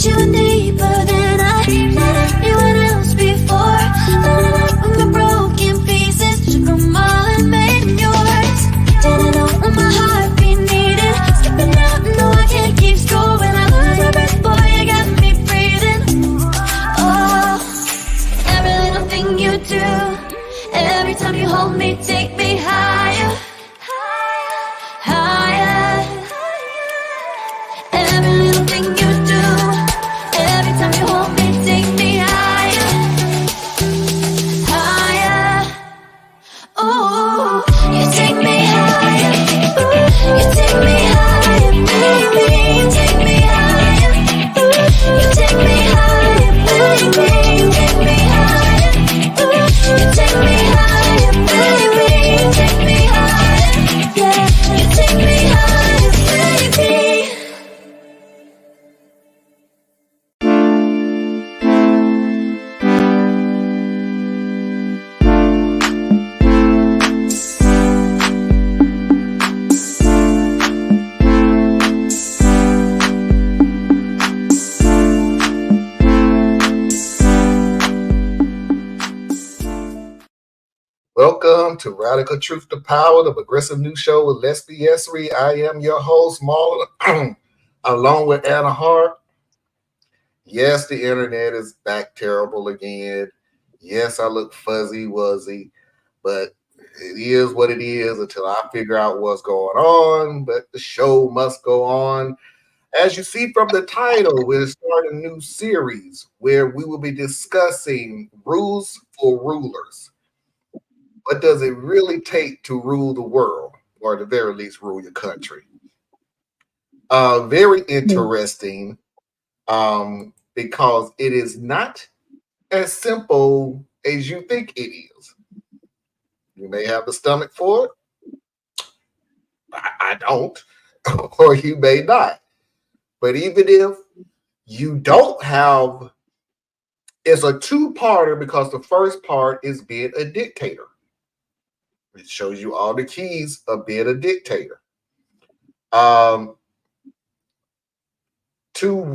you in deeper than I let anyone else before. Lining up with my broken pieces, took them all and made yours. Didn't know when my heart be needed, skipping out, no I can't keep score. When I lose my breath, boy, you got me breathing. Oh, every little thing you do, every time you hold me, take me higher, higher. Every little thing you do, every time you hold me, take me higher, higher. Oh, you take me higher, ooh, you take me higher, baby, take me higher, ooh, you take me higher, baby, take me higher, ooh, you take me higher, baby, take me higher, yeah, you take me higher, baby. Welcome to Radical Truth to Power, the progressive news show with Les Biessery. I am your host, Marlon, along with Anna Hart. Yes, the internet is back terrible again. Yes, I look fuzzy-wuzzy, but it is what it is until I figure out what's going on. But the show must go on. As you see from the title, we're starting a new series where we will be discussing rules for rulers. What does it really take to rule the world, or at the very least, rule your country? Very interesting, because it is not as simple as you think it is. You may have the stomach for it. I don't, or you may not. But even if you don't have, it's a two-parter because the first part is being a dictator. It shows you all the keys of being a dictator. 2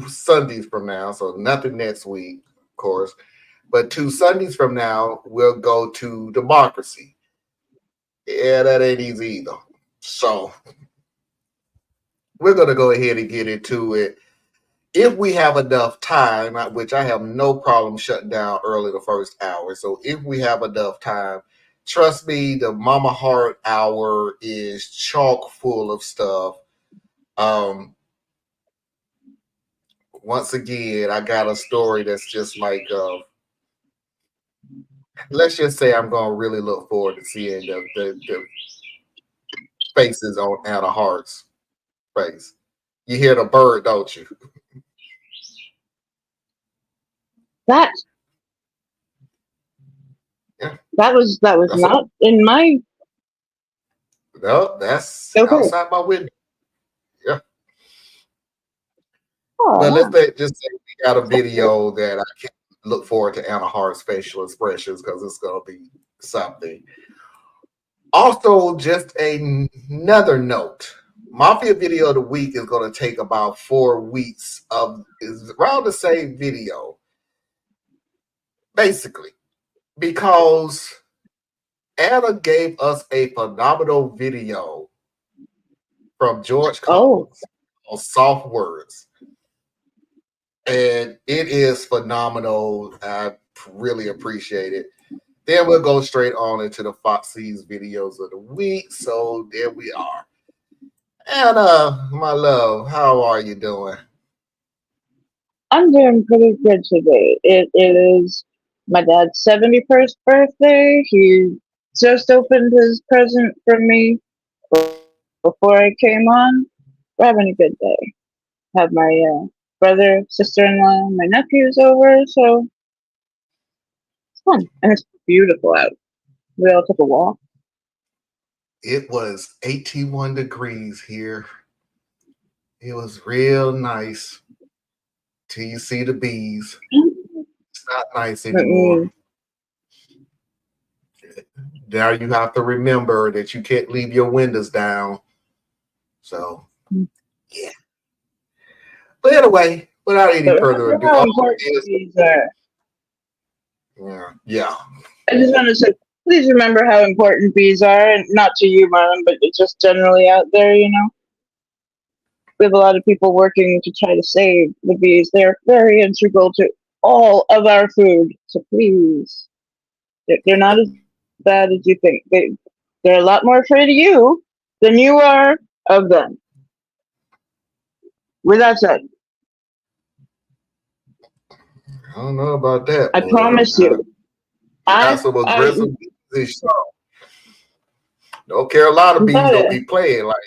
Sundays from now, so nothing next week, of course, but 2 Sundays from now, we'll go to democracy. Yeah, that ain't easy either. So we're going to go ahead and get into it. If we have enough time, which I have no problem shutting down early the first hour. So if we have enough time, trust me, the Mama Heart hour is chock full of stuff. Once again, I got a story that's just like, let's just say I'm going to really look forward to seeing the faces on Anna Hart's face. You hear the bird, don't you? That was that's not in my. No, that's okay. Outside my window. Yeah. Oh, but let's just say we got a video that I can look forward to Anna Hart's facial expressions because it's going to be something. Also, just another note. Mafia Video of the Week is going to take about 4 weeks is around the same video. Basically, because Anna gave us a phenomenal video from George Collins on Soft Words. And it is phenomenal. I really appreciate it. Then we'll go straight on into the Foxy's videos of the week. So there we are. Anna, my love, how are you doing? I'm doing pretty good today. It is my dad's 71st birthday. He just opened his present for me before I came on. We're having a good day. Have my brother, sister-in-law, my nephews over, so it's fun. And it's beautiful out. We all took a walk. It was 81 degrees here. It was real nice till you see the bees. It's not nice anymore. Now you have to remember that you can't leave your windows down. So, yeah. But anyway, without any But further remember ado, how all important it is, bees are. yeah. I just want to say, please remember how important bees are, and not to you, Marlon, but it's just generally out there, you know. We have a lot of people working to try to save the bees. They're very integral to all of our food. So please, they're not as bad as you think. They're a lot more afraid of you than you are of them. With that said, I don't know about that, I boy. promise you, You got some I aggressive bees. North Carolina bees got don't it. be playing like,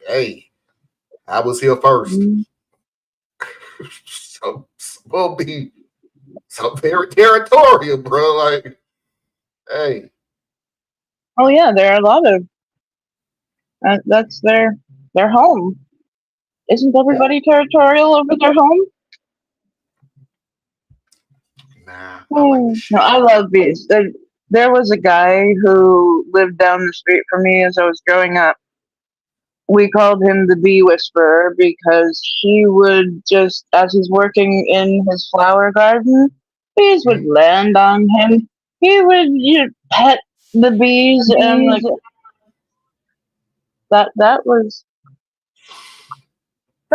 hey, I was here first. So will be so very territorial, bro. Like, hey, Oh yeah, there are a lot of that's their home. Isn't yeah, everybody territorial over their home? nah, I like the No, shit. I love bees. There was a guy who lived down the street from me as I was growing up. We called him the bee whisperer because he would just, as he's working in his flower garden, bees would Mhm. land on him. He would pet the bees, and like that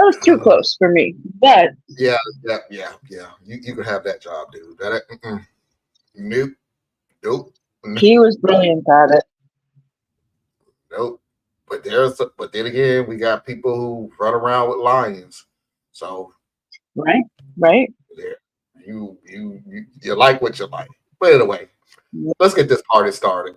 was too Uh, close for me. But yeah, yeah. You can have that job, dude. Nope, nope, he was brilliant at it. nope. But then again, we got people who run around with lions. So Right? Right? there, you like what you like. But anyway, let's get this party started.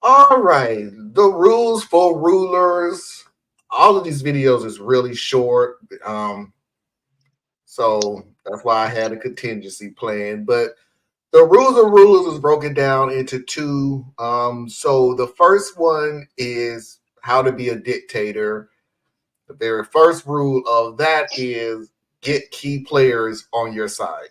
All right, the rules for rulers. All of these videos is really short, so that's why I had a contingency plan. But the rules of rulers is broken down into two. So the first one is how to be a dictator. The very first rule of that is get key players on your side.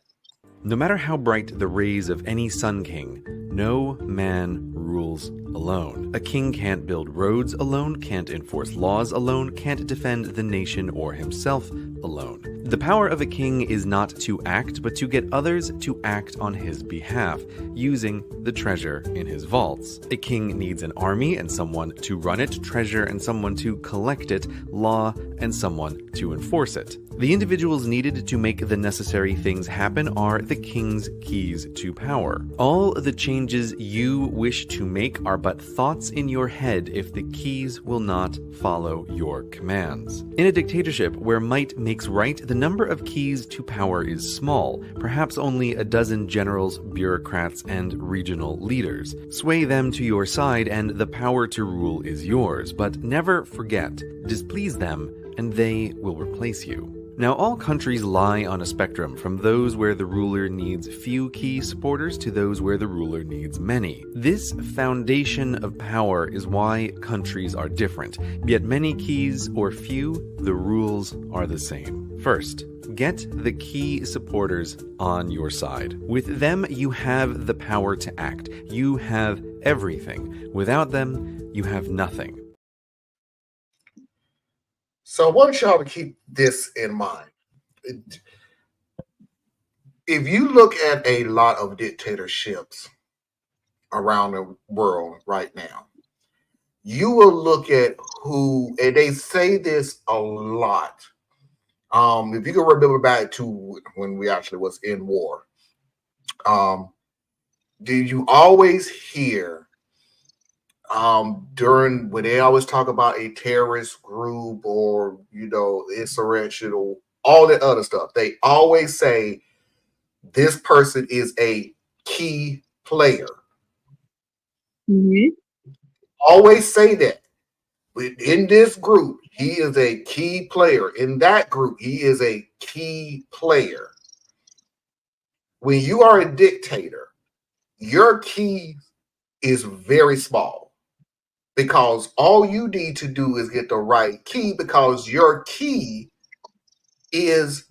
No matter how bright the rays of any sun king, no man rules alone. A king can't build roads alone, can't enforce laws alone, can't defend the nation or himself alone. The power of a king is not to act, but to get others to act on his behalf, using the treasure in his vaults. A king needs an army and someone to run it, treasure and someone to collect it, law and someone to enforce it. The individuals needed to make the necessary things happen are the king's keys to power. All the changes you wish to make are but thoughts in your head if the keys will not follow your commands. In a dictatorship where might makes right, the number of keys to power is small, perhaps only a dozen generals, bureaucrats, and regional leaders. Sway them to your side and the power to rule is yours, but never forget, displease them and they will replace you. Now, all countries lie on a spectrum from those where the ruler needs few key supporters to those where the ruler needs many. This foundation of power is why countries are different, yet many keys or few, the rules are the same. First, get the key supporters on your side. With them, you have the power to act. You have everything. Without them, you have nothing. So I want y'all to keep this in mind. If you look at a lot of dictatorships around the world right now, you will look at who, and they say this a lot. If you can remember back to when we actually was in war, do you always hear during when they always talk about a terrorist group or insurrection or all that other stuff, they always say this person is a key player. Mm-hmm. Always say that. In this group, he is a key player. In that group, he is a key player. When you are a dictator, your key is very small. because all you need to do is get the right key, because your key is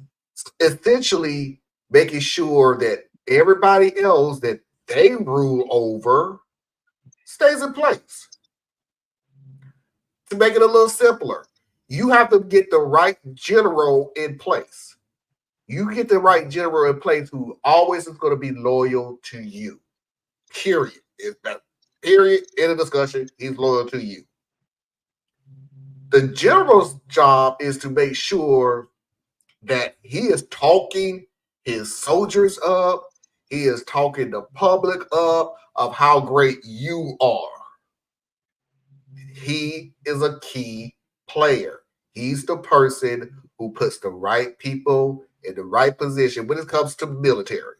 essentially making sure that everybody else that they rule over stays in place. To make it a little simpler, you have to get the right general in place. You get the right general in place who always is going to be loyal to you. Period. It's that period in a discussion. He's loyal to you. The general's job is to make sure that he is talking his soldiers up. He is talking the public up of how great you are. He is a key player. He's the person who puts the right people in the right position when it comes to military.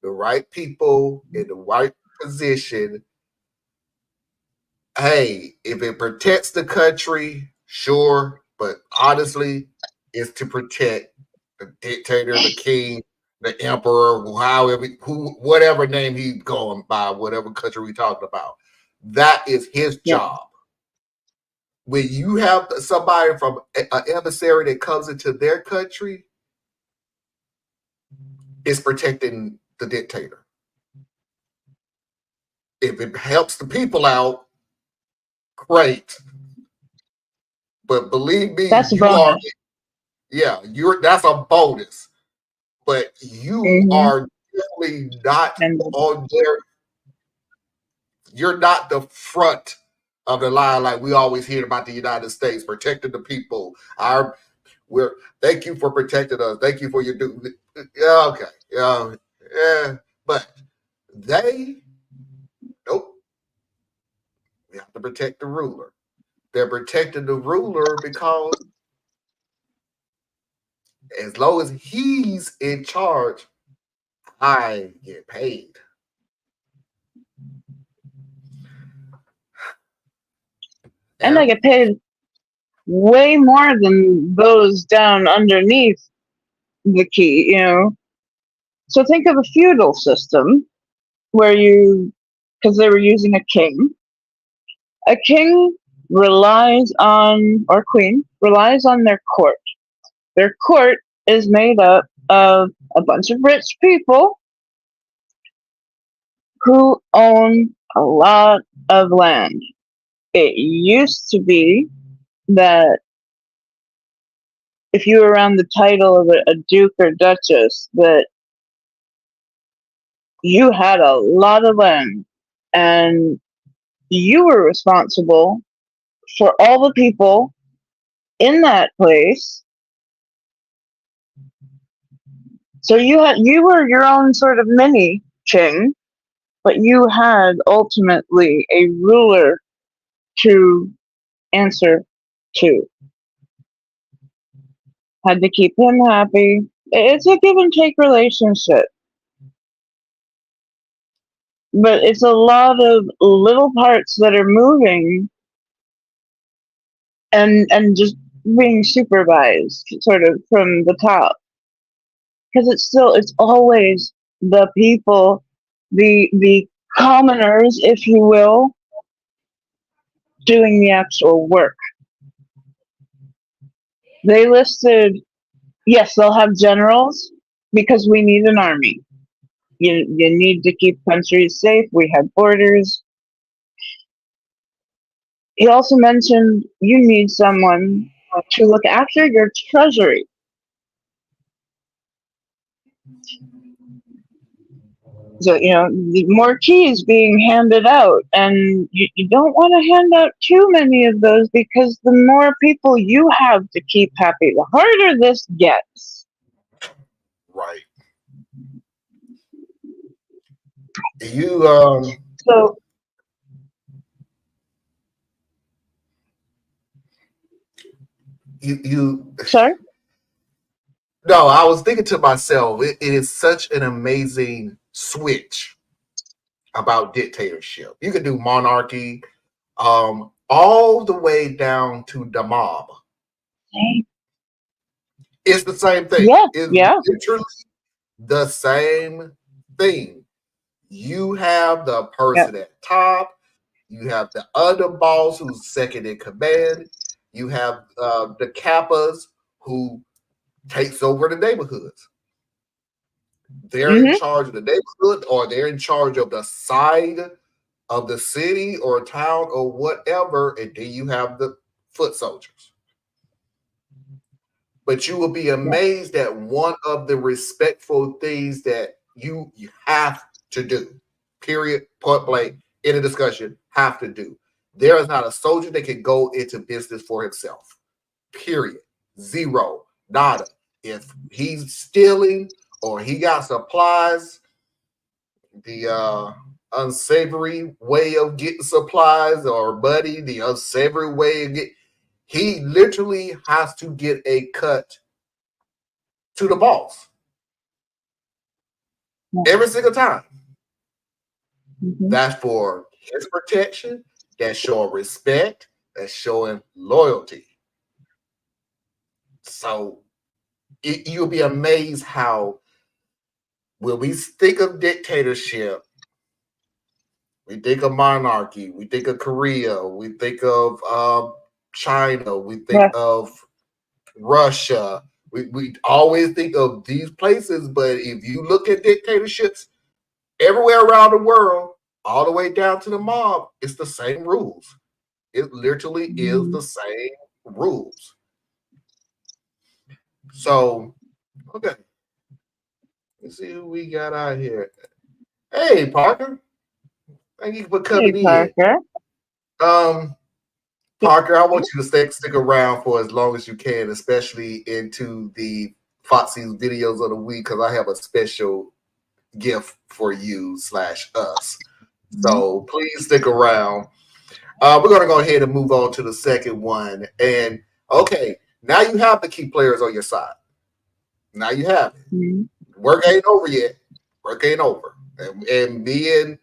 The right people in the right position. Hey, if it protects the country, sure, but honestly, it's to protect the dictator, the king, the emperor, however, whatever name he's going by, whatever country we're talking about. That is his job. When you have somebody from an adversary that comes into their country, it's protecting the dictator. If it helps the people out, great. But believe me, That's a you are, bonus. yeah, that's a bonus. But you are definitely not on there. You're not the front of the line like we always hear about the United States, protecting the people. Thank you for protecting us. Thank you for your okay. Yeah. But nope. We have to protect the ruler. They're protecting the ruler because as long as he's in charge, I get paid. And I get paid way more than those down underneath the key, you know. So think of a feudal system where because they were using a king relies on, or queen, relies on their court. Their court is made up of a bunch of rich people who own a lot of land. It used to be that if you were around the title of a duke or duchess, that you had a lot of land and you were responsible for all the people in that place. So you were your own sort of mini king, but you had ultimately a ruler to answer to. Had to keep him happy. It's a give and take relationship. But it's a lot of little parts that are moving and just being supervised sort of from the top. Because it's always the people, the commoners, if you will, doing the actual work. They listed, yes, they'll have generals because we need an army. You need to keep countries safe. We have borders. He also mentioned you need someone to look after your treasury. So, more keys being handed out, and you don't want to hand out too many of those because the more people you have to keep happy, the harder this gets. Right. You Sorry? No, I was thinking to myself, it is such an amazing switch about dictatorship. You can do monarchy, all the way down to the mob. It's the same thing. It's literally the same thing. You have the person at top. You have the underboss who's second in command. You have the kappas who takes over the neighborhoods. They're in charge of the neighborhood, or they're in charge of the side of the city or town or whatever, and then you have the foot soldiers. But you will be amazed at one of the respectful things that you have to do. Period. Point blank. In a discussion, have to do. There is not a soldier that can go into business for himself. Period. Zero. Nada. If he's stealing or he got supplies, the unsavory way of getting supplies, or money, the unsavory way of getting, he literally has to get a cut to the boss every single time. That's for his protection. That's showing respect. That's showing loyalty. So you'll be amazed how when we think of dictatorship, we think of monarchy, we think of Korea, we think of China, we think of Russia. We always think of these places, but if you look at dictatorships everywhere around the world, all the way down to the mob, it's the same rules. It literally is the same rules. So, okay. Let's see who we got out here. Hey, Parker. Thank you for coming in. Parker, I want you to stick around for as long as you can, especially into the Foxy's videos of the week, because I have a special gift for you / us. So please stick around. We're going to go ahead and move on to the second one. And okay, now you have the key players on your side. Now you have it. Work ain't over yet. Work ain't over. And me and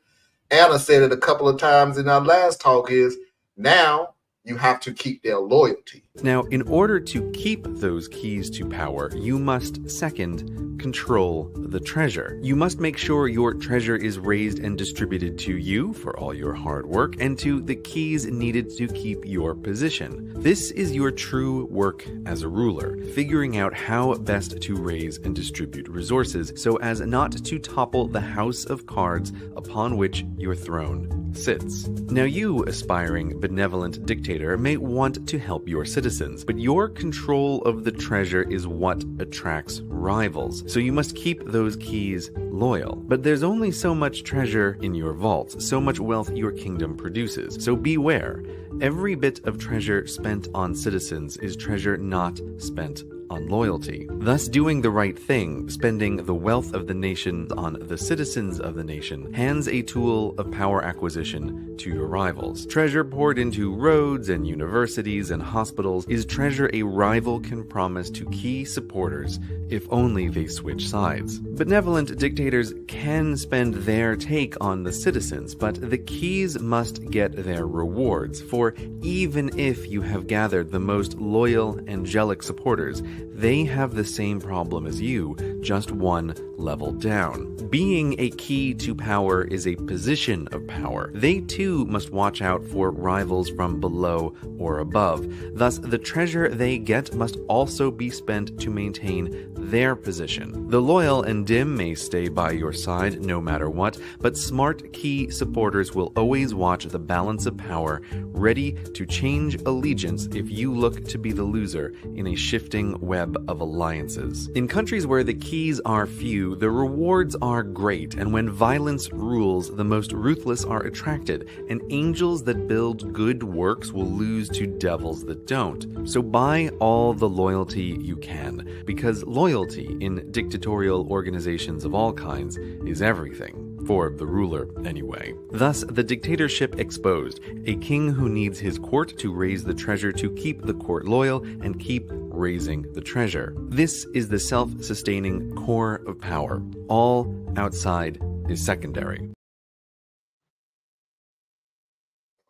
Anna said it a couple of times in our last talk is now you have to keep their loyalty. Now, in order to keep those keys to power, you must, second, control the treasure. You must make sure your treasure is raised and distributed to you for all your hard work and to the keys needed to keep your position. This is your true work as a ruler, figuring out how best to raise and distribute resources so as not to topple the house of cards upon which your throne sits. Now you, aspiring benevolent dictator, may want to help your citizens, but your control of the treasure is what attracts rivals, so you must keep those keys loyal. But there's only so much treasure in your vaults, so much wealth your kingdom produces, so beware. Every bit of treasure spent on citizens is treasure not spent on loyalty. Thus, doing the right thing, spending the wealth of the nation on the citizens of the nation, hands a tool of power acquisition to your rivals. Treasure poured into roads and universities and hospitals is treasure a rival can promise to key supporters if only they switch sides. Benevolent dictators can spend their take on the citizens, but the keys must get their rewards, for even if you have gathered the most loyal, angelic supporters, they have the same problem as you, just one level down. Being a key to power is a position of power. They too must watch out for rivals from below or above. Thus, the treasure they get must also be spent to maintain their position. The loyal and dim may stay by your side no matter what, but smart key supporters will always watch the balance of power, ready to change allegiance if you look to be the loser in a shifting web of alliances. In countries where the keys are few, the rewards are great, and when violence rules, the most ruthless are attracted, and angels that build good works will lose to devils that don't. So buy all the loyalty you can, because loyalty in dictatorial organizations of all kinds is everything. For the ruler, anyway. Thus, the dictatorship exposed, a king who needs his court to raise the treasure to keep the court loyal and keep raising the treasure. This is the self-sustaining core of power. All outside is secondary.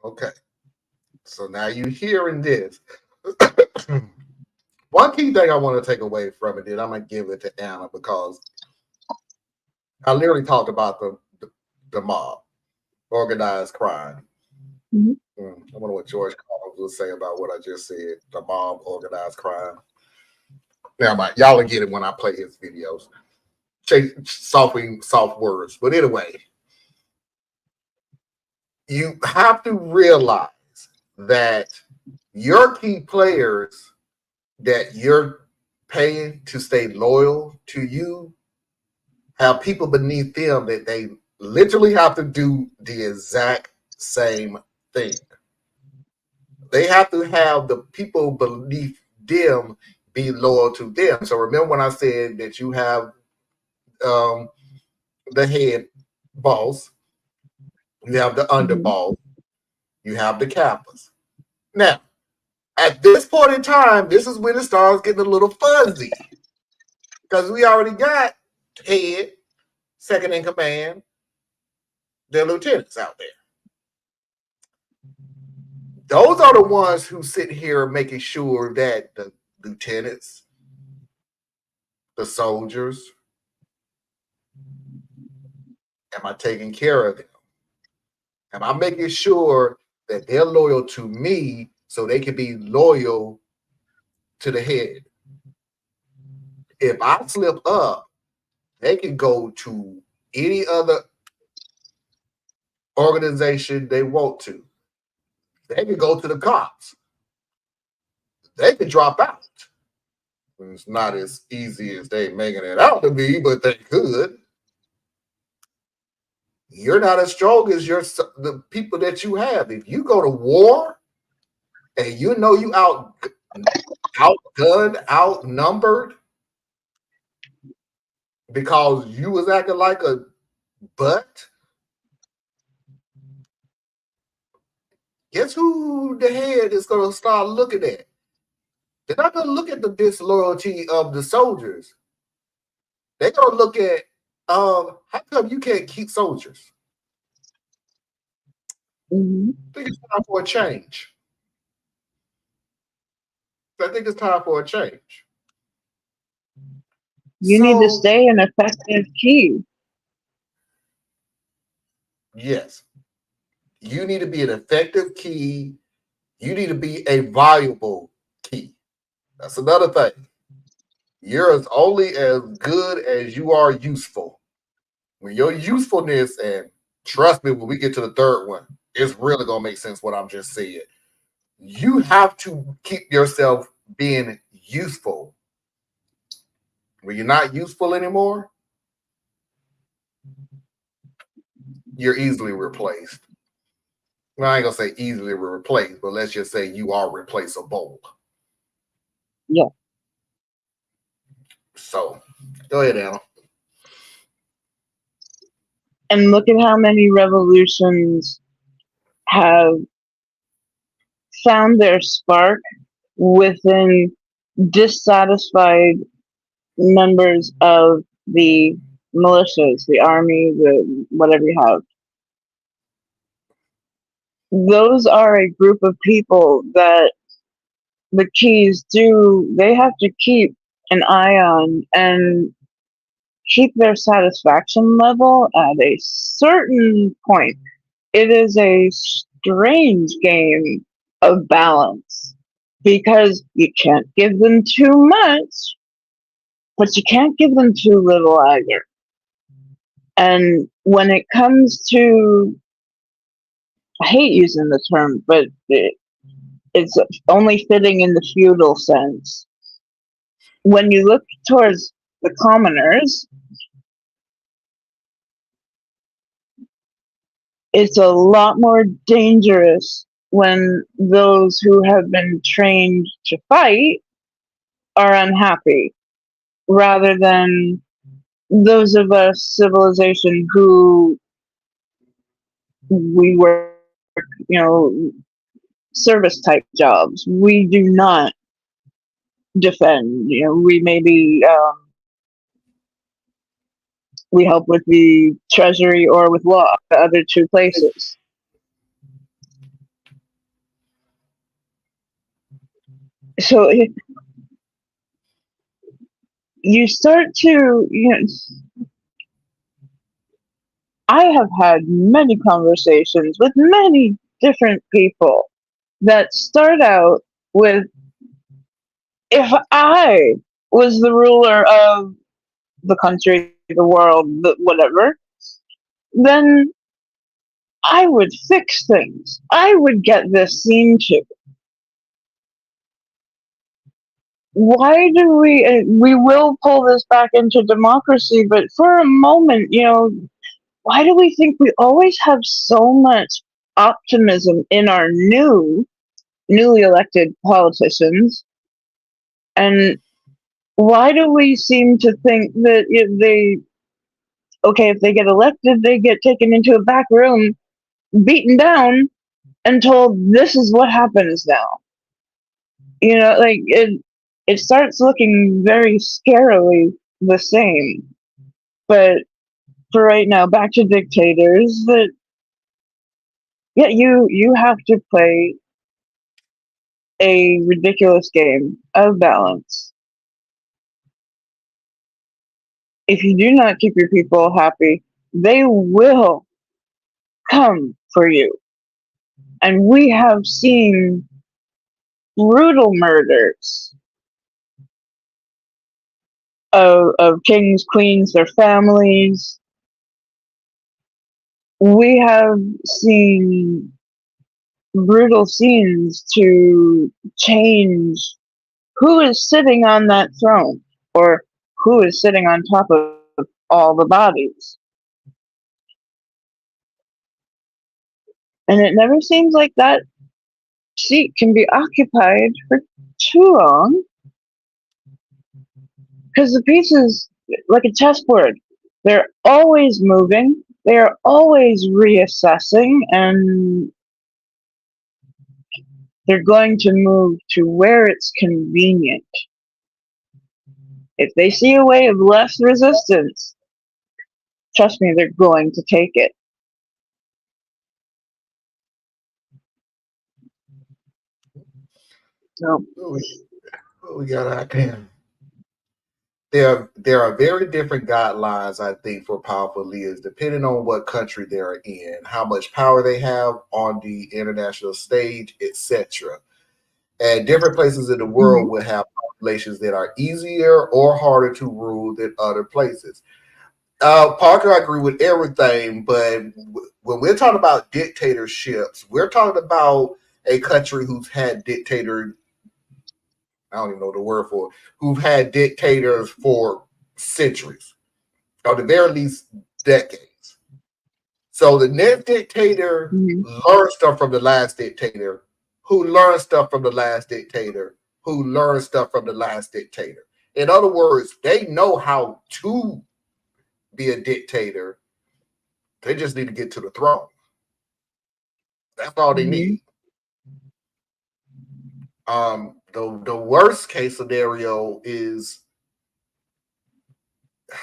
Okay. So now you're hearing this. One key thing I want to take away from it, and I'm going to give it to Anna because I literally talked about the mob, organized crime. Mhm. I wonder what George Carlin will say about what I just said. The mob organized crime. Now, y'all will get it when I play his videos. Soft words. But anyway, you have to realize that your key players that you're paying to stay loyal to you have people beneath them that they literally have to do the exact same thing. They have to have the people beneath them be loyal to them. So remember when I said that you have the head boss, you have the underboss, you have the cappers. Now, at this point in time, this is when it starts getting a little fuzzy because we already got head, second in command, their lieutenants out there. Those are the ones who sit here making sure that the lieutenants, the soldiers, am I taking care of them? Am I making sure that they're loyal to me so they can be loyal to the head? If I slip up, they can go to any other organization they want to. They can go to the cops. They can drop out. It's not as easy as they making it out to be, but they could. You're not as strong as the people that you have. If you go to war and you know you outgunned, outnumbered because you was acting like a butt, guess who the head is going to start looking at? They're not going to look at the disloyalty of the soldiers. They're going to look at, how come you can't keep soldiers? Mm-hmm. I think it's time for a change. I think it's time for a change. You need to stay an effective key. Yes. You need to be an effective key. You need to be a valuable key. That's another thing. You're as only as good as you are useful. When your usefulness, and trust me, when we get to the third one, it's really going to make sense what I'm just saying. You have to keep yourself being useful. When you're not useful anymore, you're easily replaced. Well, I ain't going to say easily replaced, but let's just say you are replaceable. Yeah. So, go ahead, Anna. And look at how many revolutions have found their spark within dissatisfied members of the militias, the army, the whatever you have. Those are a group of people that the keys they have to keep an eye on and keep their satisfaction level at a certain point. It is a strange game of balance because you can't give them too much, but you can't give them too little either. And when it comes to, I hate using the term, but it's only fitting in the feudal sense. When you look towards the commoners, it's a lot more dangerous when those who have been trained to fight are unhappy, rather than those of us civilization who we work, service type jobs. We do not defend. We maybe we help with the treasury or with law, the other two places. So you start to, I have had many conversations with many different people that start out with, if I was the ruler of the country, the world, whatever, then I would fix things. I would get this seen to. Why do we will pull this back into democracy, but for a moment, why do we think we always have so much optimism in our newly elected politicians? And why do we seem to think that if they get elected, they get taken into a back room, beaten down, and told this is what happens now? Like it starts looking very scarily the same. But for right now, back to dictators. That yeah, you have to play a ridiculous game of balance. If you do not keep your people happy, they will come for you. And we have seen brutal murders of kings, queens, their families. We have seen brutal scenes to change who is sitting on that throne or who is sitting on top of all the bodies. And it never seems like that seat can be occupied for too long, because the pieces, like a chessboard, they're always moving, they're always reassessing, and they're going to move to where it's convenient. If they see a way of less resistance, trust me, they're going to take it. So We got out there. There are very different guidelines, I think, for powerful leaders, depending on what country they're in, how much power they have on the international stage, etc. And different places in the world will have populations that are easier or harder to rule than other places. Parker, I agree with everything, but when we're talking about dictatorships, we're talking about a country who's had dictators. I don't even know the word for it, who've had dictators for centuries, or the very least decades. So the next dictator learned stuff from the last dictator, who learned stuff from the last dictator, who learned stuff from the last dictator. In other words, they know how to be a dictator. They just need to get to the throne. That's all they need. The worst case scenario is, I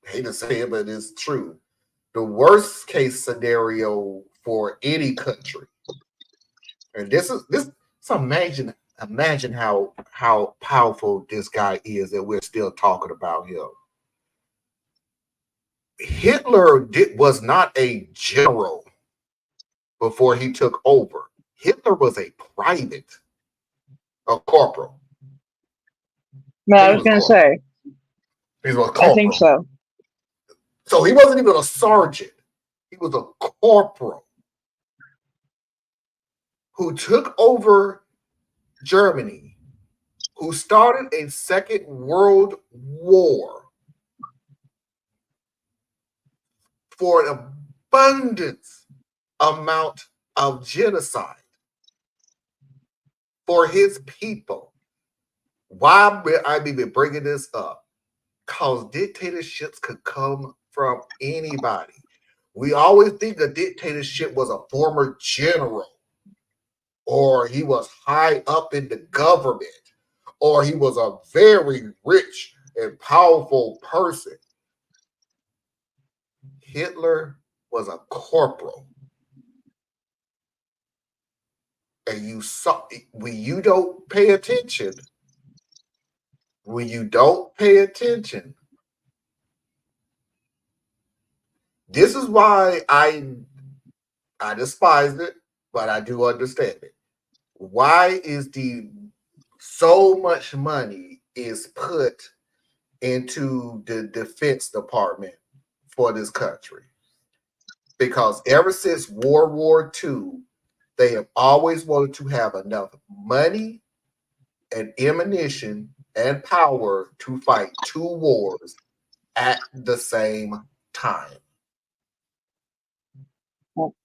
hate to say it, but it's true. The worst case scenario for any country, and this. So imagine how powerful this guy is that we're still talking about him. Hitler was not a general before he took over. Hitler was a private, a corporal. No, I was going to say. He was a corporal. I think so. So he wasn't even a sergeant. He was a corporal who took over Germany, who started a Second World War for an abundance amount of genocide for his people. Why I'm even bringing this up? Because dictatorships could come from anybody. We always think a dictatorship was a former general, or he was high up in the government, or he was a very rich and powerful person. Hitler was a corporal. And you saw, when you don't pay attention, this is why I despised it. but I do understand it. Why is the so much money is put into the Defense Department for this country? Because ever since World War II, they have always wanted to have enough money and ammunition and power to fight two wars at the same time.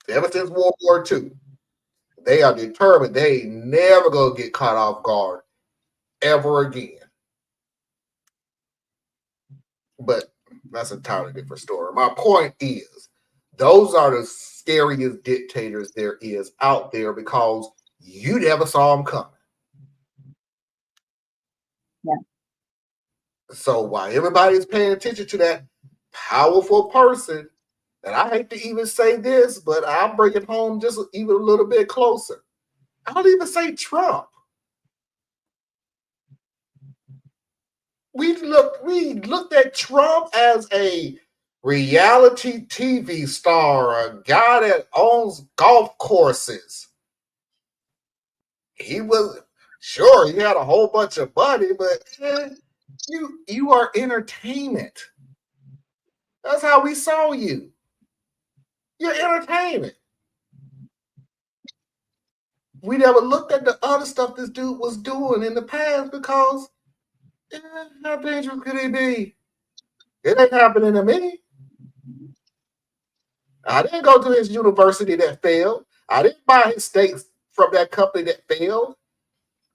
Ever since World War II, they are determined they ain't never gonna get caught off guard ever again. But that's a entirely different story. My point is, those are the scariest dictators there is out there because you never saw them coming. Yeah. So while everybody's paying attention to that powerful person, and I hate to even say this, but I'll bring it home just even a little bit closer. I don't even say Trump. We looked at Trump as a reality TV star, a guy that owns golf courses. He was sure he had a whole bunch of money, but you are entertainment. That's how we saw you. You're entertainment. We never looked at the other stuff this dude was doing in the past because how dangerous could he be? It ain't happening to me. I didn't go to his university that failed. I didn't buy his stakes from that company that failed.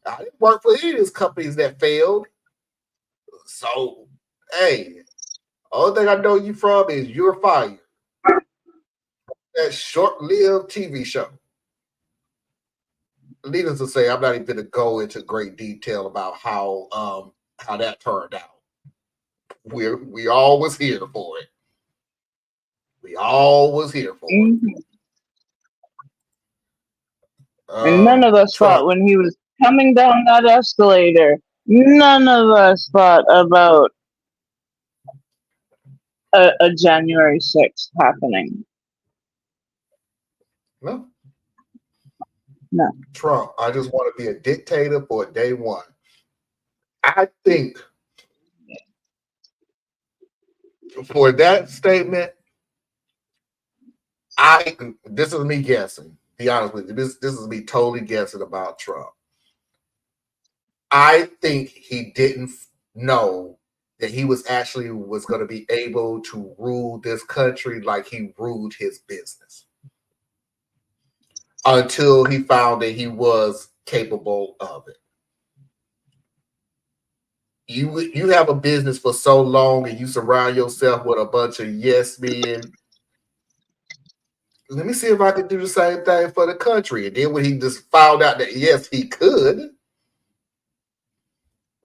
I didn't work for any of his companies that failed. So, hey, only thing I know you from is You're Fired. That short-lived TV show. Needless to say, I'm not even going to go into great detail about how that turned out. We all was here for it. We all was here for it. And none of us thought when he was coming down that escalator, none of us thought about a January 6th happening. No. No. Trump, I just want to be a dictator for day one. I think for that statement, this is me guessing. Be honest with you, this is me totally guessing about Trump. I think he didn't know that he was going to be able to rule this country like he ruled his business until he found that he was capable of it. You have a business for so long and you surround yourself with a bunch of yes men. Let me see if I could do the same thing for the country. And then when he just found out that yes, he could,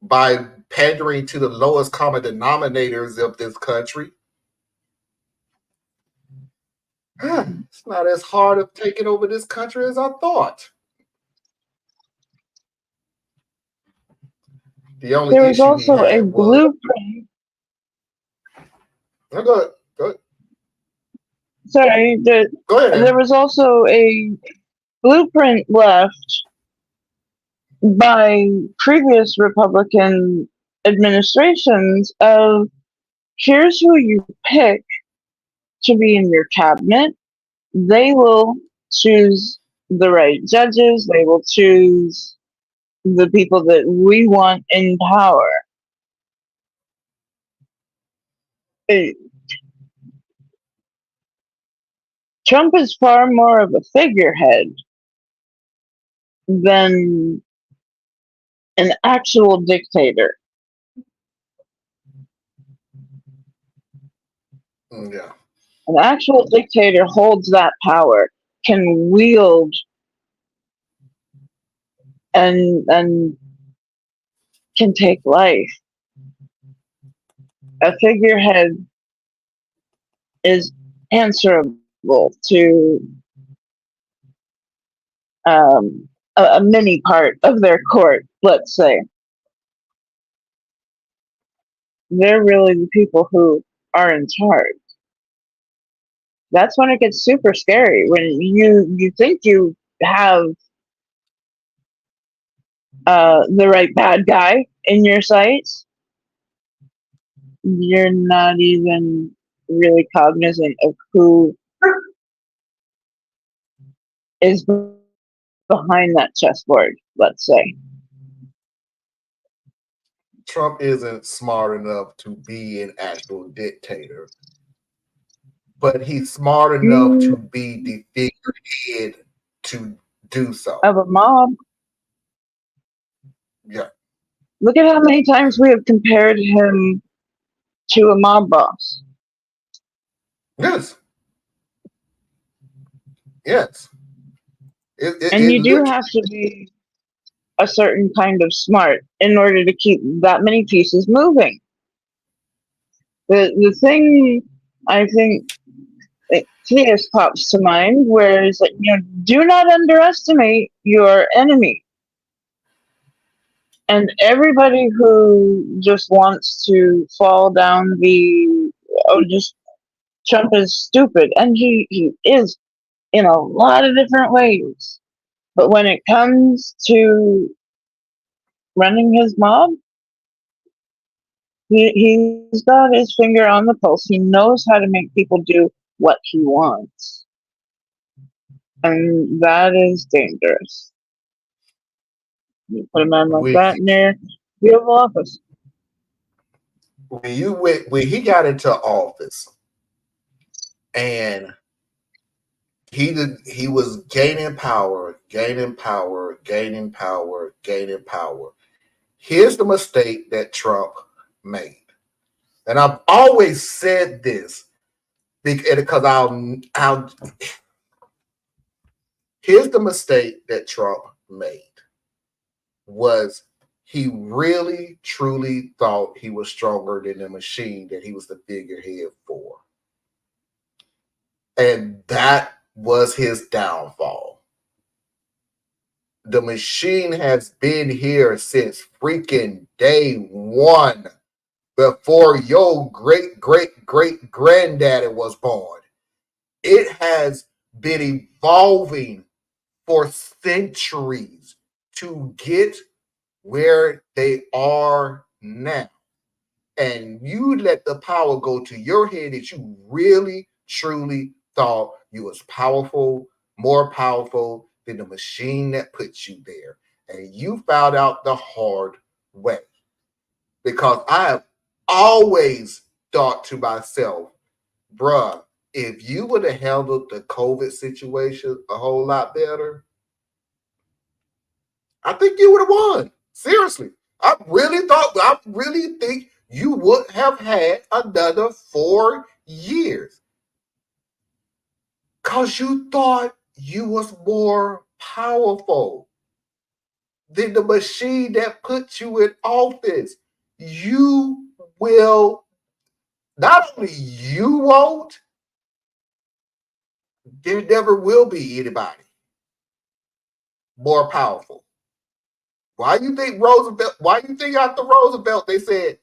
by pandering to the lowest common denominators of this country, it's not as hard of taking over this country as I thought. The only there was also a blueprint. Go ahead. Sorry, Go ahead. there was also a blueprint left by previous Republican administrations of here's who you pick to be in your cabinet. They will choose the right judges. They will choose the people that we want in power. Trump is far more of a figurehead than an actual dictator. Yeah. An actual dictator holds that power, can wield and can take life. A figurehead is answerable to a mini part of their court, let's say. They're really the people who are in charge. That's when it gets super scary. When you think you have the right bad guy in your sights, you're not even really cognizant of who is behind that chessboard, let's say. Trump isn't smart enough to be an actual dictator, but he's smart enough to be the figurehead to do so. Of a mob. Yeah. Look at how many times we have compared him to a mob boss. Yes. Yes. And you do have to be a certain kind of smart in order to keep that many pieces moving. The thing I think clearest pops to mind where is that, do not underestimate your enemy. And everybody who just wants to fall down just Trump is stupid, and he is in a lot of different ways. But when it comes to running his mob, he's got his finger on the pulse. He knows how to make people do what he wants. And that is dangerous. You put a man like that near the Oval Office. When he got into office and he was gaining power. Here's the mistake that Trump made. And I've always said this because here's the mistake that Trump made was he really truly thought he was stronger than the machine that he was the figurehead for. And that was his downfall. The machine has been here since freaking day one, before your great granddaddy was born. It has been evolving for centuries to get where they are now. And you let the power go to your head that you really truly thought you was powerful, more powerful than the machine that puts you there. And you found out the hard way. Because I have always thought to myself, bruh, if you would have handled the COVID situation a whole lot better, I think you would have won. Seriously. I really think you would have had another 4 years. Because you thought you was more powerful than the machine that put you in office. You will, not only you won't, there never will be anybody more powerful. Why you think after Roosevelt they said,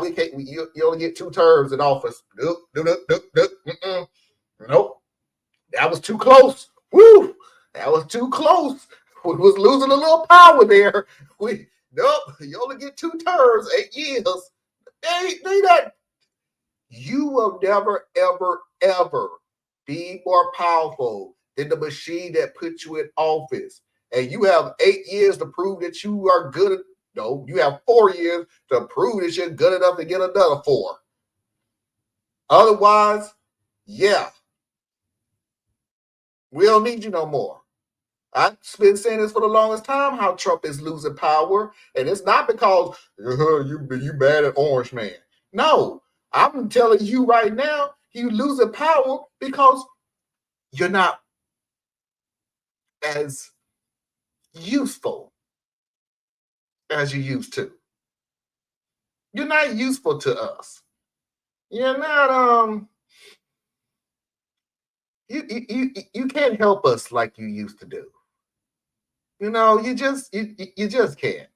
we can't, you only get 2 terms in office? Nope. Nope. That was too close. Woo! That was too close. We was losing a little power there. Nope, you only get 2 terms, 8 years. They not. You will never, ever, ever be more powerful than the machine that put you in office. And you have 8 years to prove that you are good. No, you have 4 years to prove that you're good enough to get another 4. Otherwise, yeah, we don't need you no more. I've been saying this for the longest time, how Trump is losing power. And it's not because you bad at Orange Man. No, I'm telling you right now, you losing power because you're not as useful as you used to. You're not useful to us. You're not you can't help us like you used to do. You just can't.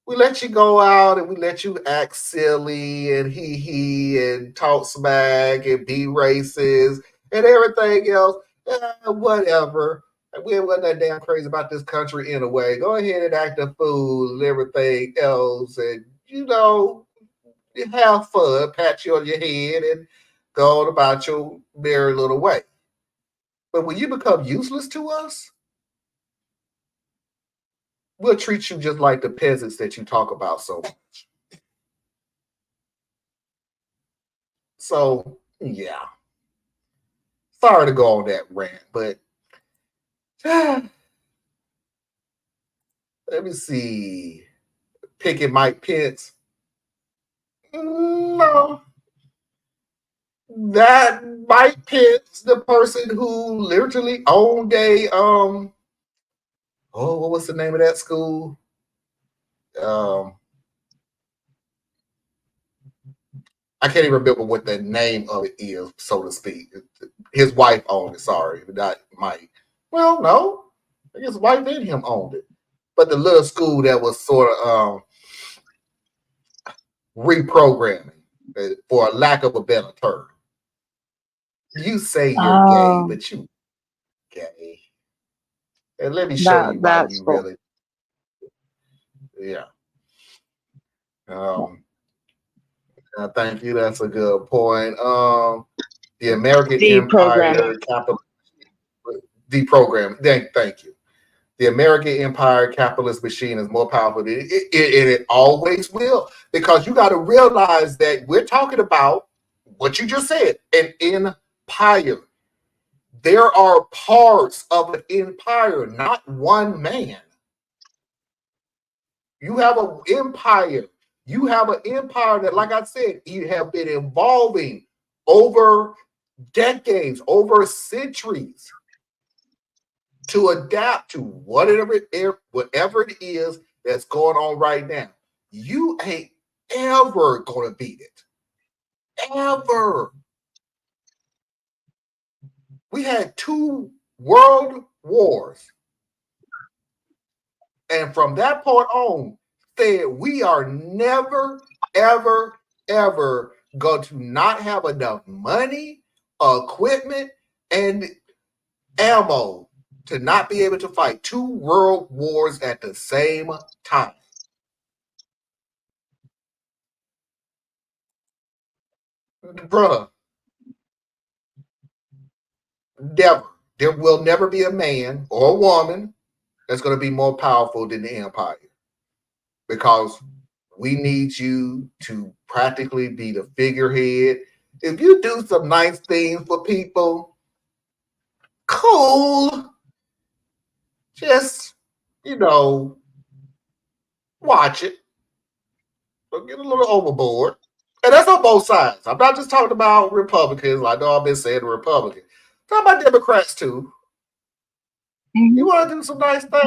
We let you go out and we let you act silly and he and talk smack and be racist and everything else. Whatever. We wasn't that damn crazy about this country in a way. Go ahead and act a fool and everything else, and have fun, pat you on your head, and go on about your merry little way. But when you become useless to us, we'll treat you just like the peasants that you talk about so much. So, yeah. Sorry to go on that rant, but let me see. Picking Mike Pence. No. That Mike Pence, the person who literally owned what was the name of that school? I can't even remember what the name of it is, so to speak. His wife owned it, sorry, not Mike. Well, no. I guess his wife and him owned it. But the little school that was sort of reprogramming, for a lack of a better term. You say you're gay, but you gay. And let me show you why you cool. really. Yeah. Thank you. That's a good point. The American Empire capital deprogramming. Thank you. The American Empire capitalist machine is more powerful than it always will, because you got to realize that we're talking about what you just said, an empire. There are parts of an empire, not one man. You have an empire. You have an empire that, like I said, you have been evolving over decades, over centuries, to adapt to whatever it is that's going on right now. You ain't ever going to beat it. Ever. We had 2 world wars. And from that point on, said we are never, ever, ever going to not have enough money, equipment, and ammo to not be able to fight 2 world wars at the same time. Bruh. Never. There will never be a man or a woman that's going to be more powerful than the empire, because we need you to practically be the figurehead. If you do some nice things for people, cool. Just, watch it. Don't get a little overboard. And that's on both sides. I'm not just talking about Republicans. I know I've been saying Republicans. I'm talking about Democrats too. Mm-hmm. You want to do some nice things?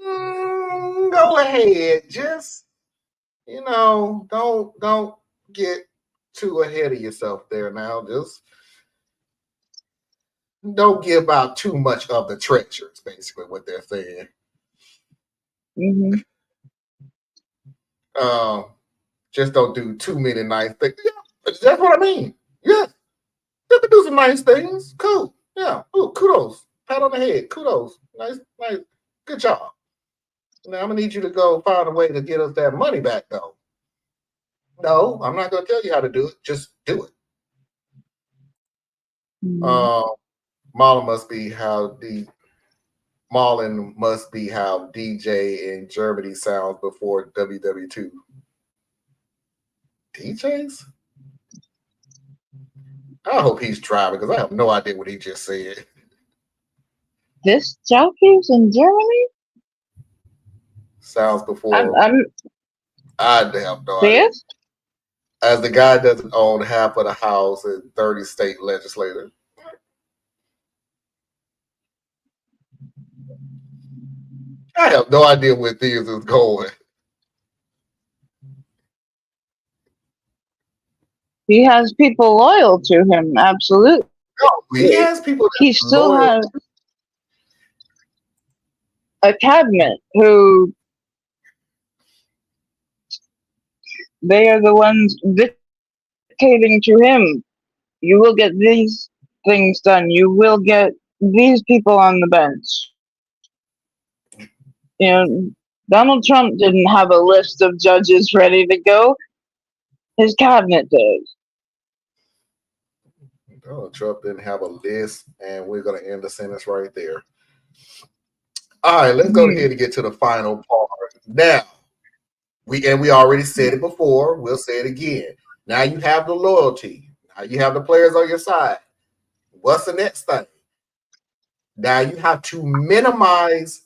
Go ahead. Just, don't get too ahead of yourself there now. Just don't give out too much of the treasures, basically what they're saying. Mm-hmm. Just don't do too many nice things. Yeah, that's what I mean. Yeah. You can do some nice things. Cool. Yeah. Ooh, kudos. Pat on the head. Kudos. Nice. Good job. Now I'm gonna need you to go find a way to get us that money back, though. No, I'm not gonna tell you how to do it. Just do it. Marlon must be how DJ in Germany sounds before WW2. DJs? I hope he's driving, because I have no idea what he just said. This jockeys in Germany? Sounds before. I have no idea. As the guy doesn't own half of the House and 30 state legislators. I have no idea where things is going. He has people loyal to him, absolutely. No, he has people. He still has a cabinet who they are the ones dictating to him. You will get these things done. You will get these people on the bench. You know, Donald Trump didn't have a list of judges ready to go. His cabinet did. Donald Trump didn't have a list, and we're going to end the sentence right there. All right, let's go ahead and get to the final part. Now, we already said it before. We'll say it again. Now you have the loyalty. Now you have the players on your side. What's the next thing? Now you have to minimize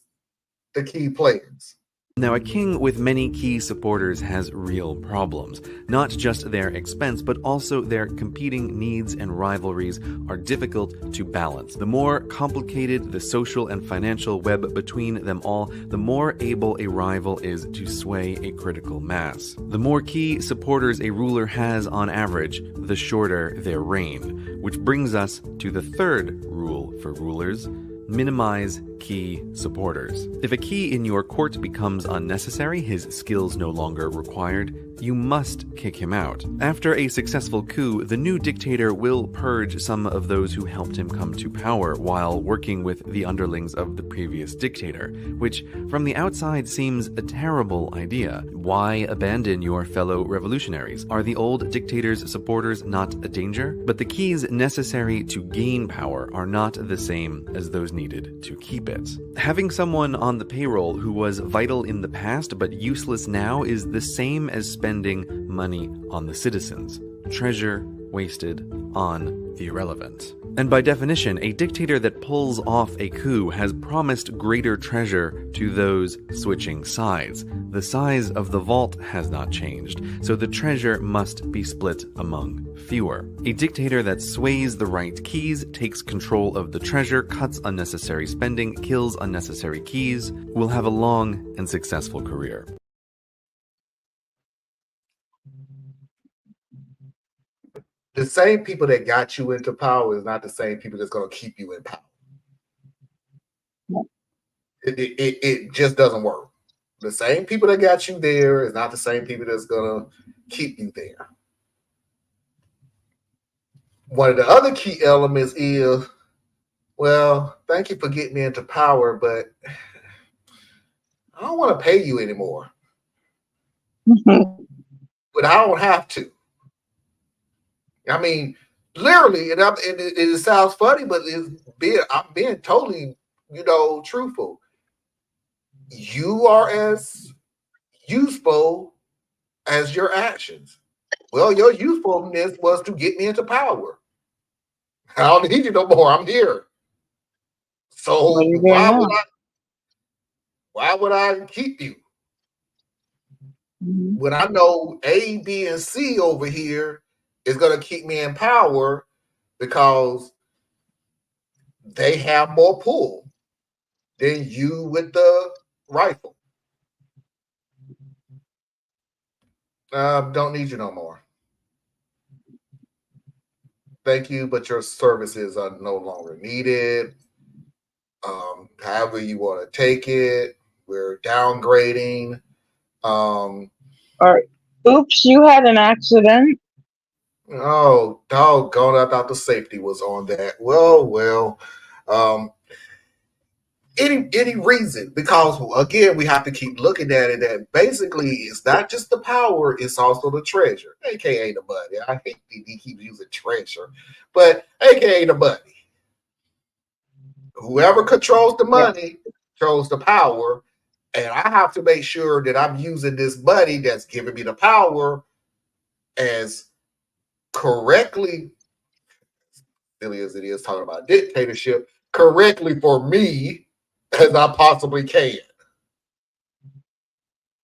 the key players. Now, a king with many key supporters has real problems. Not just their expense, but also their competing needs and rivalries are difficult to balance. The more complicated the social and financial web between them all, the more able a rival is to sway a critical mass. The more key supporters a ruler has on average, the shorter their reign. Which brings us to the third rule for rulers: minimize key supporters. If a key in your court becomes unnecessary, his skills no longer required, you must kick him out. After a successful coup, the new dictator will purge some of those who helped him come to power while working with the underlings of the previous dictator, which from the outside seems a terrible idea. Why abandon your fellow revolutionaries? Are the old dictator's supporters not a danger? But the keys necessary to gain power are not the same as those needed to keep it. Having someone on the payroll who was vital in the past but useless now is the same as spending money on the citizens. Treasure wasted on the irrelevant. And by definition, a dictator that pulls off a coup has promised greater treasure to those switching sides. The size of the vault has not changed, so the treasure must be split among fewer. A dictator that sways the right keys, takes control of the treasure, cuts unnecessary spending, kills unnecessary keys, will have a long and successful career. The same people that got you into power is not the same people that's going to keep you in power. It just doesn't work. The same people that got you there is not the same people that's going to keep you there. One of the other key elements is, well, thank you for getting me into power, but I don't want to pay you anymore. But I don't have to. I mean, literally, and it sounds funny, but I'm being totally, truthful. You are as useful as your actions. Well, your usefulness was to get me into power. I don't need you no more. I'm here. So why would I keep you? When I know A, B, and C over here is going to keep me in power because they have more pull than you with the rifle. Don't need you no more. Thank you, but your services are no longer needed. However you want to take it, we're downgrading. Or, oops, you had an accident. Oh, doggone, I thought the safety was on that. Well. Any reason, because again, we have to keep looking at it that basically it's not just the power, it's also the treasure, aka the money. I hate he keeps using treasure, but aka the money. Whoever controls the money controls the power, and I have to make sure that I'm using this money that's giving me the power as correctly, silly as it is talking about dictatorship, correctly for me as I possibly can.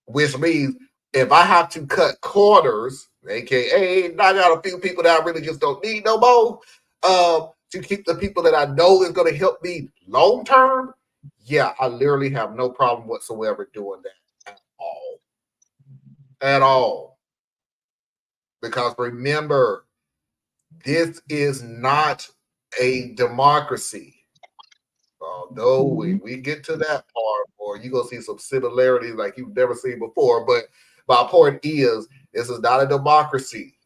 Which means if I have to cut corners, aka I got a few people that I really just don't need no more, to keep the people that I know is going to help me long term, yeah, I literally have no problem whatsoever doing that at all. Because remember, this is not a democracy. Although when we get to that part, or you're going to see some similarities like you've never seen before. But my point is, this is not a democracy.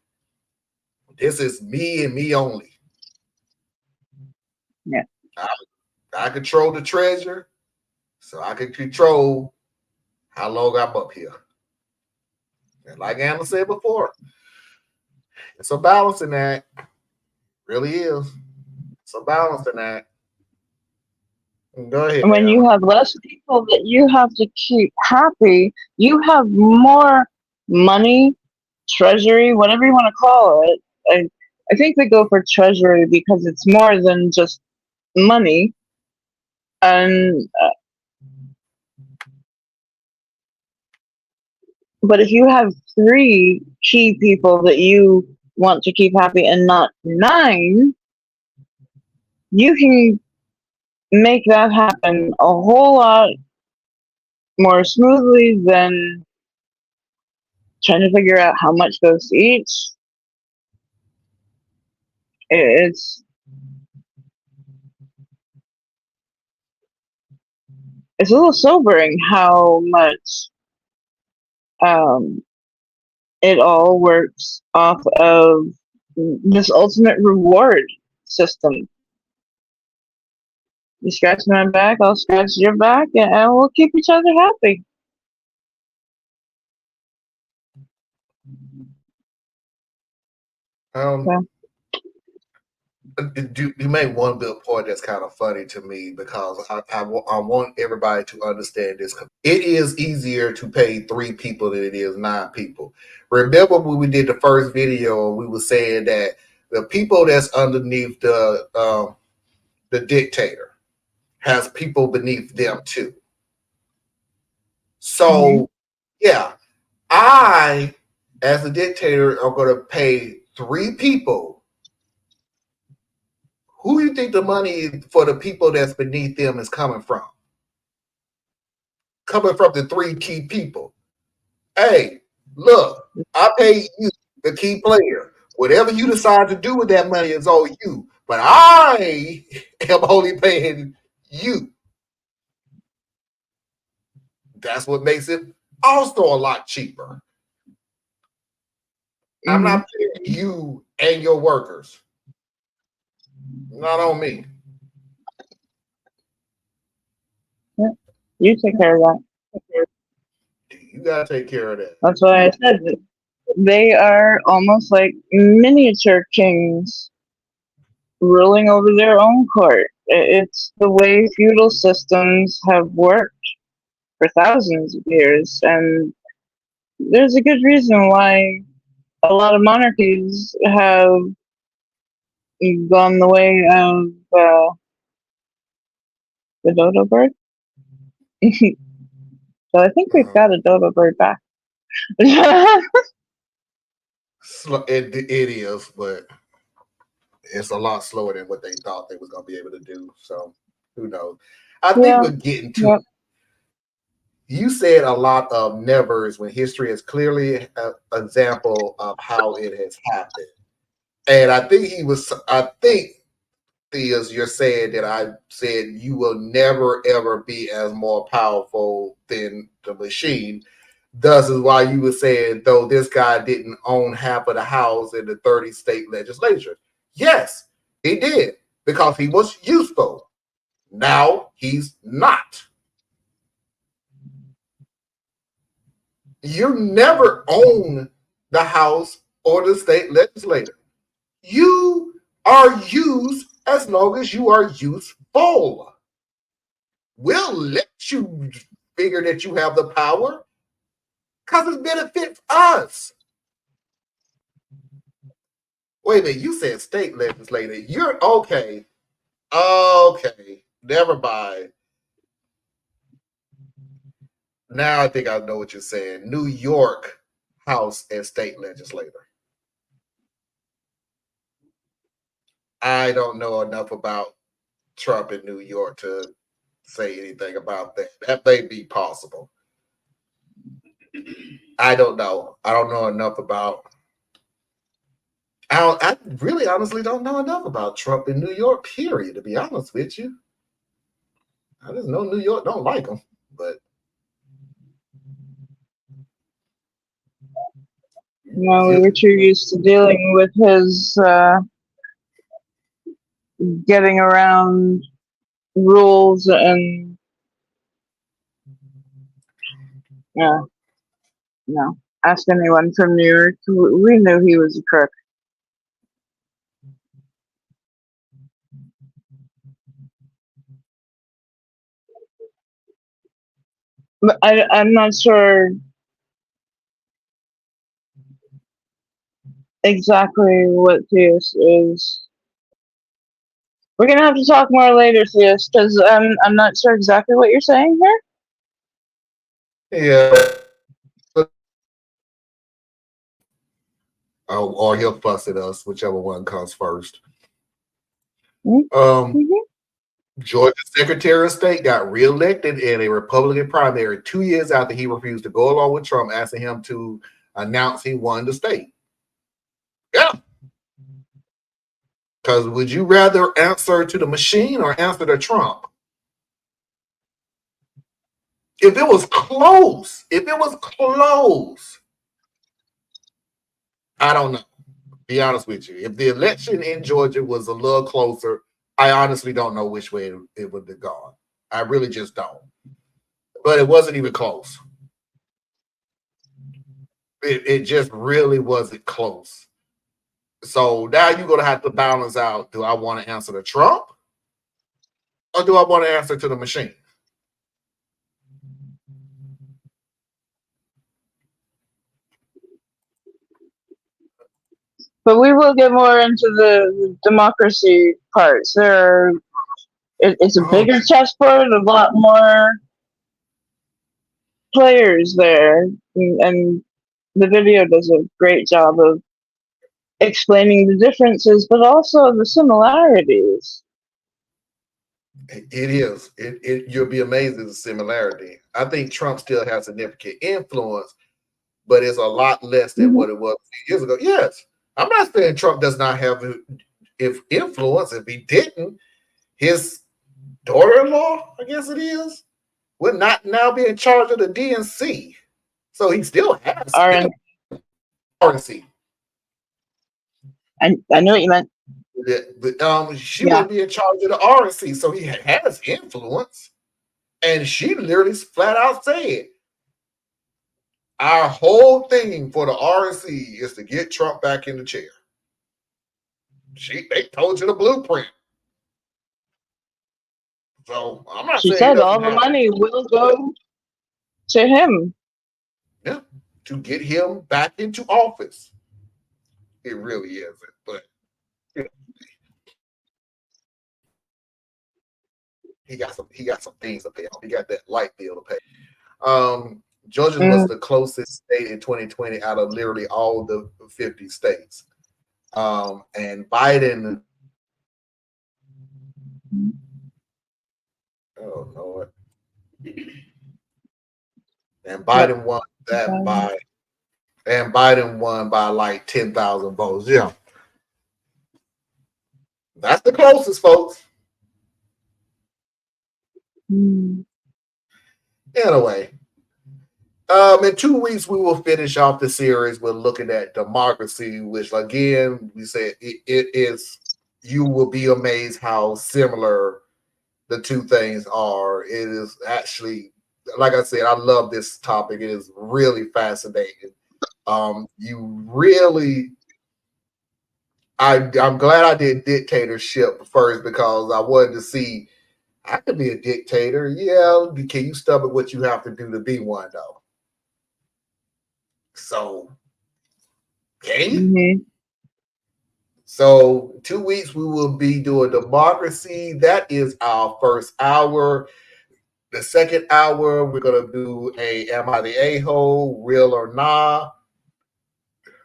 This is me and me only. Yeah. I control the treasure, so I can control how long I'm up here. And like Anna said before, it's a balancing act. Really is. It's a balancing act. Go ahead, When Anna. you have less people that you have to keep happy, you have more money, treasury, whatever you want to call it. I think they go for treasury because it's more than just money. And but if you have 3 key people that you want to keep happy and not 9, you can make that happen a whole lot more smoothly than trying to figure out how much goes to each. It's it's a little sobering how much um, it all works off of this ultimate reward system. You scratch my back, I'll scratch your back, and we'll keep each other happy. Um, you made one good point that's kind of funny to me because I want everybody to understand this. It is easier to pay 3 people than it is 9 people. Remember when we did the first video, we were saying that the people that's underneath the dictator has people beneath them too. So yeah, I as a dictator are going to pay 3 people. Who do you think the money for the people that's beneath them is coming from? Coming from the 3 key people. Hey, look, I pay you, the key player. Whatever you decide to do with that money is on you. But I am only paying you. That's what makes it also a lot cheaper. I'm not paying you and your workers. Not on me. Yeah, you take care of that. You gotta take care of that. That's why I said that they are almost like miniature kings ruling over their own court. It's the way feudal systems have worked for thousands of years, and there's a good reason why a lot of monarchies have gone the way of the dodo bird. So I think we've got a dodo bird back. It is, but it's a lot slower than what they thought they was gonna be able to do. So who knows? I think we're getting to. You said a lot of nevers when history is clearly an example of how it has happened. And I think Theas, you're saying that I said you will never ever be as more powerful than the machine. Thus is why you were saying, though this guy didn't own half of the House in the 30 state legislature. Yes, he did, because he was useful. Now he's not. You never own the House or the state legislature. You are used as long as you are useful. We'll let you figure that you have the power because it benefits us. Wait a minute, you said state legislator. You're okay. Okay, never mind. Now I think I know what you're saying. New York House and state legislator. I don't know enough about Trump in New York to say anything about that. That may be possible. I don't know. I don't know enough about. I really honestly don't know enough about Trump in New York, period, to be honest with you. I just know New York don't like him, but No, we were too used to dealing with his getting around rules and yeah, no. Ask anyone from New York. We knew he was a crook. But I'm not sure exactly what Theus is. We're gonna have to talk more later, Theus, because I'm not sure exactly what you're saying here. Yeah. Or he'll fuss at us, whichever one comes first. Mm-hmm. Georgia's Secretary of State got reelected in a Republican primary 2 years after he refused to go along with Trump, asking him to announce he won the state. Yeah. Because would you rather answer to the machine or answer to Trump? If it was close, I don't know. Be honest with you. If the election in Georgia was a little closer, I honestly don't know which way it would have gone. I really just don't. But it wasn't even close. It just really wasn't close. So now you're going to have to balance out, do I want to answer to Trump or do I want to answer to the machine? But we will get more into the democracy parts. It's a bigger chessboard, a lot more players there, and the video does a great job of explaining the differences, but also the similarities. It is. You'll be amazed at the similarity. I think Trump still has significant influence, but it's a lot less than what it was a few years ago. Yes, I'm not saying Trump does not have influence. If he didn't, his daughter-in-law, I guess it is, would not now be in charge of the DNC. So he still has RNC. I know what you meant. She would be in charge of the RNC, so he has influence. And she literally flat out said, our whole thing for the RNC is to get Trump back in the chair. They told you the blueprint. So I'm not saying she said all the money will go to him. Yeah, to get him back into office. It really isn't, but he got some things to pay off. He got that light bill to pay. Georgia was the closest state in 2020 out of literally all the 50 states. And Biden, oh Lord, and Biden won that Biden won by like 10,000 votes. Yeah, that's the closest, folks. Anyway, in 2 weeks we will finish off the series with looking at democracy, which again we said it is. You will be amazed how similar the two things are. It is actually, like I said, I love this topic. It is really fascinating. You really, I'm glad I did dictatorship first because I wanted to see. I could be a dictator. Yeah, can you stomach what you have to do to be one though? So, can you? So 2 weeks we will be doing democracy. That is our first hour. The second hour, we're gonna do Am I the A-hole, real or nah,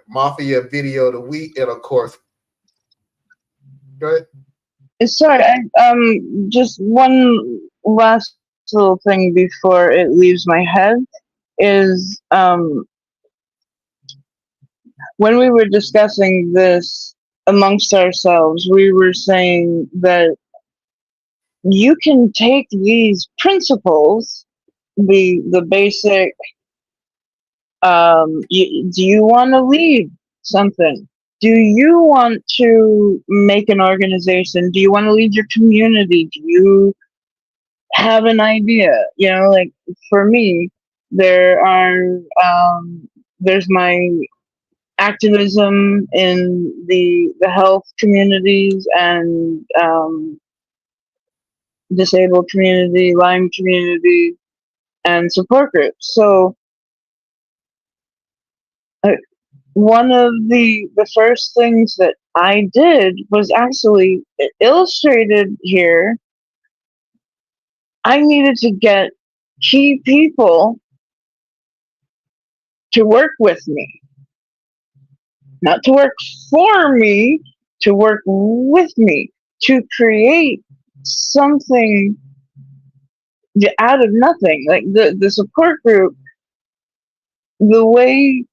Mafia video of the week, and of course, go ahead. Sorry, just one last little thing before it leaves my head is when we were discussing this amongst ourselves, we were saying that you can take these principles, the basic, do you want to lead something? Do you want to make an organization? Do you want to lead your community? Do you have an idea. Like for me, there are there's my activism in the health communities and disabled community, Lyme community, and support groups. So one of the first things that I did was actually illustrated here. I needed to get key people to work with me, not to work for me, to work with me, to create something out of nothing. Like the support group, the way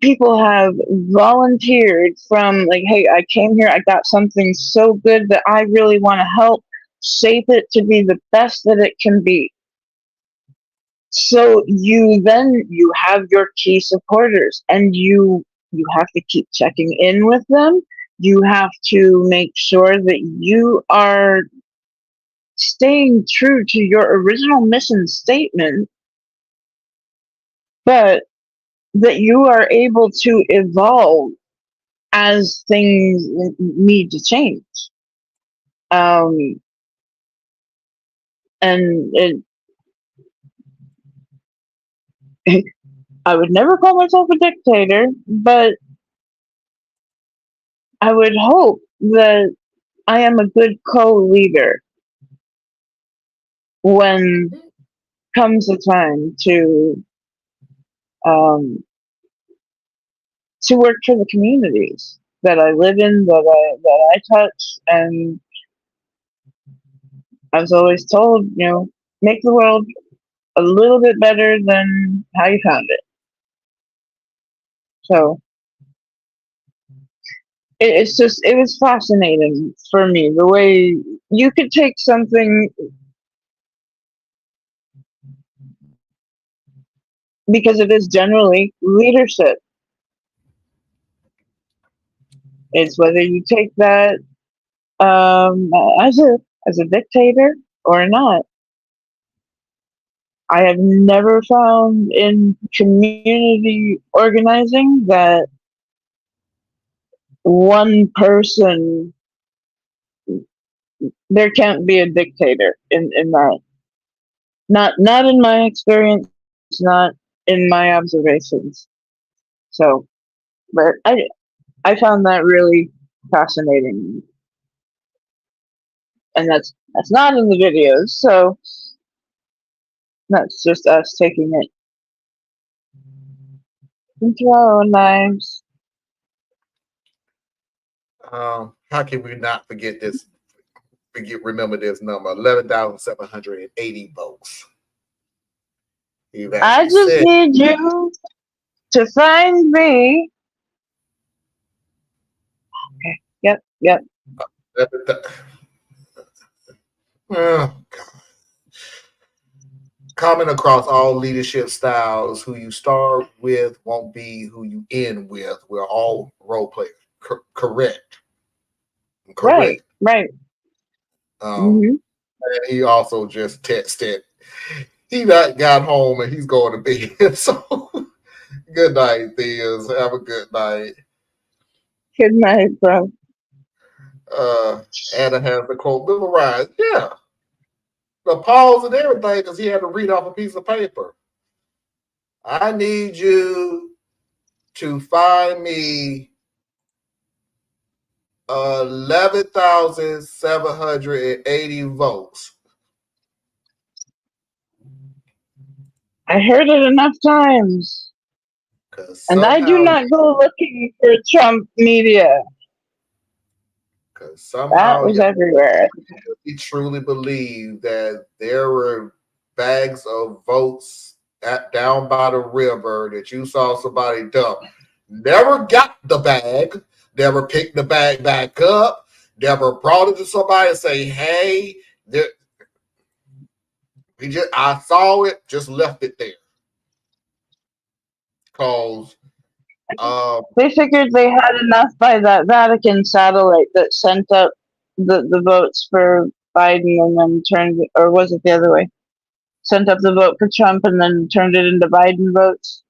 people have volunteered from like, hey, I came here, I got something so good that I really want to help shape it to be the best that it can be. So you have your key supporters, and you have to keep checking in with them. You have to make sure that you are staying true to your original mission statement, but that you are able to evolve as things need to change. And I would never call myself a dictator, but I would hope that I am a good co-leader when comes the time um, to work for the communities that I live in, that I touch. And I was always told, make the world a little bit better than how you found it. So it was fascinating for me the way you could take something, because it is generally leadership. It's whether you take that as a dictator or not. I have never found in community organizing that one person, there can't be a dictator in that. Not in my experience, not in my observations. So, but I found that really fascinating, and that's not in the videos. So that's just us taking it into our own lives. How can we not forget this? Remember this number: 11,780 votes. I just need you to find me. Okay. Yep. Oh, common across all leadership styles: who you start with won't be who you end with. We're all role players. Correct. Right. And he also just texted. He got home and he's going to bed. So good night, Theas. Have a good night. Good night, bro. Anna has the quote memorized. Yeah. The pause and everything because he had to read off a piece of paper. I need you to find me 11,780 votes. I heard it enough times. And I do not go looking for Trump media. Because somehow that was everywhere. He truly believed that there were bags of votes down by the river that you saw somebody dump. Never got the bag, never picked the bag back up, never brought it to somebody and say, hey, I saw it, just left it there. Because they figured they had enough by that Vatican satellite that sent up the votes for Biden and then turned it, or was it the other way? Sent up the vote for Trump and then turned it into Biden votes.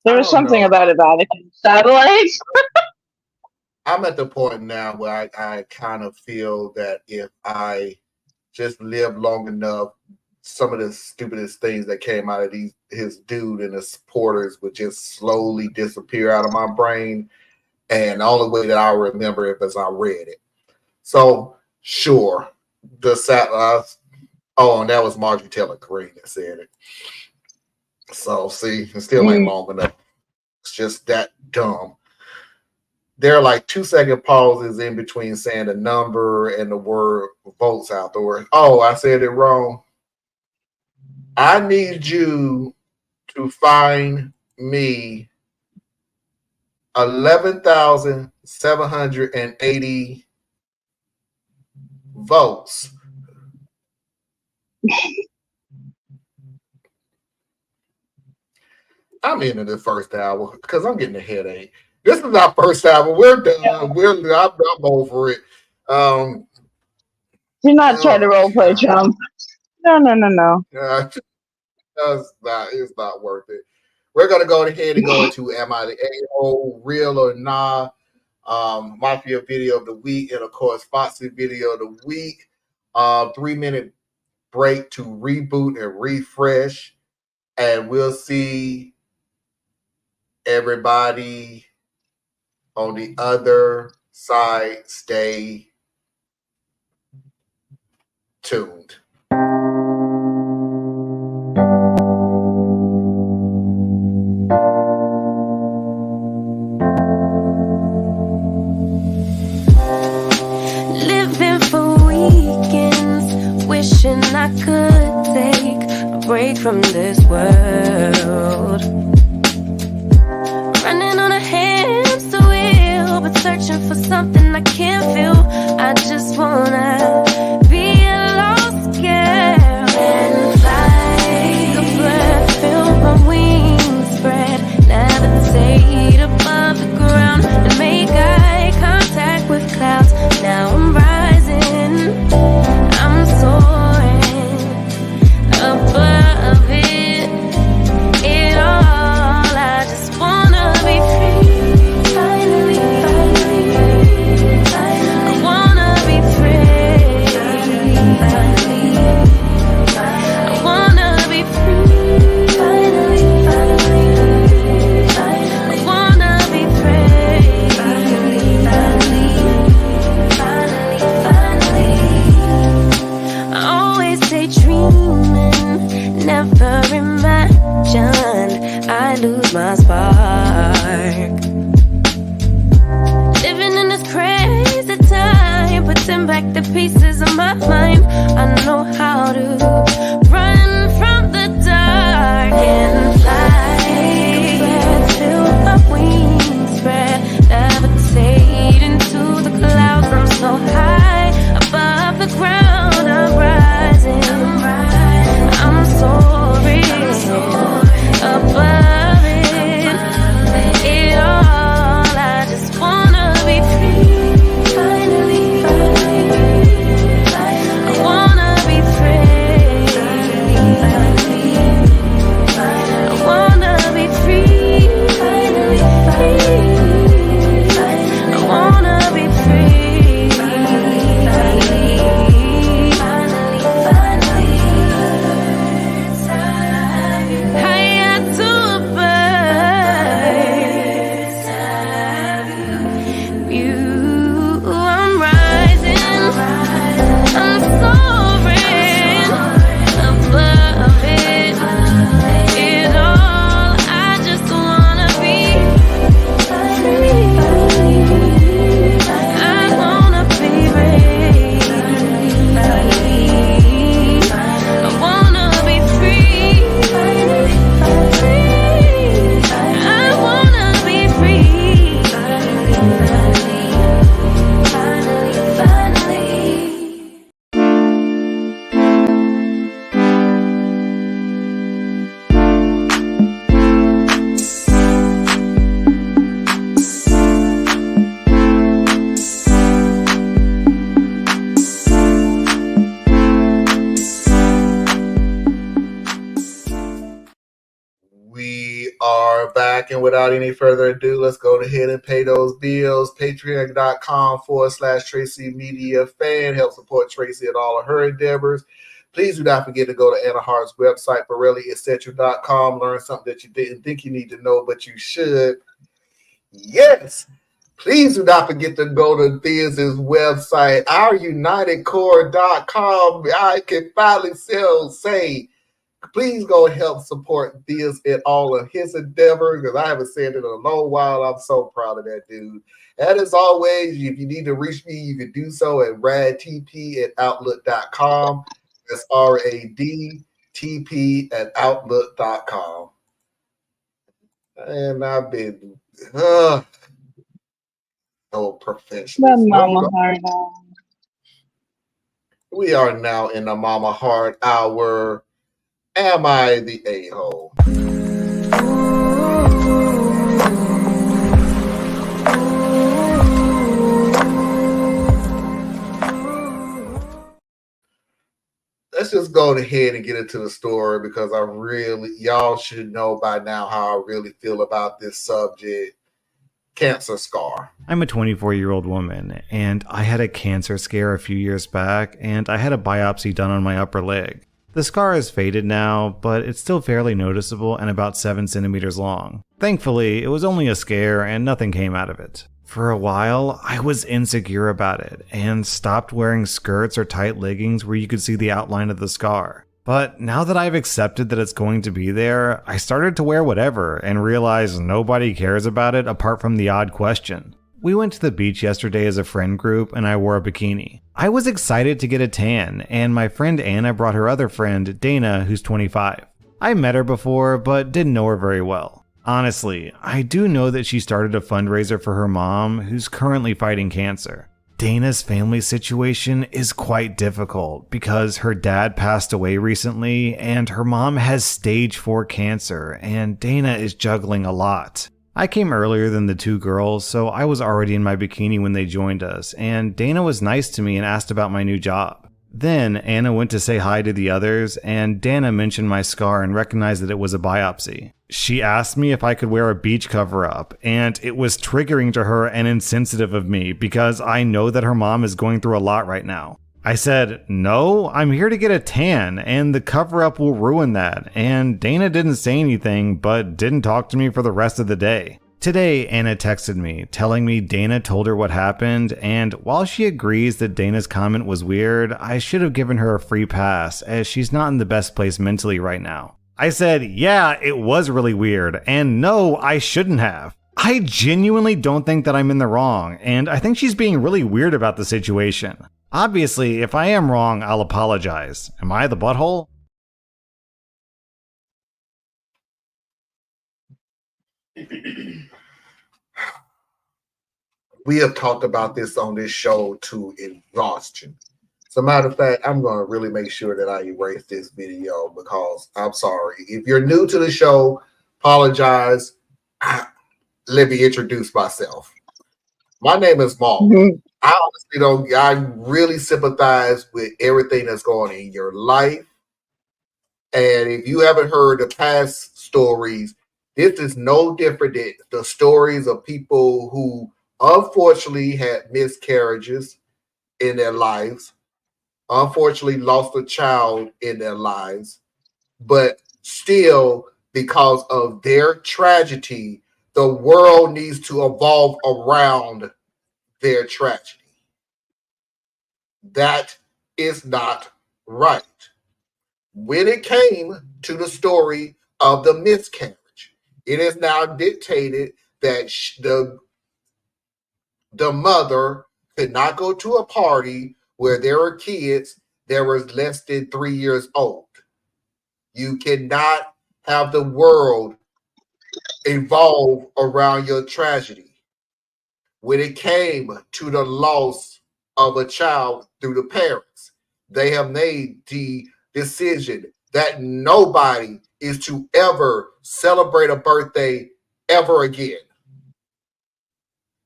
There I was don't something know. about a Vatican satellite. I'm at the point now where I kind of feel that if I just live long enough, some of the stupidest things that came out of his dude and his supporters would just slowly disappear out of my brain. And the only way that I'll remember it is I read it. So sure, the satellites. Oh, and that was Marjorie Taylor Greene that said it. So see, it still ain't long enough. It's just that dumb. There are like 2-second pauses in between saying the number and the word votes afterwards. Oh, I said it wrong. I need you to find me 11,780 votes. I'm into the first hour because I'm getting a headache. This is our first hour. We're done. I'm over it. Do not try to role play Trump. No. It's not worth it. We're gonna go ahead and go into Am I the A-hole, Real or Nah? Mafia video of the week, and of course Foxy video of the week. 3-minute break to reboot and refresh, and we'll see everybody on the other side. Stay tuned. Living for weekends, wishing I could take a break from this world. Running on a hamster wheel, but searching for something I can't feel. I just wanna be a lost girl and fly. Take a breath, feel my wings spread, levitate above the ground and make eye contact with clouds. Now I'm rising, I'm soaring above it all. I just wanna be free, finally. I wanna be free, finally. I wanna be free, finally. I wanna be free, finally. I always daydreaming, never imagined I lose my spark. Living in this crazy time, putting back the pieces of my mind. I know how to run from the dark and fly. Take a breath, feel my wings spread, levitate into the clouds. I'm so high above the ground, I'm rising. I'm soaring above it all. I just wanna be free, finally. I wanna be free, And without any further ado, let's go ahead and pay those bills. Patreon.com/Tracy Media Fan. Help support Tracy and all of her endeavors. Please do not forget to go to Anna Hart's website, BorelliEssential.com. Learn something that you didn't think you need to know, but you should. Yes. Please do not forget to go to Thea's website, OurUnitedCore.com. I can finally say, please go help support Thea's in all of his endeavors, because I haven't said it in a long while. I'm so proud of that dude. And as always, if you need to reach me, you can do so at radtp@outlook.com. That's RADTP@outlook.com. And I've been so professional. My mama heart on. We are now in the Mama Heart Hour. Am I the a-hole? Let's just go ahead and get into the story, because y'all should know by now how I really feel about this subject. Cancer scar. I'm a 24-year-old woman, and I had a cancer scare a few years back, and I had a biopsy done on my upper leg. The scar is faded now, but it's still fairly noticeable and about 7 centimeters long. Thankfully, it was only a scare and nothing came out of it. For a while, I was insecure about it and stopped wearing skirts or tight leggings where you could see the outline of the scar. But now that I've accepted that it's going to be there, I started to wear whatever and realized nobody cares about it apart from the odd question. We went to the beach yesterday as a friend group and I wore a bikini. I was excited to get a tan, and my friend Anna brought her other friend, Dana, who's 25. I met her before, but didn't know her very well. Honestly, I do know that she started a fundraiser for her mom, who's currently fighting cancer. Dana's family situation is quite difficult because her dad passed away recently and her mom has stage 4 cancer, and Dana is juggling a lot. I came earlier than the two girls, so I was already in my bikini when they joined us, and Dana was nice to me and asked about my new job. Then Anna went to say hi to the others, and Dana mentioned my scar and recognized that it was a biopsy. She asked me if I could wear a beach cover-up, and it was triggering to her and insensitive of me because I know that her mom is going through a lot right now. I said, no, I'm here to get a tan, and the cover-up will ruin that, and Dana didn't say anything, but didn't talk to me for the rest of the day. Today, Anna texted me, telling me Dana told her what happened, and while she agrees that Dana's comment was weird, I should have given her a free pass, as she's not in the best place mentally right now. I said, yeah, it was really weird, and no, I shouldn't have. I genuinely don't think that I'm in the wrong, and I think she's being really weird about the situation. Obviously, if I am wrong, I'll apologize. Am I the butthole? We have talked about this on this show to exhaustion. As a matter of fact, I'm going to really make sure that I erase this video, because I'm sorry. If you're new to the show, apologize. Let me introduce myself. My name is Maul. I really sympathize with everything that's going on in your life. And if you haven't heard the past stories, this is no different than the stories of people who unfortunately had miscarriages in their lives, unfortunately lost a child in their lives, but still, because of their tragedy, the world needs to evolve around their tragedy. That is not right. When it came to the story of the miscarriage, it is now dictated that the mother could not go to a party where there were kids that were less than 3 years old. You cannot have the world evolve around your tragedy. When it came to the loss of a child through the parents, they have made the decision that nobody is to ever celebrate a birthday ever again.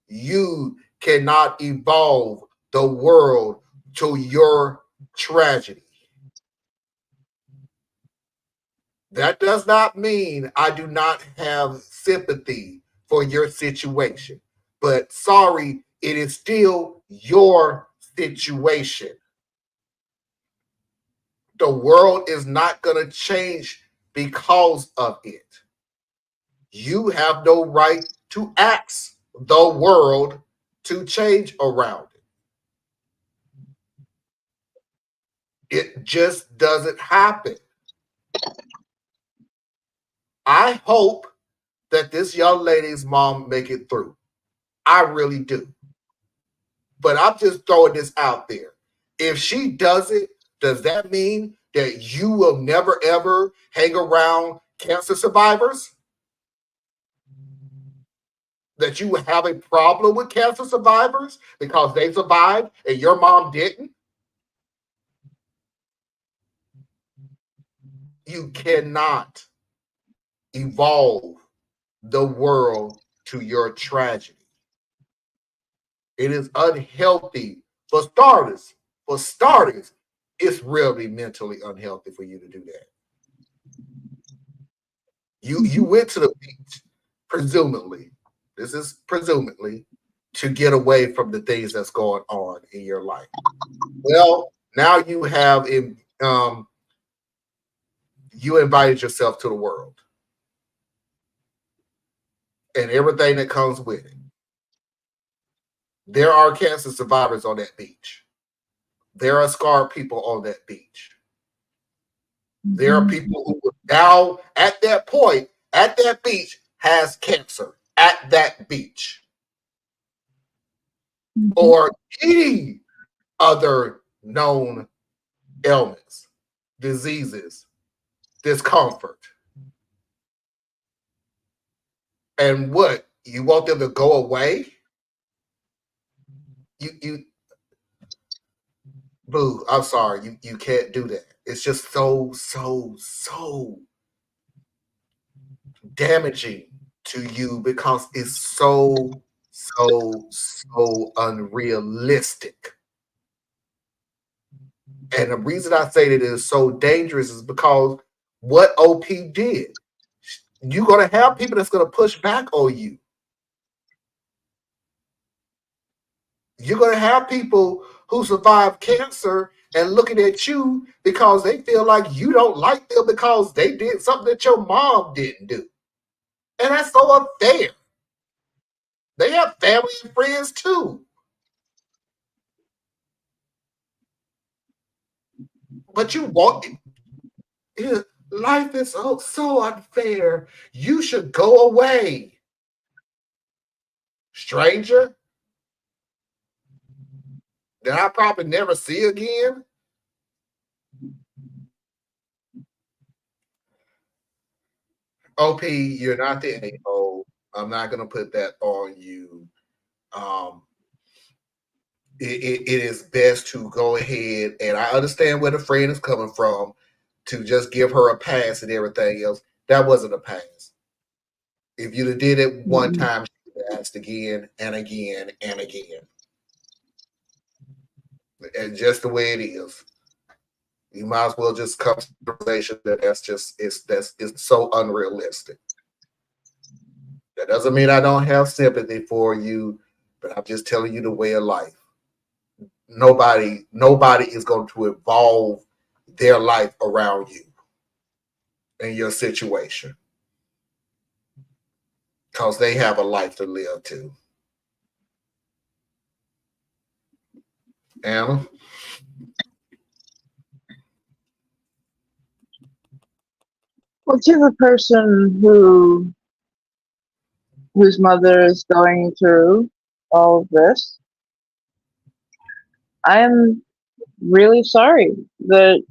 You cannot evolve the world to your tragedy. That does not mean I do not have sympathy for your situation. But sorry, it is still your situation. The world is not going to change because of it. You have no right to ask the world to change around it. It just doesn't happen. I hope that this young lady's mom make it through. I really do. But I'm just throwing this out there. If she does it, does that mean that you will never ever hang around cancer survivors? That you have a problem with cancer survivors because they survived and your mom didn't? You cannot evolve the world to your tragedy. It is unhealthy for starters. For starters, it's really mentally unhealthy for you to do that. You went to the beach, presumably. This is presumably to get away from the things that's going on in your life. Well, now you have you invited yourself to the world and everything that comes with it. There are cancer survivors on that beach. There are scarred people on that beach. There are people who now at that point, at that beach, has cancer at that beach. Or any other known ailments, diseases, discomfort. And what? You want them to go away? You boo, I'm sorry, you can't do that. It's just so damaging to you because it's so unrealistic. And the reason I say that it is so dangerous is because what OP did, you're going to have people that's going to push back on you. You're going to have people who survive cancer and looking at you because they feel like you don't like them because they did something that your mom didn't do. And that's so unfair. They have family and friends too. But you want it. Life is so unfair. You should go away. Stranger that I probably never see again. OP, you're not the a-hole. I'm not going to put that on you. It is best to go ahead, and I understand where the friend is coming from, to just give her a pass and everything else. That wasn't a pass. If you'd have did it one time, she would have asked again and again and again. And just the way it is. You might as well just come to the realization that it's so unrealistic. That doesn't mean I don't have sympathy for you, but I'm just telling you the way of life. Nobody is going to evolve their life around you and your situation because they have a life to live too. Anna? Well, to the person whose mother is going through all of this, I am really sorry that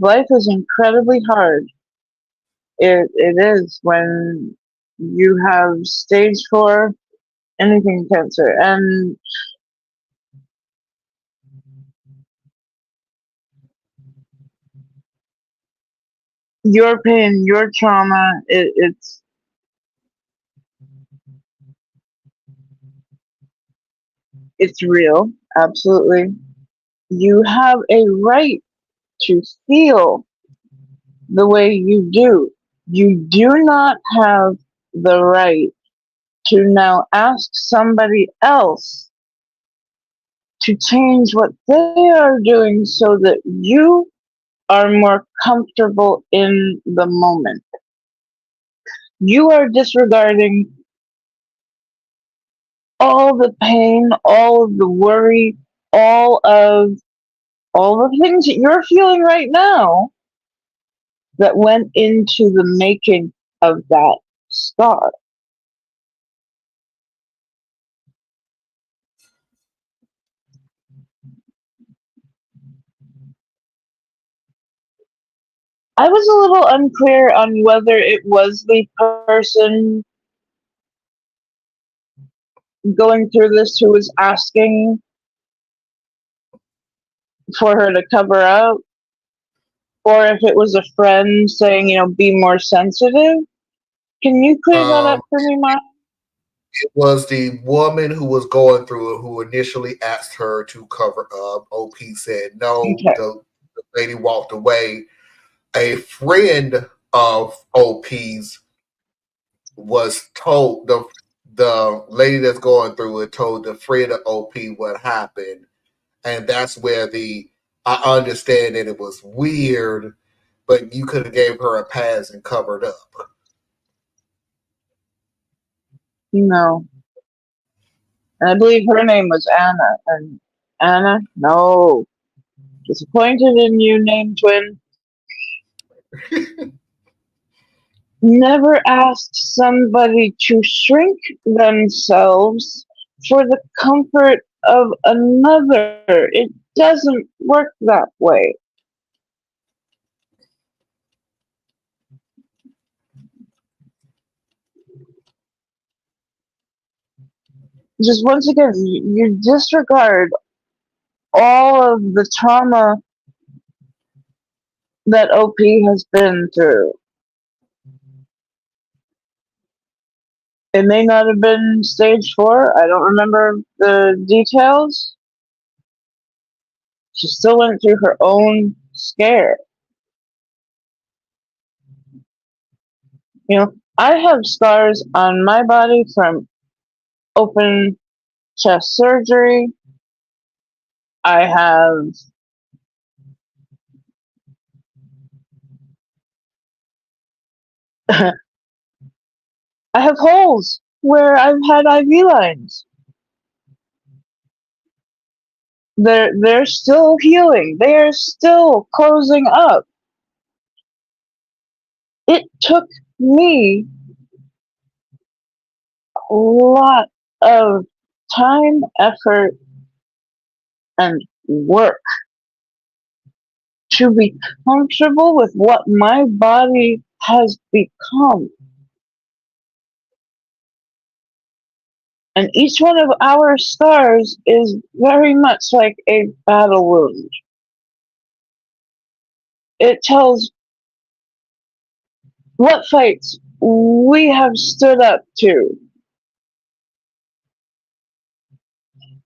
life is incredibly hard. It is when you have stage 4 anything cancer, and your pain, your trauma, it's real, absolutely. You have a right to feel the way you do. You do not have the right to now ask somebody else to change what they are doing so that you are more comfortable in the moment. You are disregarding all the pain, all of the worry, all of all the things that you're feeling right now that went into the making of that star. I was a little unclear on whether it was the person going through this who was asking for her to cover up, or if it was a friend saying, be more sensitive. Can you clear that up Um, for me, Mark? it was the woman who was going through it who initially asked her to cover up. OP said no. Okay. The lady walked away. A friend of OP's was told the lady that's going through it told the friend of OP what happened, and that's where I understand that it was weird, but you could have gave her a pass and covered up. No. And I believe her name was Anna. And Anna? No. Disappointed in you, name twin. Never ask somebody to shrink themselves for the comfort of another. It doesn't work that way. Just once again, you disregard all of the trauma that OP has been through. It may not have been stage 4. I don't remember the details. She still went through her own scare. I have scars on my body from open chest surgery. I have I have holes where I've had IV lines. They're still healing. They are still closing up. It took me a lot of time, effort, and work to be comfortable with what my body has become. And each one of our scars is very much like a battle wound. It tells what fights we have stood up to.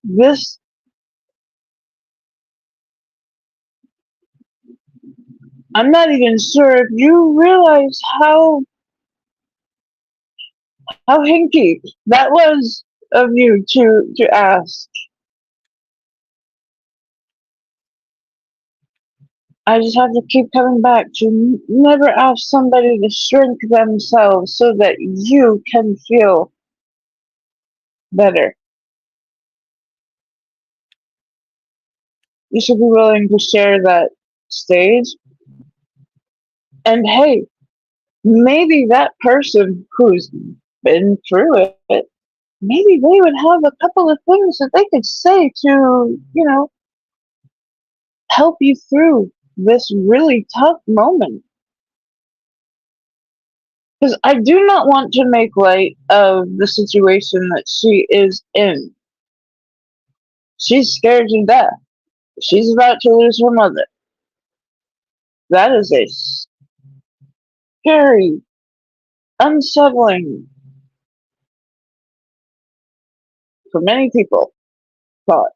This, I'm not even sure if you realize how hinky that was of you to ask. I just have to keep coming back to never ask somebody to shrink themselves so that you can feel better. You should be willing to share that stage. And hey, maybe that person who's been through it, maybe they would have a couple of things that they could say to, help you through this really tough moment. Because I do not want to make light of the situation that she is in. She's scared to death. She's about to lose her mother. That is a scary, unsettling for many people thought.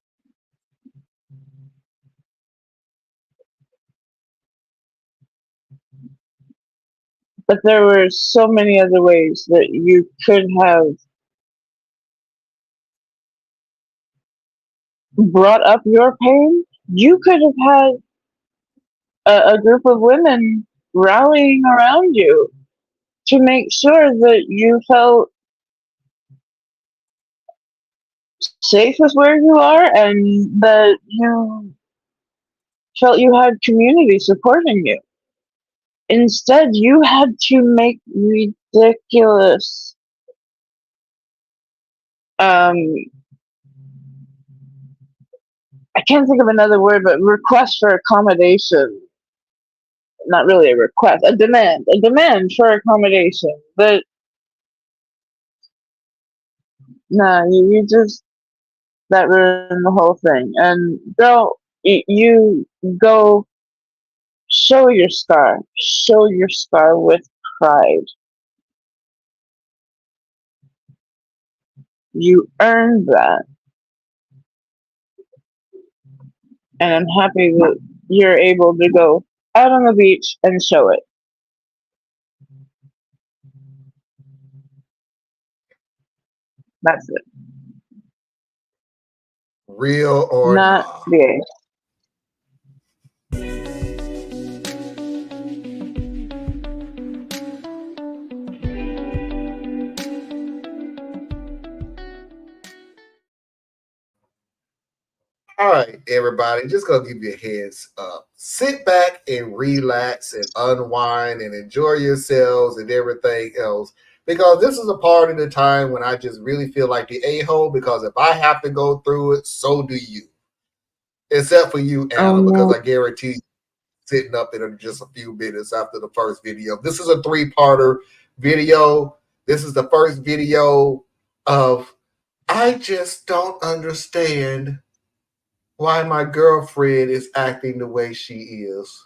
But there were so many other ways that you could have brought up your pain. You could have had a group of women rallying around you to make sure that you felt safe with where you are and that you felt you had community supporting you. Instead, you had to make ridiculous I can't think of another word, but request for accommodation. Not really a request, a demand for accommodation. But nah, you just, that ruined the whole thing. And girl, you go show your scar with pride. You earned that. And I'm happy that you're able to go out on the beach and show it. That's it. Real or Not not? gay. All right, everybody, just gonna give you a heads up. Sit back and relax and unwind and enjoy yourselves and everything else, because this is a part of the time when I just really feel like the a-hole, because if I have to go through it, so do you. Except for you, Anna, because I guarantee you, sitting up in just a few minutes after the first video. This is a 3-parter video. This is the first video of I just don't understand why my girlfriend is acting the way she is.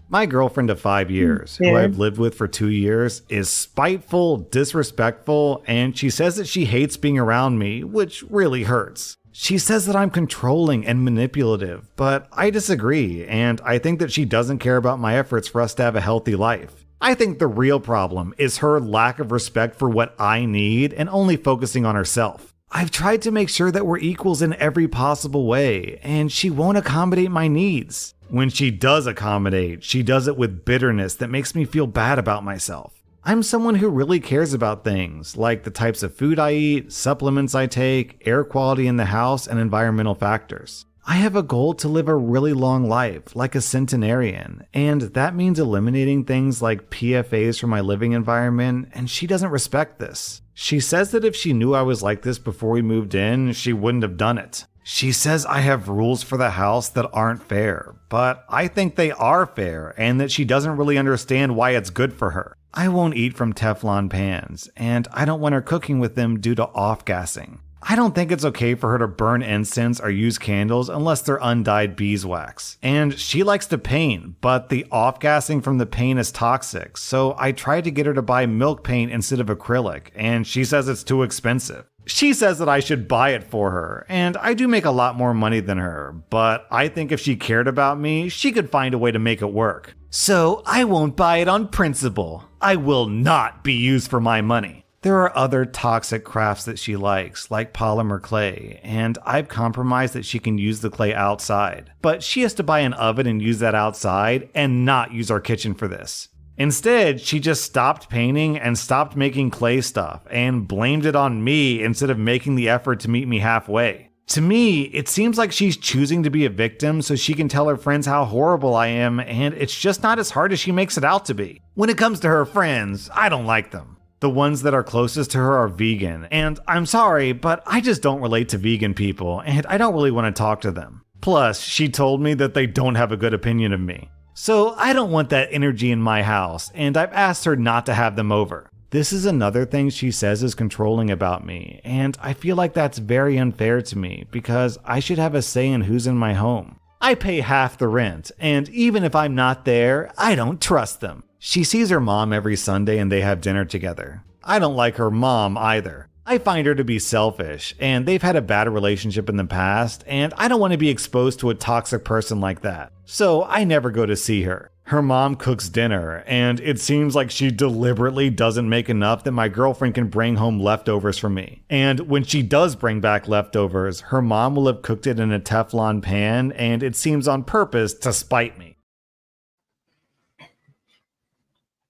My girlfriend of 5 years, who I've lived with for 2 years, is spiteful, disrespectful, and she says that she hates being around me, which really hurts. She says that I'm controlling and manipulative, but I disagree, and I think that she doesn't care about my efforts for us to have a healthy life. I think the real problem is her lack of respect for what I need and only focusing on herself. I've tried to make sure that we're equals in every possible way, and she won't accommodate my needs. When she does accommodate, she does it with bitterness that makes me feel bad about myself. I'm someone who really cares about things, like the types of food I eat, supplements I take, air quality in the house, and environmental factors. I have a goal to live a really long life, like a centenarian, and that means eliminating things like PFAS from my living environment, and she doesn't respect this. She says that if she knew I was like this before we moved in, she wouldn't have done it. She says I have rules for the house that aren't fair, but I think they are fair and that she doesn't really understand why it's good for her. I won't eat from Teflon pans, and I don't want her cooking with them due to off-gassing. I don't think it's okay for her to burn incense or use candles unless they're undyed beeswax. And she likes to paint, but the off-gassing from the paint is toxic, so I tried to get her to buy milk paint instead of acrylic, and she says it's too expensive. She says that I should buy it for her, and I do make a lot more money than her, but I think if she cared about me, she could find a way to make it work. So I won't buy it on principle. I will not be used for my money. There are other toxic crafts that she likes, like polymer clay, and I've compromised that she can use the clay outside. But she has to buy an oven and use that outside, and not use our kitchen for this. Instead, she just stopped painting and stopped making clay stuff, and blamed it on me instead of making the effort to meet me halfway. To me, it seems like she's choosing to be a victim so she can tell her friends how horrible I am, and it's just not as hard as she makes it out to be. When it comes to her friends, I don't like them. The ones that are closest to her are vegan, and I'm sorry, but I just don't relate to vegan people, and I don't really want to talk to them. Plus, she told me that they don't have a good opinion of me. So I don't want that energy in my house, and I've asked her not to have them over. This is another thing she says is controlling about me, and I feel like that's very unfair to me because I should have a say in who's in my home. I pay half the rent, and even if I'm not there, I don't trust them. She sees her mom every Sunday and they have dinner together. I don't like her mom either. I find her to be selfish, and they've had a bad relationship in the past, and I don't want to be exposed to a toxic person like that. So I never go to see her. Her mom cooks dinner, and it seems like she deliberately doesn't make enough that my girlfriend can bring home leftovers for me. And when she does bring back leftovers, her mom will have cooked it in a Teflon pan, and it seems on purpose to spite me.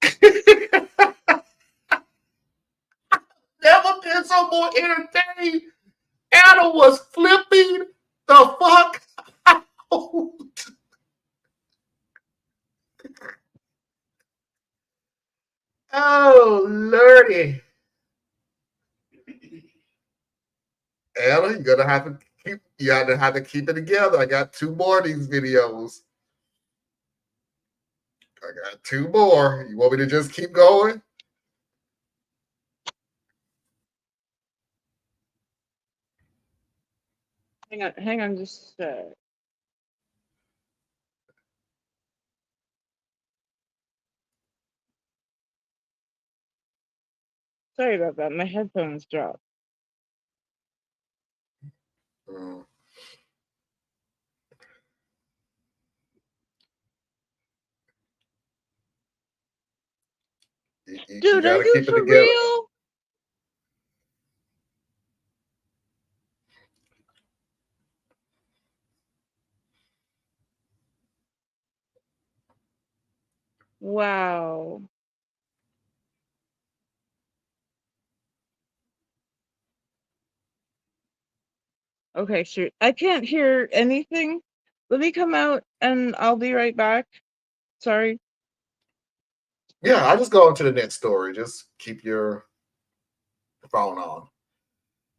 Never been so more entertained. Anna was flipping the fuck out. Oh, lordy. Anna, you're gonna have to keep it together. I got 2 more of these videos. I got 2 more. You want me to just keep going? Hang on just a sec. Sorry about that. My headphones dropped. Mm. Dude, are you for real? Wow. Okay, shoot. I can't hear anything. Let me come out and I'll be right back. Sorry. Yeah, I'll just go on to the next story. Just keep your phone on.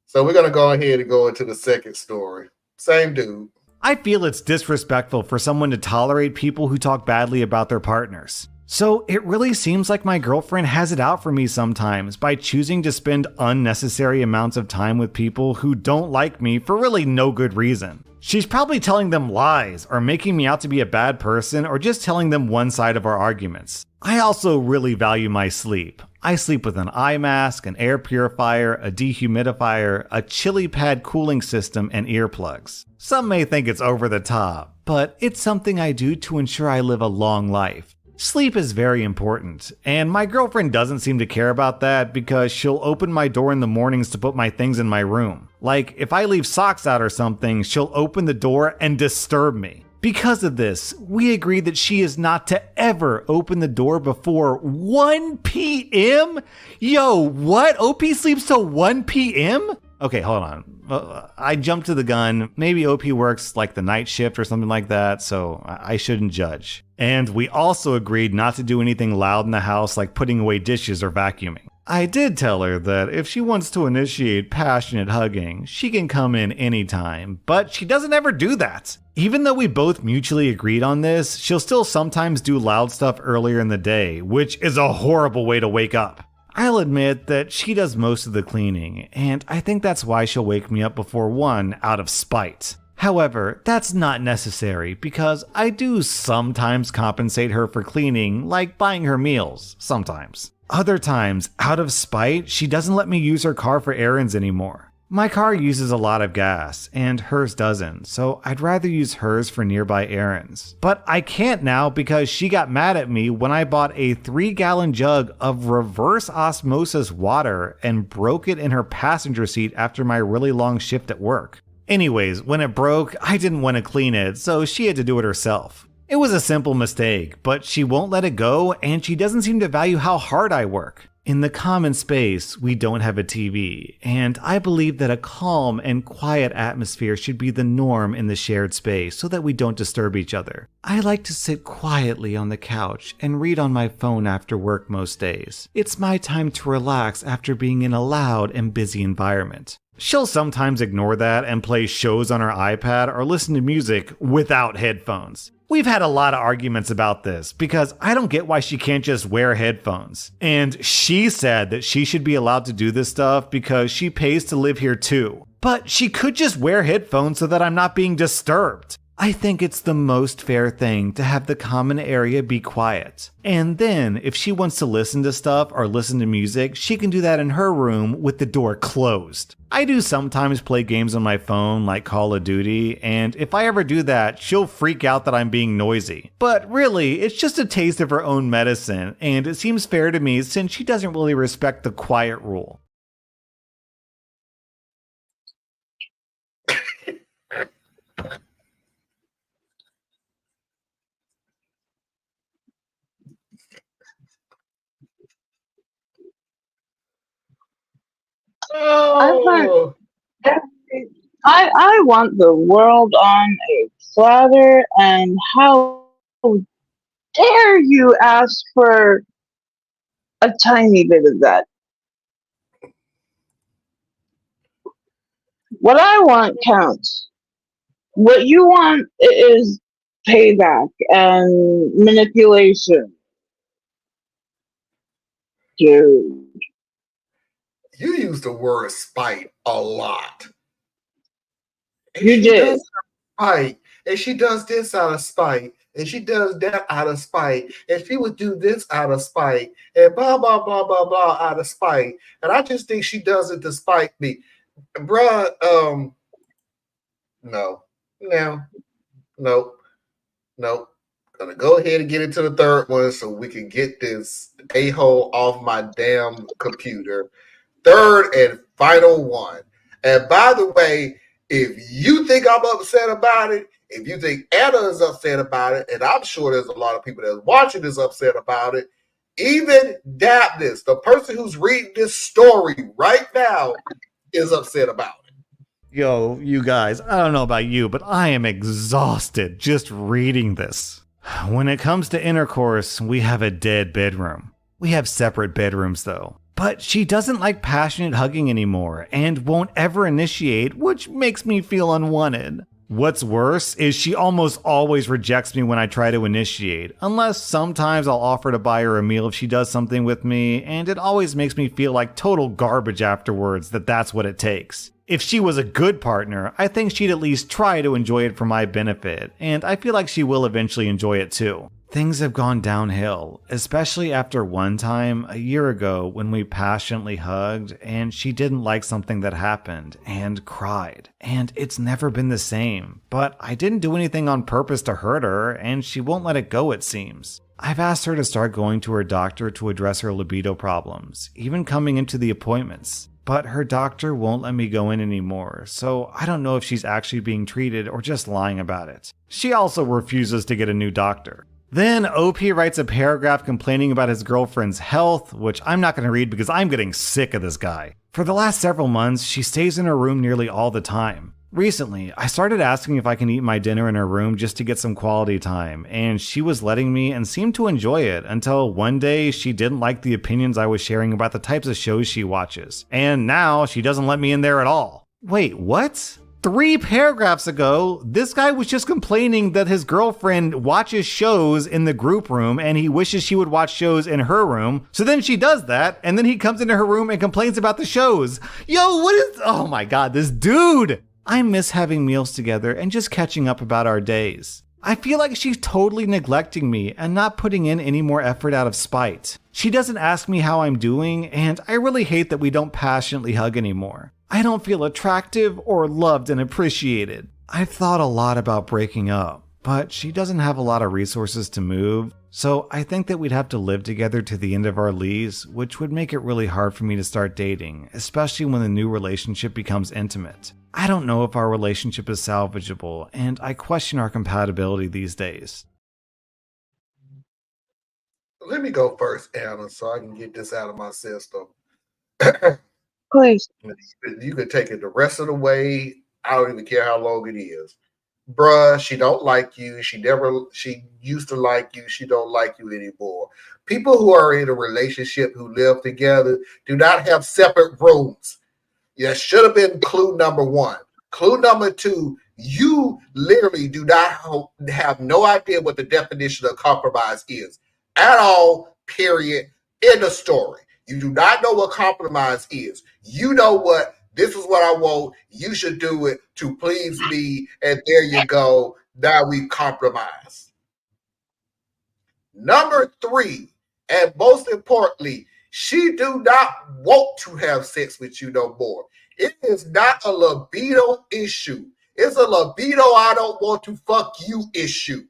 So we're going to go ahead and go into the second story. Same dude. I feel it's disrespectful for someone to tolerate people who talk badly about their partners. So it really seems like my girlfriend has it out for me sometimes by choosing to spend unnecessary amounts of time with people who don't like me for really no good reason. She's probably telling them lies or making me out to be a bad person or just telling them one side of our arguments. I also really value my sleep. I sleep with an eye mask, an air purifier, a dehumidifier, a chili pad cooling system, and earplugs. Some may think it's over the top, but it's something I do to ensure I live a long life. Sleep is very important, and my girlfriend doesn't seem to care about that because she'll open my door in the mornings to put my things in my room. Like, if I leave socks out or something, she'll open the door and disturb me. Because of this, we agreed that she is not to ever open the door before 1 p.m.? Yo, what? OP sleeps till 1 p.m.? Okay, hold on. I jumped to the gun. Maybe OP works like the night shift or something like that, so I shouldn't judge. And we also agreed not to do anything loud in the house like putting away dishes or vacuuming. I did tell her that if she wants to initiate passionate hugging, she can come in anytime, but she doesn't ever do that. Even though we both mutually agreed on this, she'll still sometimes do loud stuff earlier in the day, which is a horrible way to wake up. I'll admit that she does most of the cleaning, and I think that's why she'll wake me up before 1 out of spite. However, that's not necessary because I do sometimes compensate her for cleaning, like buying her meals, sometimes. Other times, out of spite, she doesn't let me use her car for errands anymore. My car uses a lot of gas, and hers doesn't, so I'd rather use hers for nearby errands. But I can't now because she got mad at me when I bought a 3-gallon jug of reverse osmosis water and broke it in her passenger seat after my really long shift at work. Anyways, when it broke, I didn't want to clean it, so she had to do it herself. It was a simple mistake, but she won't let it go, and she doesn't seem to value how hard I work. In the common space, we don't have a TV, and I believe that a calm and quiet atmosphere should be the norm in the shared space so that we don't disturb each other. I like to sit quietly on the couch and read on my phone after work most days. It's my time to relax after being in a loud and busy environment. She'll sometimes ignore that and play shows on her iPad or listen to music without headphones. We've had a lot of arguments about this because I don't get why she can't just wear headphones. And she said that she should be allowed to do this stuff because she pays to live here too. But she could just wear headphones so that I'm not being disturbed. I think it's the most fair thing to have the common area be quiet. And then, if she wants to listen to stuff or listen to music, she can do that in her room with the door closed. I do sometimes play games on my phone like Call of Duty, and if I ever do that, she'll freak out that I'm being noisy. But really, it's just a taste of her own medicine, and it seems fair to me since she doesn't really respect the quiet rule. I want Oh, I want the world on a platter, and how dare you ask for a tiny bit of that? What I want counts. What you want is payback and manipulation. Dude, you use the word spite a lot. And you she did. does spite, and she does this out of spite, and she does that out of spite, and she would do this out of spite, and blah blah blah blah blah out of spite. And I just think she does it to spite me, bruh. No, no, nope, nope. Gonna go ahead and get into the third one so we can get this a-hole off my damn computer. Third and final one. And by the way, if you think I'm upset about it, if you think Anna is upset about it, and I'm sure there's a lot of people that's watching is upset about it, even Dabness, the person who's reading this story right now, is upset about it. Yo, you guys, I don't know about you, but I am exhausted just reading this. When it comes to intercourse, we have a dead bedroom. We have separate bedrooms though. But she doesn't like passionate hugging anymore and won't ever initiate, which makes me feel unwanted. What's worse is she almost always rejects me when I try to initiate, unless sometimes I'll offer to buy her a meal if she does something with me, and it always makes me feel like total garbage afterwards that that's what it takes. If she was a good partner, I think she'd at least try to enjoy it for my benefit, and I feel like she will eventually enjoy it too. Things have gone downhill, especially after one time a year ago when we passionately hugged and she didn't like something that happened and cried. And it's never been the same, but I didn't do anything on purpose to hurt her and she won't let it go, it seems. I've asked her to start going to her doctor to address her libido problems, even coming into the appointments. But her doctor won't let me go in anymore, so I don't know if she's actually being treated or just lying about it. She also refuses to get a new doctor. Then OP writes a paragraph complaining about his girlfriend's health, which I'm not going to read because I'm getting sick of this guy. For the last several months, she stays in her room nearly all the time. Recently, I started asking if I can eat my dinner in her room just to get some quality time, and she was letting me and seemed to enjoy it until one day she didn't like the opinions I was sharing about the types of shows she watches. And now she doesn't let me in there at all. Wait, what? 3 paragraphs ago, this guy was just complaining that his girlfriend watches shows in the group room and he wishes she would watch shows in her room. So then she does that, and then he comes into her room and complains about the shows. Yo, what is... Oh my god, this dude! I miss having meals together and just catching up about our days. I feel like she's totally neglecting me and not putting in any more effort out of spite. She doesn't ask me how I'm doing, and I really hate that we don't passionately hug anymore. I don't feel attractive or loved and appreciated. I've thought a lot about breaking up, but she doesn't have a lot of resources to move, so I think that we'd have to live together to the end of our lease, which would make it really hard for me to start dating, especially when the new relationship becomes intimate. I don't know if our relationship is salvageable, and I question our compatibility these days. Let me go first, Anna, so I can get this out of my system. Please. You can take it the rest of the way. I don't even care how long it is. Bruh, she don't like you. She used to like you. She don't like you anymore. People who are in a relationship who live together do not have separate rooms. That should have been clue number 1. Clue number 2, you literally do not have no idea what the definition of compromise is at all, period, in the story. You do not know what compromise is. You know what, this is what I want, you should do it to please me, and there you go. Now we compromise. Number three, and most importantly, she do not want to have sex with you no more. It is not a libido issue. It's a libido I don't want to fuck you issue.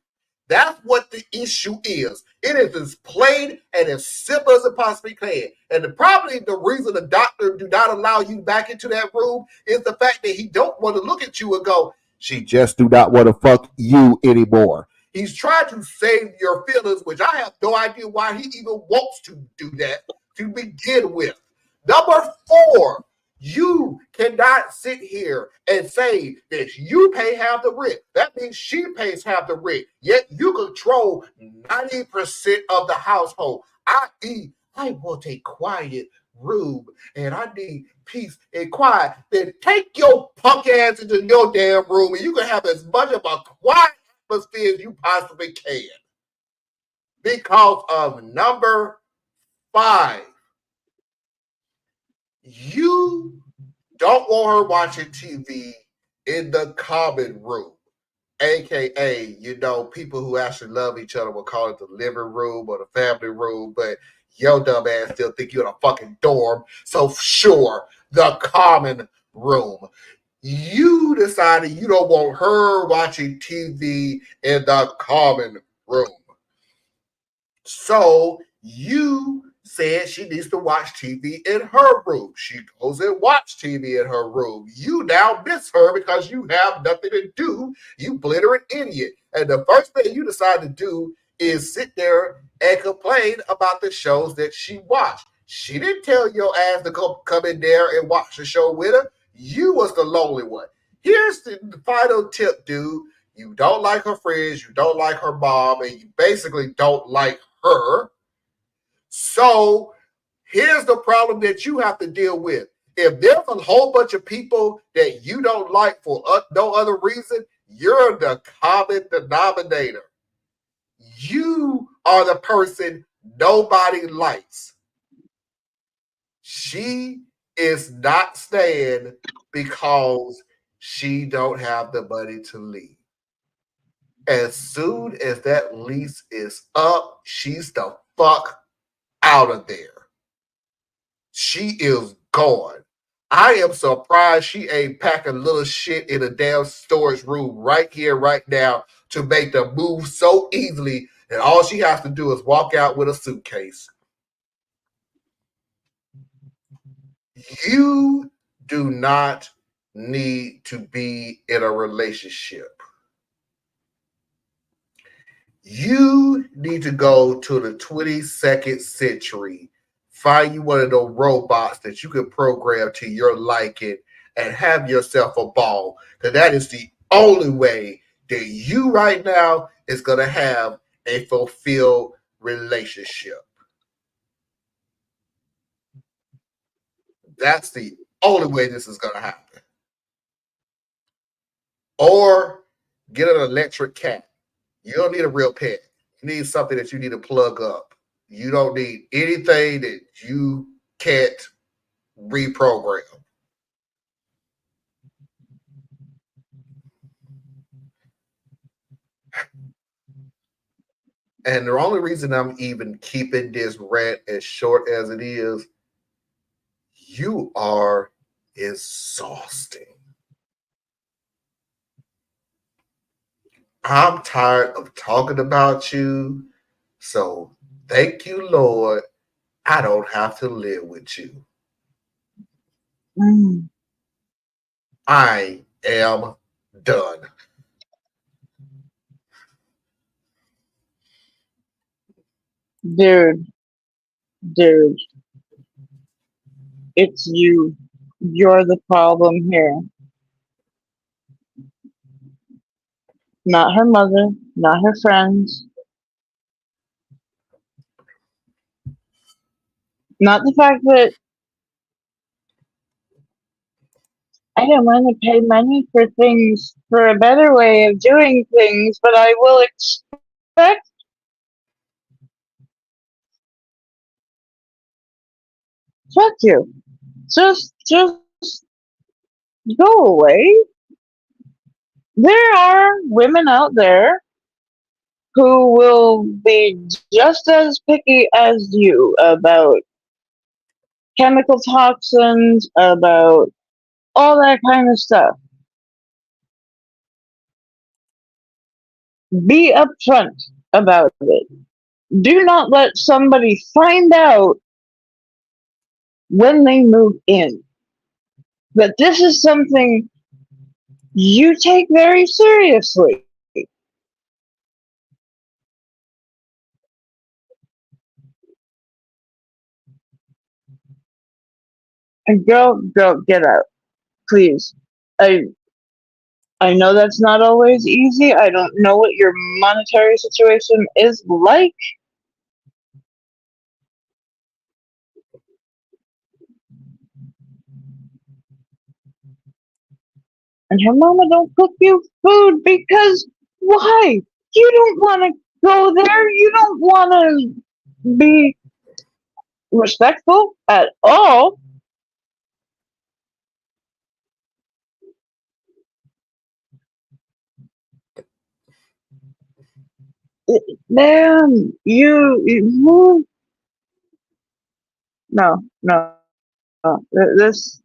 That's what the issue is. It is as plain and as simple as it possibly can. And probably the reason the doctor do not allow you back into that room is the fact that he don't want to look at you and go, she just do not want to fuck you anymore. He's trying to save your feelings, which I have no idea why he even wants to do that to begin with. Number four, you cannot sit here and say that you pay half the rent. That means she pays half the rent. Yet you control 90% of the household. I.e., I want a quiet room and I need peace and quiet. Then take your punk ass into your damn room and you can have as much of a quiet atmosphere as you possibly can. Because of number five, you don't want her watching TV in the common room. AKA, people who actually love each other will call it the living room or the family room, but your dumb ass still think you're in a fucking dorm. So sure, the common room. You decided you don't want her watching TV in the common room. So you said she needs to watch TV in her room. She goes and watch TV in her room. You now miss her because you have nothing to do. You glittering idiot. And the first thing you decide to do is sit there and complain about the shows that she watched. She didn't tell your ass to come in there and watch the show with her. You was the lonely one. Here's the final tip, dude. You don't like her friends, you don't like her mom, and you basically don't like her. So here's the problem that you have to deal with. If there's a whole bunch of people that you don't like for no other reason, you're the common denominator. You are the person nobody likes. She is not staying because she don't have the money to leave. As soon as that lease is up, she's the fuck out of there. She is gone. I am surprised she ain't packing little shit in a damn storage room right here, right now, to make the move so easily that all she has to do is walk out with a suitcase. You do not need to be in a relationship. You need to go to the 22nd century, find you one of those robots that you can program to your liking and have yourself a ball. Because that is the only way that you right now is going to have a fulfilled relationship. That's the only way this is going to happen. Or get an electric cat. You don't need a real pet. You need something that you need to plug up. You don't need anything that you can't reprogram. And the only reason I'm even keeping this rant as short as it is, you are exhausting. I'm tired of talking about you. So thank you, Lord. I don't have to live with you. I am done. Dude, it's you. You're the problem here. Not her mother, not her friends, not the fact that I don't want to pay money for things, for a better way of doing things, but I will expect. Fuck you. Just go away. There are women out there who will be just as picky as you about chemical toxins, about all that kind of stuff. Be upfront about it. Do not let somebody find out when they move in that this is something you take very seriously. And girl, get out, please. I I know that's not always easy. I don't know what your monetary situation is like. And her mama don't cook you food because why? You don't want to go there. You don't want to be respectful at all. Man, you no, no, no. This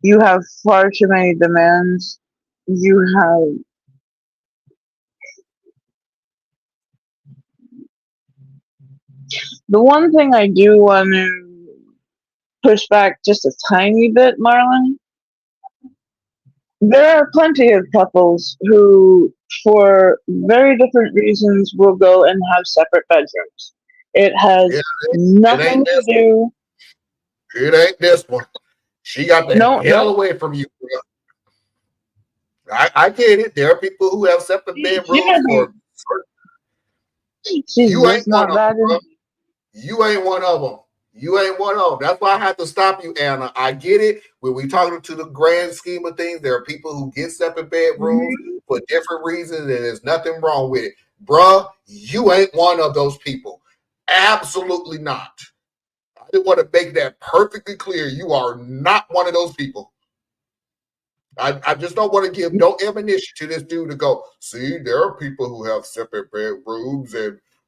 you have far too many demands. You have the one thing I do want to push back just a tiny bit, Marlon. There are plenty of couples who, for very different reasons, will go and have separate bedrooms. It Yeah, has it nothing ain't to this. do. It ain't this one. She got the No, hell no. away from you. Bro. I get it. There are people who have separate bedrooms for. She's You ain't just one not of them, that. bro. You ain't one of them. You ain't one of them. That's why I have to stop you, Anna. I get it. When we talking to the grand scheme of things, there are people who get separate bedrooms for different reasons, and there's nothing wrong with it. Bruh, you ain't one of those people. Absolutely not. I just want to make that perfectly clear. You are not one of those people. I just don't want to give no ammunition to this dude to go, see, there are people who have separate bedrooms,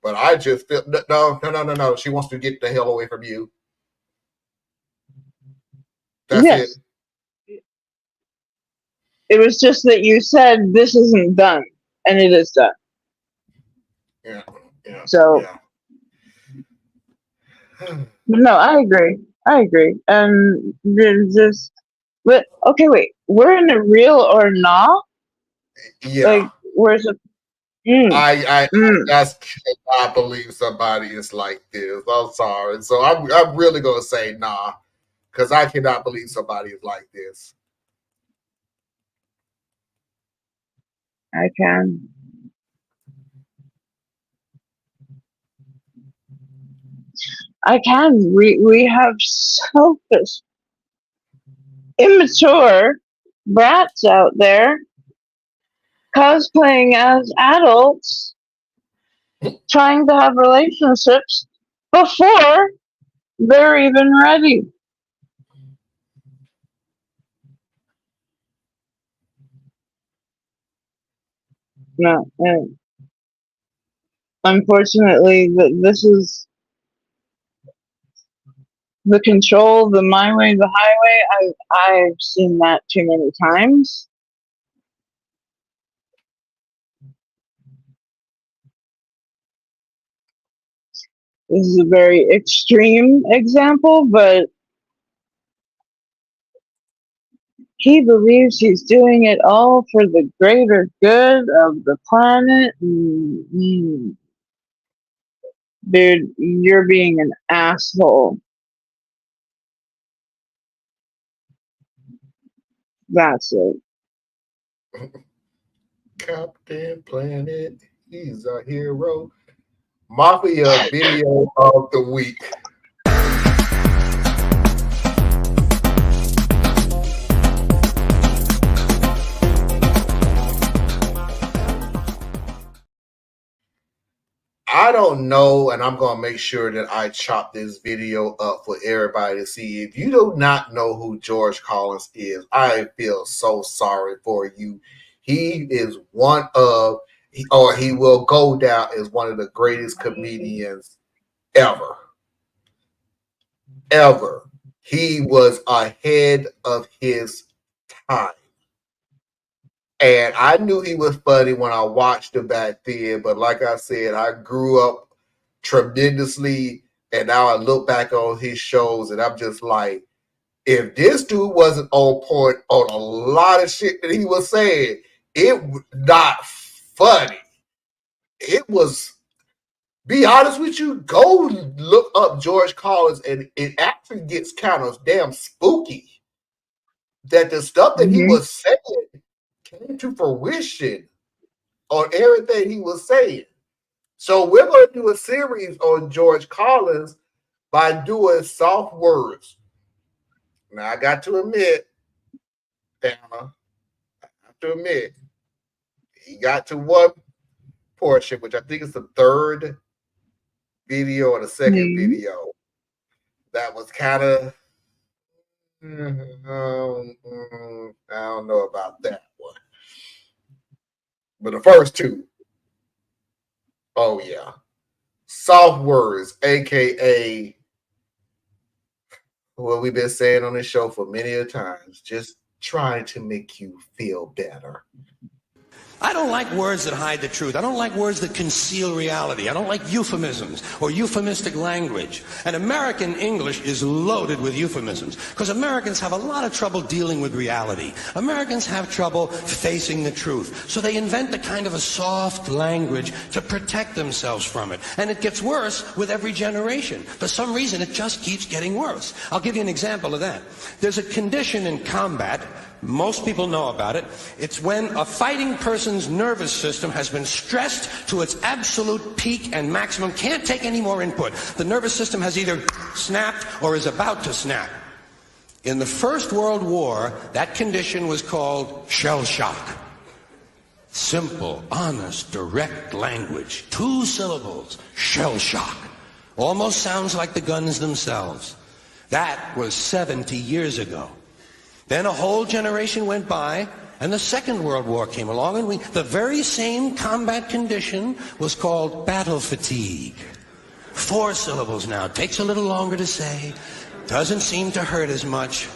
but I just feel no. She wants to get the hell away from you. That's it. Yes. It was just that you said this isn't done, and it is done. Yeah. So, no, I agree. I agree. And there's just, but okay, wait. We're in a real or not? Yeah. Like, where's it? I just cannot believe somebody is like this. I'm sorry. So I'm really gonna say nah, because I cannot believe somebody is like this. I can. I can. We have selfish, immature brats out there cosplaying as adults, trying to have relationships before they're even ready. No, and unfortunately, this is the control, the my way, the highway. I've seen that too many times. This is a very extreme example, but he believes he's doing it all for the greater good of the planet. Dude, you're being an asshole. That's it. Captain Planet, he's a hero. Mafia video of the week. I don't know, and I'm going to make sure that I chop this video up for everybody to see. If you do not know who George Collins is, I feel so sorry for you. He is one of, or he will go down as one of the greatest comedians ever. Ever. He was ahead of his time. And I knew he was funny when I watched him back then, but like I said, I grew up tremendously, and now I look back on his shows and I'm just like, if this dude wasn't on point on a lot of shit that he was saying, it was not funny. It was, be honest with you, go look up George Collins, and it actually gets kind of damn spooky that the stuff that he was saying came to fruition on everything he was saying. So we're going to do a series on George Collins by doing soft words. Now, I got to admit, Anna, he got to one portion, which I think is the third video or the second video, that was kind of, I don't know about that one. But the first two, oh yeah. Soft words, aka what we've been saying on this show for many a times, just trying to make you feel better. I don't like words that hide the truth. I don't like words that conceal reality. I don't like euphemisms or euphemistic language. And American English is loaded with euphemisms because Americans have a lot of trouble dealing with reality. Americans have trouble facing the truth. So they invent a kind of a soft language to protect themselves from it. And it gets worse with every generation. For some reason, it just keeps getting worse. I'll give you an example of that. There's a condition in combat. Most people know about it. It's when a fighting person's nervous system has been stressed to its absolute peak and maximum, can't take any more input. The nervous system has either snapped or is about to snap. In the First World War, that condition was called shell shock. Simple, honest, direct language. 2 syllables. Shell shock. Almost sounds like the guns themselves. That was 70 years ago. Then a whole generation went by, and the Second World War came along, and the very same combat condition was called battle fatigue. 4 syllables now. Takes a little longer to say. Doesn't seem to hurt as much.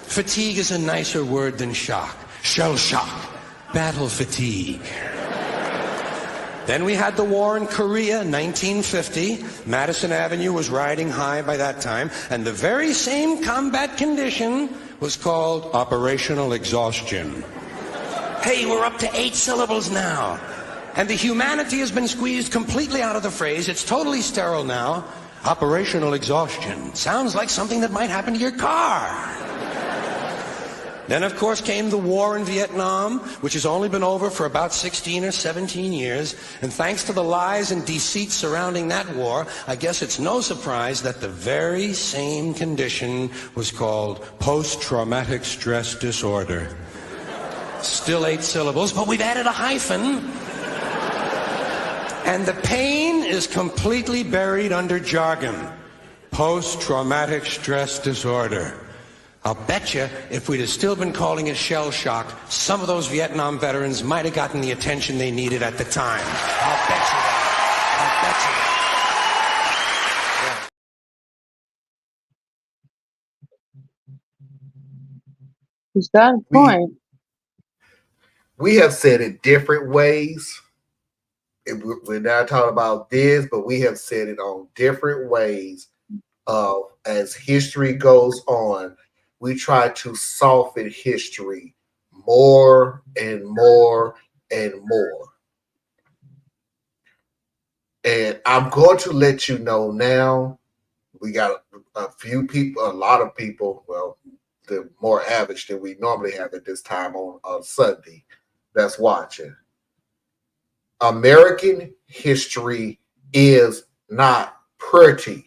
Fatigue is a nicer word than shock. Shell shock. Battle fatigue. Then we had the war in Korea in 1950. Madison Avenue was riding high by that time, and the very same combat condition was called operational exhaustion. Hey, we're up to 8 syllables now. And the humanity has been squeezed completely out of the phrase. It's totally sterile now. Operational exhaustion. Sounds like something that might happen to your car. Then, of course, came the war in Vietnam, which has only been over for about 16 or 17 years. And thanks to the lies and deceit surrounding that war, I guess it's no surprise that the very same condition was called post-traumatic stress disorder. Still 8 syllables, but we've added a hyphen. And the pain is completely buried under jargon. Post-traumatic stress disorder. I'll bet you if we'd have still been calling it shell shock, some of those Vietnam veterans might have gotten the attention they needed at the time. I'll bet you that. I'll bet you that. He's got a point. We have said it different ways. We're not talking about this, but we have said it on different ways. As history goes on, we try to soften history more and more and more. And I'm going to let you know now, we got a few people, a lot of people, well, the more average than we normally have at this time on Sunday that's watching. American history is not pretty.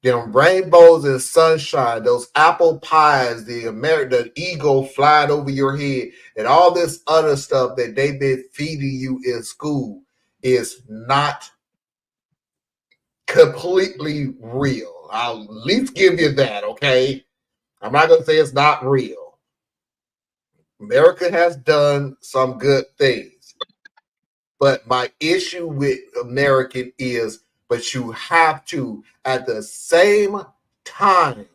Them rainbows and sunshine, those apple pies, the eagle flying over your head, and all this other stuff that they've been feeding you in school. is not completely real. I'll at least give you that, okay? I'm not going to say it's not real. America has done some good things. But my issue with American is, but you have to, at the same time,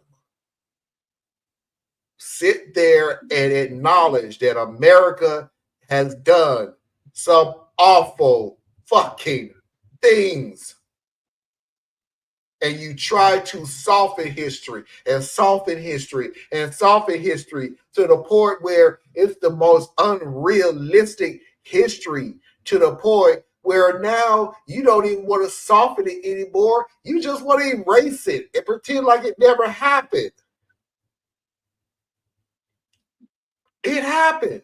sit there and acknowledge that America has done some awful fucking things. And you try to soften history and soften history and soften history to the point where it's the most unrealistic history, to the point where now you don't even want to soften it anymore. You just want to erase it and pretend like it never happened. It happened.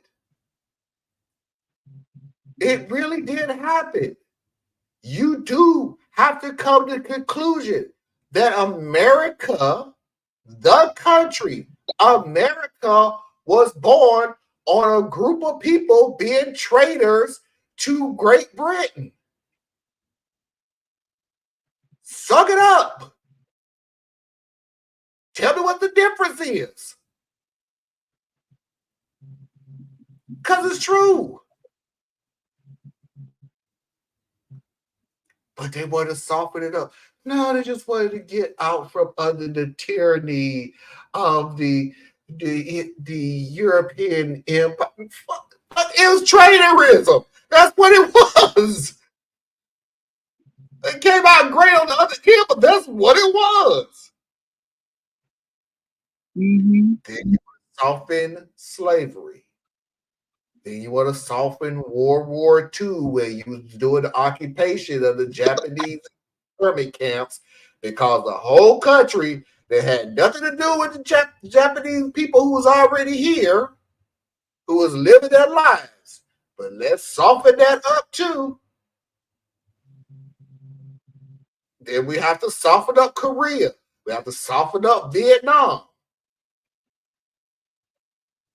It really did happen. You do have to come to the conclusion that America, the country, America was born on a group of people being traitors to Great Britain. Suck it up. Tell me what the difference is. Because it's true. But they want to soften it up. No, they just wanted to get out from under the tyranny of the European Empire. It was traitorism. That's what it was. It came out great on the other end, but that's what it was. Mm-hmm. Then you soften slavery. Then you want to soften World War II, where you was doing the occupation of the Japanese internment camps, because the whole country that had nothing to do with the Japanese people who was already here, who was living their lives. But let's soften that up too. Then we have to soften up Korea. We have to soften up Vietnam.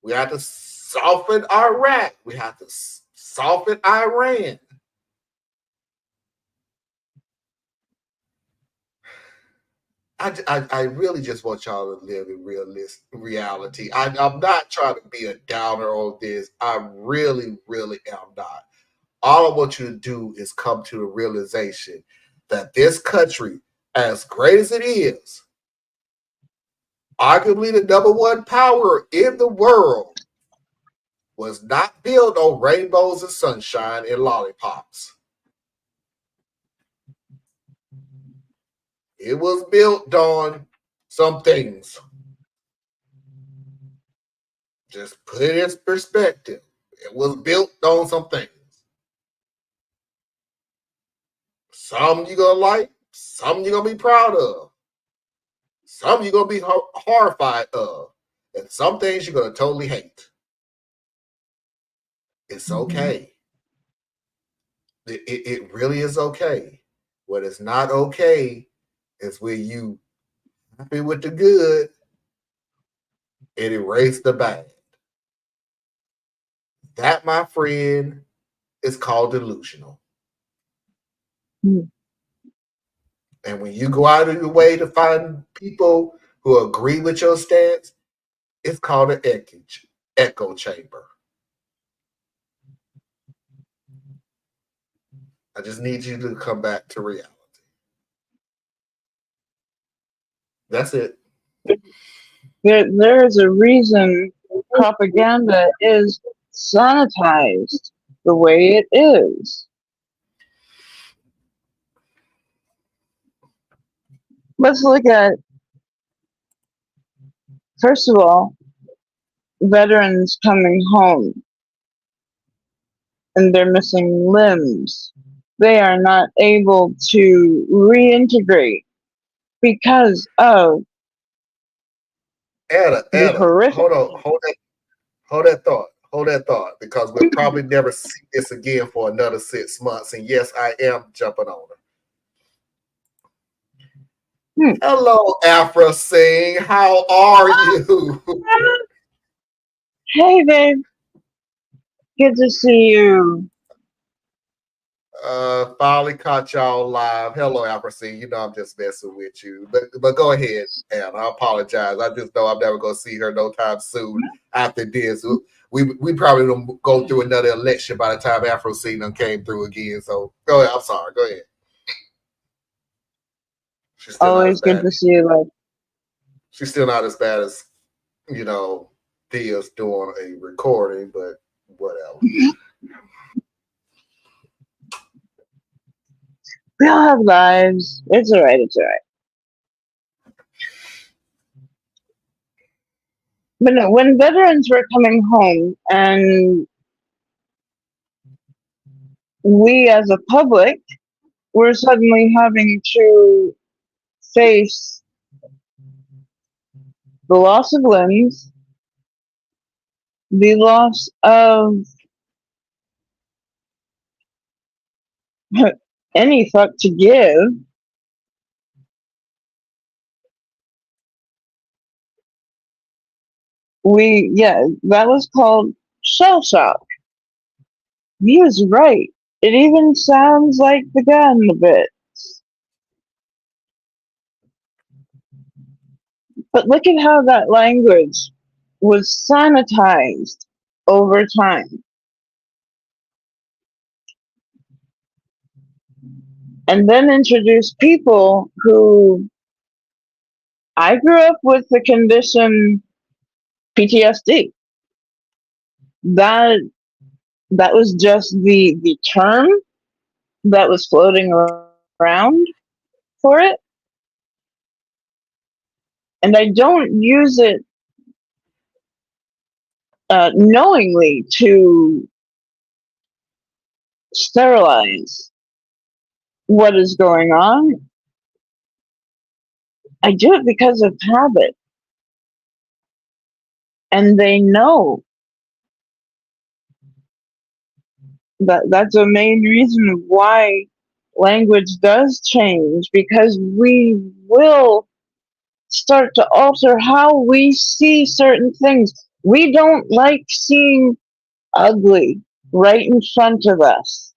We have to soften Iraq. We have to soften Iran. I really just want y'all to live in reality. I'm not trying to be a downer on this. I really, really am not. All I want you to do is come to the realization that this country, as great as it is, arguably the number one power in the world, was not built on rainbows and sunshine and lollipops. It was built on some things. Just put it in perspective. It was built on some things. Some you're going to like, some you're going to be proud of. Some you're going to be horrified of. And some things you're going to totally hate. It's okay. It really is okay. What is not okay is when you happy with the good and erase the bad. That, my friend, is called delusional. Mm. And when you go out of your way to find people who agree with your stance, it's called an echo chamber. I just need you to come back to reality. That's it. There is a reason propaganda is sanitized the way it is. Let's look at, first of all, veterans coming home and they're missing limbs. They are not able to reintegrate because of Anna, the horrific. hold on, hold that thought, because we'll probably never see this again for another 6 months. And yes, I am jumping on her. Hello, Afra Singh. How are you? Hey, babe. Good to see you. Finally caught y'all live. Hello, Alfred. You know I'm just messing with you. But go ahead, and I apologize. I just know I'm never gonna see her no time soon after this. We probably don't go through another election by the time Afro done came through again. So go ahead. I'm sorry. Go ahead. She's still not as Always good bad. to see you. Like, She's still not as bad as Thea's doing a recording, but whatever. we all have lives. It's alright. It's alright. But no, when veterans were coming home and we as a public were suddenly having to face the loss of limbs, the loss of any fuck to give, that was called shell shock. He was right. It even sounds like the gun a bit. But look at how that language was sanitized over time. And then introduced people who I grew up with the condition PTSD. That was just the term that was floating around for it. And I don't use it knowingly to sterilize what is going on. I do it because of habit. And they know that that's a main reason why language does change, because we will start to alter how we see certain things. We don't like seeing ugly right in front of us.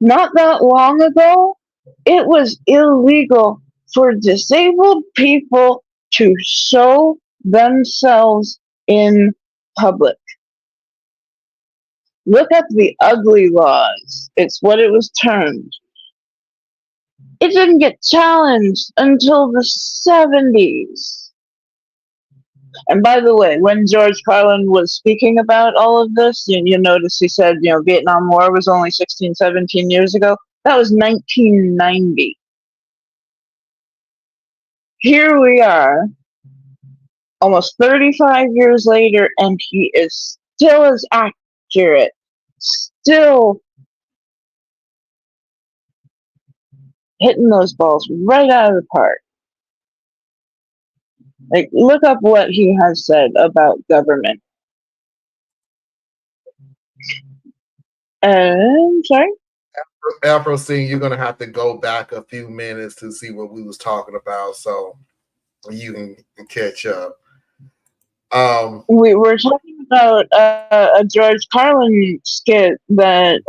Not that long ago, it was illegal for disabled people to show themselves in public. Look up the ugly laws. It's what it was termed. It didn't get challenged until the 70s. And by the way, when George Carlin was speaking about all of this, you notice he said, Vietnam War was only 16, 17 years ago. That was 1990. Here we are, almost 35 years later, and he is still as accurate, still hitting those balls right out of the park. Like, look up what he has said about government. Sorry? Afro, you're going to have to go back a few minutes to see what we was talking about, so you can catch up. We were talking about a George Carlin skit that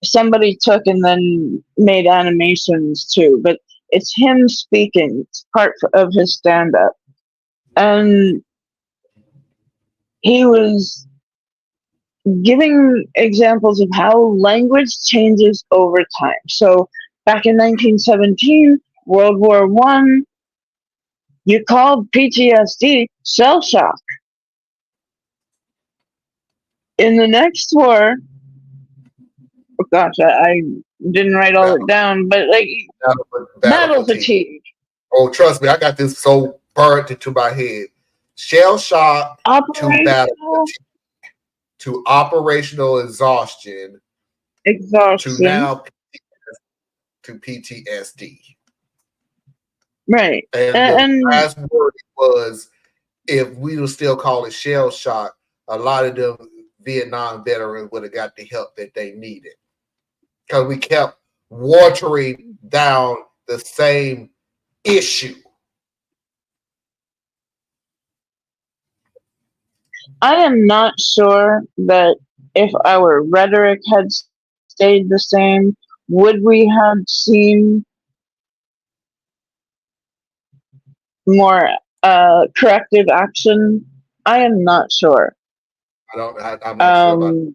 somebody took and then made animations to, but it's him speaking. It's part of his stand-up. And he was giving examples of how language changes over time. So back in 1917, World War I, you called PTSD shell shock. In the next war, oh gosh, I didn't write all it down, but like battle fatigue. Oh, trust me, I got this so burnt into my head. Shell shock to battle fatigue, to operational exhaustion, to now to PTSD. Right. And the last word was, if we would still call it shell shock, a lot of them Vietnam veterans would have got the help that they needed. Because we kept watering down the same issue. I am not sure that if our rhetoric had stayed the same? Would we have seen more corrective action? I am not sure. I'm not sure about, you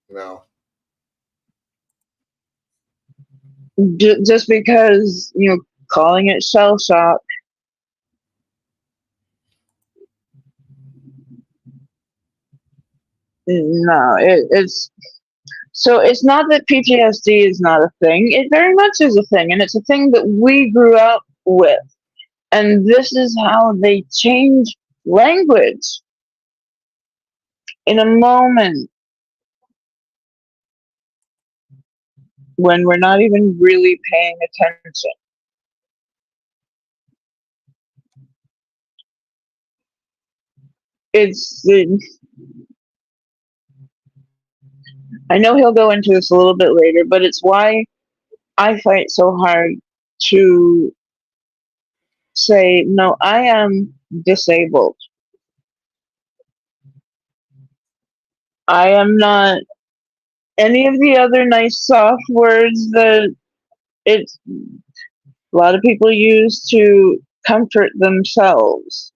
know. Just because, calling it shell shock, no, it's so it's not that PTSD is not a thing. It very much is a thing, and it's a thing that we grew up with. And this is how they change language in a moment when we're not even really paying attention. It's I know he'll go into this a little bit later, but it's why I fight so hard to say, no, I am disabled. I am not any of the other nice soft words that it's a lot of people use to comfort themselves.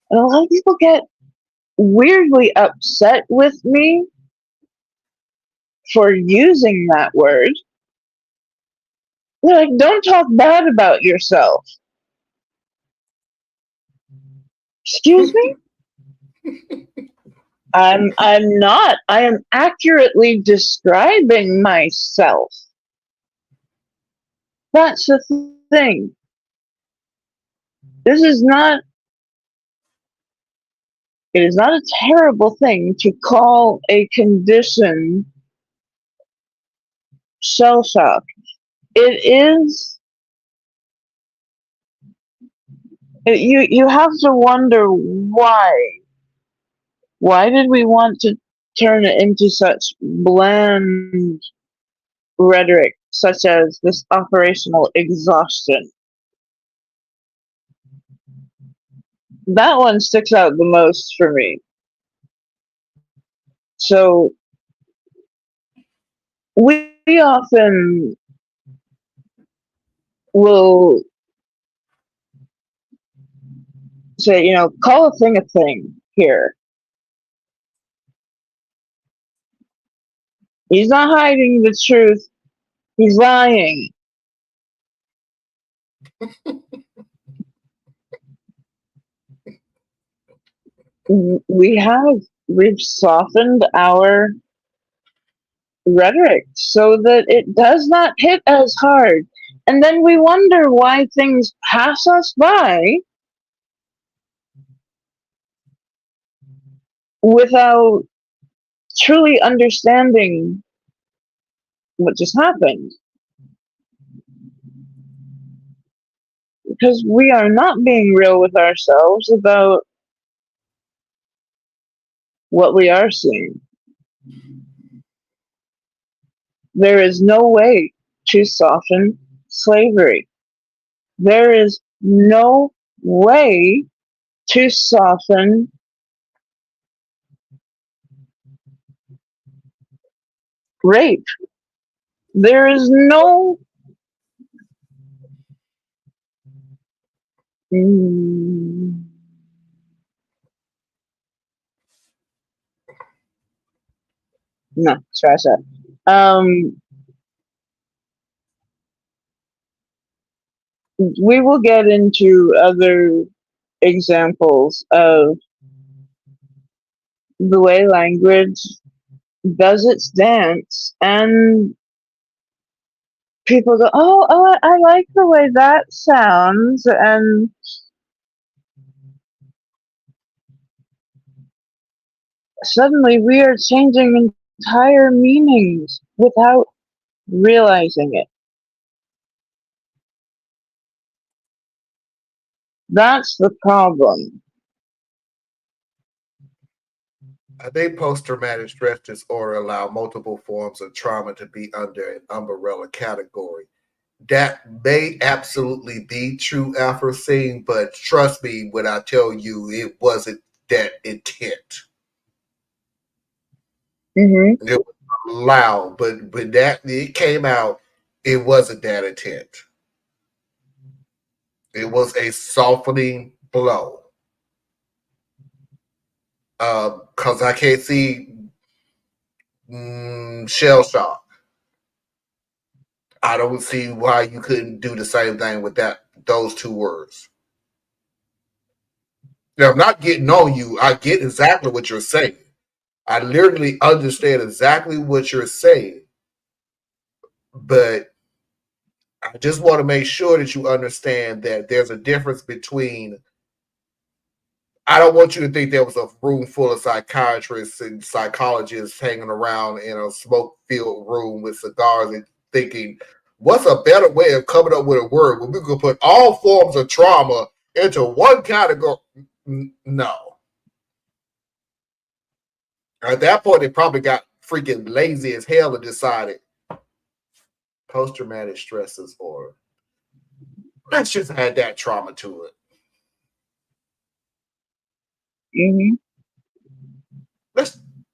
And a lot of people get weirdly upset with me for using that word. They're like, don't talk bad about yourself. Excuse me? I'm not. I am accurately describing myself. That's the thing. This is not It is not a terrible thing to call a condition shell shock. It is. You have to wonder why. Why did we want to turn it into such bland rhetoric, such as this operational exhaustion? That one sticks out the most for me. So we often will say, call a thing here. He's not hiding the truth. He's lying. We've softened our rhetoric so that it does not hit as hard. And then we wonder why things pass us by without truly understanding what just happened. Because we are not being real with ourselves about what we are seeing. There is no way to soften slavery. There is no way to soften rape. There is no no, scratch that. We will get into other examples of the way language does its dance, and people go, oh, I like the way that sounds, and suddenly we are changing entire meanings without realizing it. That's the problem. I think post-traumatic stress disorder allow multiple forms of trauma to be under an umbrella category. That may absolutely be true, Alfred, but trust me when I tell you it wasn't that intent. Mm-hmm. There was a loud, but when that it came out, it wasn't that intent. It was a softening blow. Because I can't see shell shock. I don't see why you couldn't do the same thing with those two words. Now, I'm not getting on you. I get exactly what you're saying. I literally understand exactly what you're saying. But I just want to make sure that you understand that there's a difference between. I don't want you to think there was a room full of psychiatrists and psychologists hanging around in a smoke-filled room with cigars and thinking, what's a better way of coming up with a word when we could put all forms of trauma into one category? No. At that point, they probably got freaking lazy as hell and decided post-traumatic stress disorder. Let's just add that trauma to it.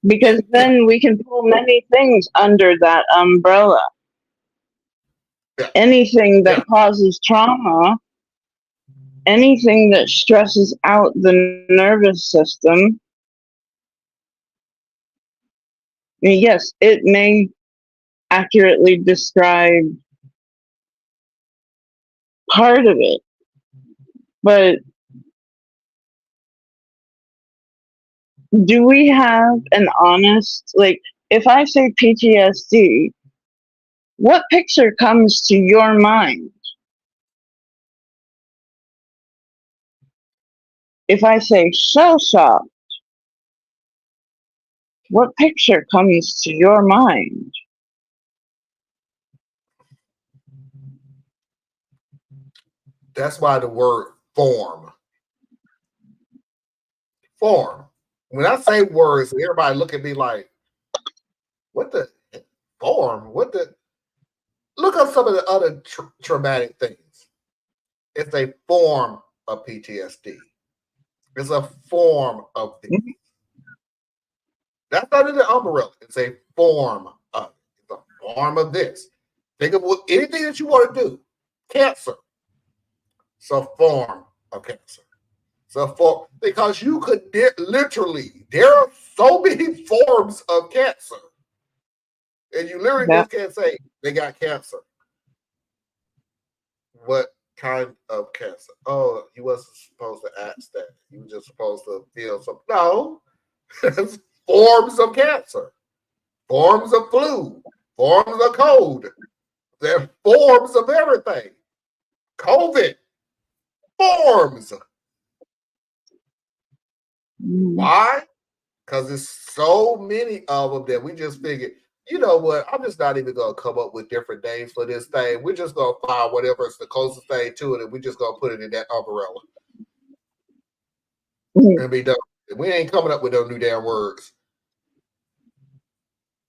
Because then we can pull many things under that umbrella. Yeah. Anything that causes trauma, anything that stresses out the nervous system, yes, it may accurately describe part of it, but do we have an honest, like, if I say PTSD, what picture comes to your mind? If I say shell shock, what picture comes to your mind? That's why the word form. Form. When I say words, everybody look at me like, what the form? What the? Look up some of the other traumatic things. It's a form of PTSD. It's a form of things. That's not in the umbrella. It's a form of it. It's a form of this. Think of anything that you want to do. Cancer. It's a form of cancer. So because you could literally, there are so many forms of cancer. And you literally just can't say they got cancer. What kind of cancer? Oh, you wasn't supposed to ask that. You were just supposed to feel something. No. Forms of cancer. Forms of flu. Forms of cold. They're forms of everything. COVID. Forms. Why? Because there's so many of them that we just figured, you know what? I'm just not even going to come up with different names for this thing. We're just going to find whatever is the closest thing to it, and we're just going to put it in that umbrella. And be done. We ain't coming up with no new damn words.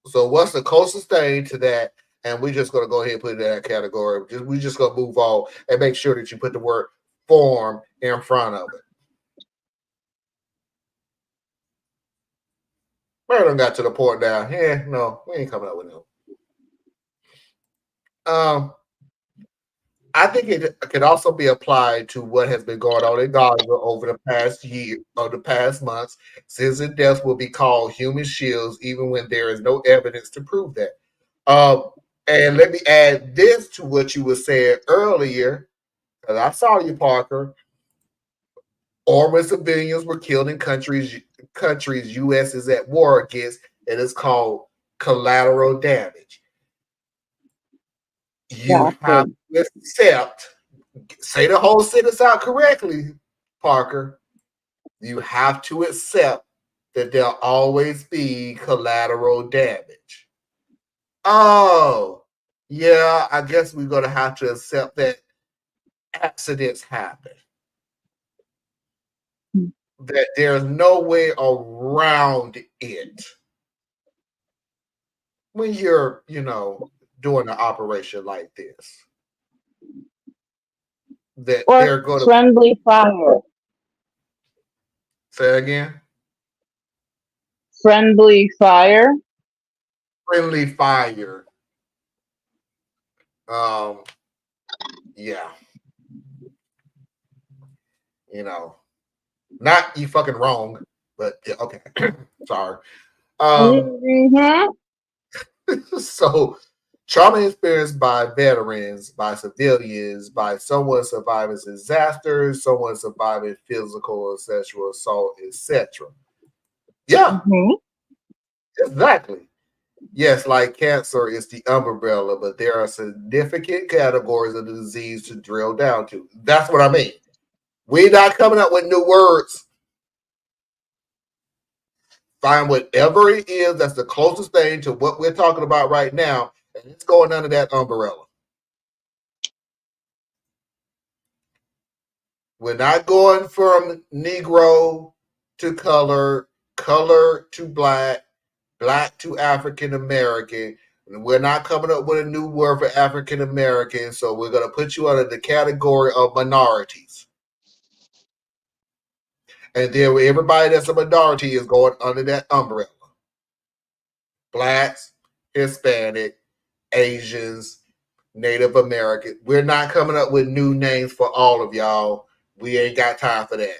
So what's the closest thing to that? And we're just going to go ahead and put it in that category. We're just going to move on and make sure that you put the word form in front of it. Murder got to the point now. Yeah, no, we ain't coming up with no. I think it could also be applied to what has been going on in Gaza over the past year or the past months. Citizen deaths will be called human shields, even when there is no evidence to prove that. And let me add this to what you were saying earlier, because I saw you, Parker. Armed civilians were killed in countries U.S. is at war against, and it's called collateral damage. You have to accept, say the whole sentence out correctly, Parker. You have to accept that there'll always be collateral damage. Oh, yeah, I guess we're going to have to accept that accidents happen. That there's no way around it when you're, doing an operation like this. That or they're going to friendly fire. say again. Friendly fire. friendly fire. Yeah. You know, not you fucking wrong, but yeah, okay. Sorry. Mm-hmm. So trauma experienced by veterans, by civilians, by someone surviving disasters, someone surviving physical or sexual assault, etc. Yeah, Mm-hmm. exactly. Yes, like cancer is the umbrella, but there are significant categories of the disease to drill down to. That's what I mean. We're not coming up with new words. Find whatever it is that's the closest thing to what we're talking about right now, and it's going under that umbrella. We're not going from Negro to color, color to black, black to African American. We're not coming up with a new word for African American, so we're going to put you under the category of minorities. And then everybody that's a minority is going under that umbrella. Blacks, Hispanic, Asians, Native American. We're not coming up with new names for all of y'all. We ain't got time for that.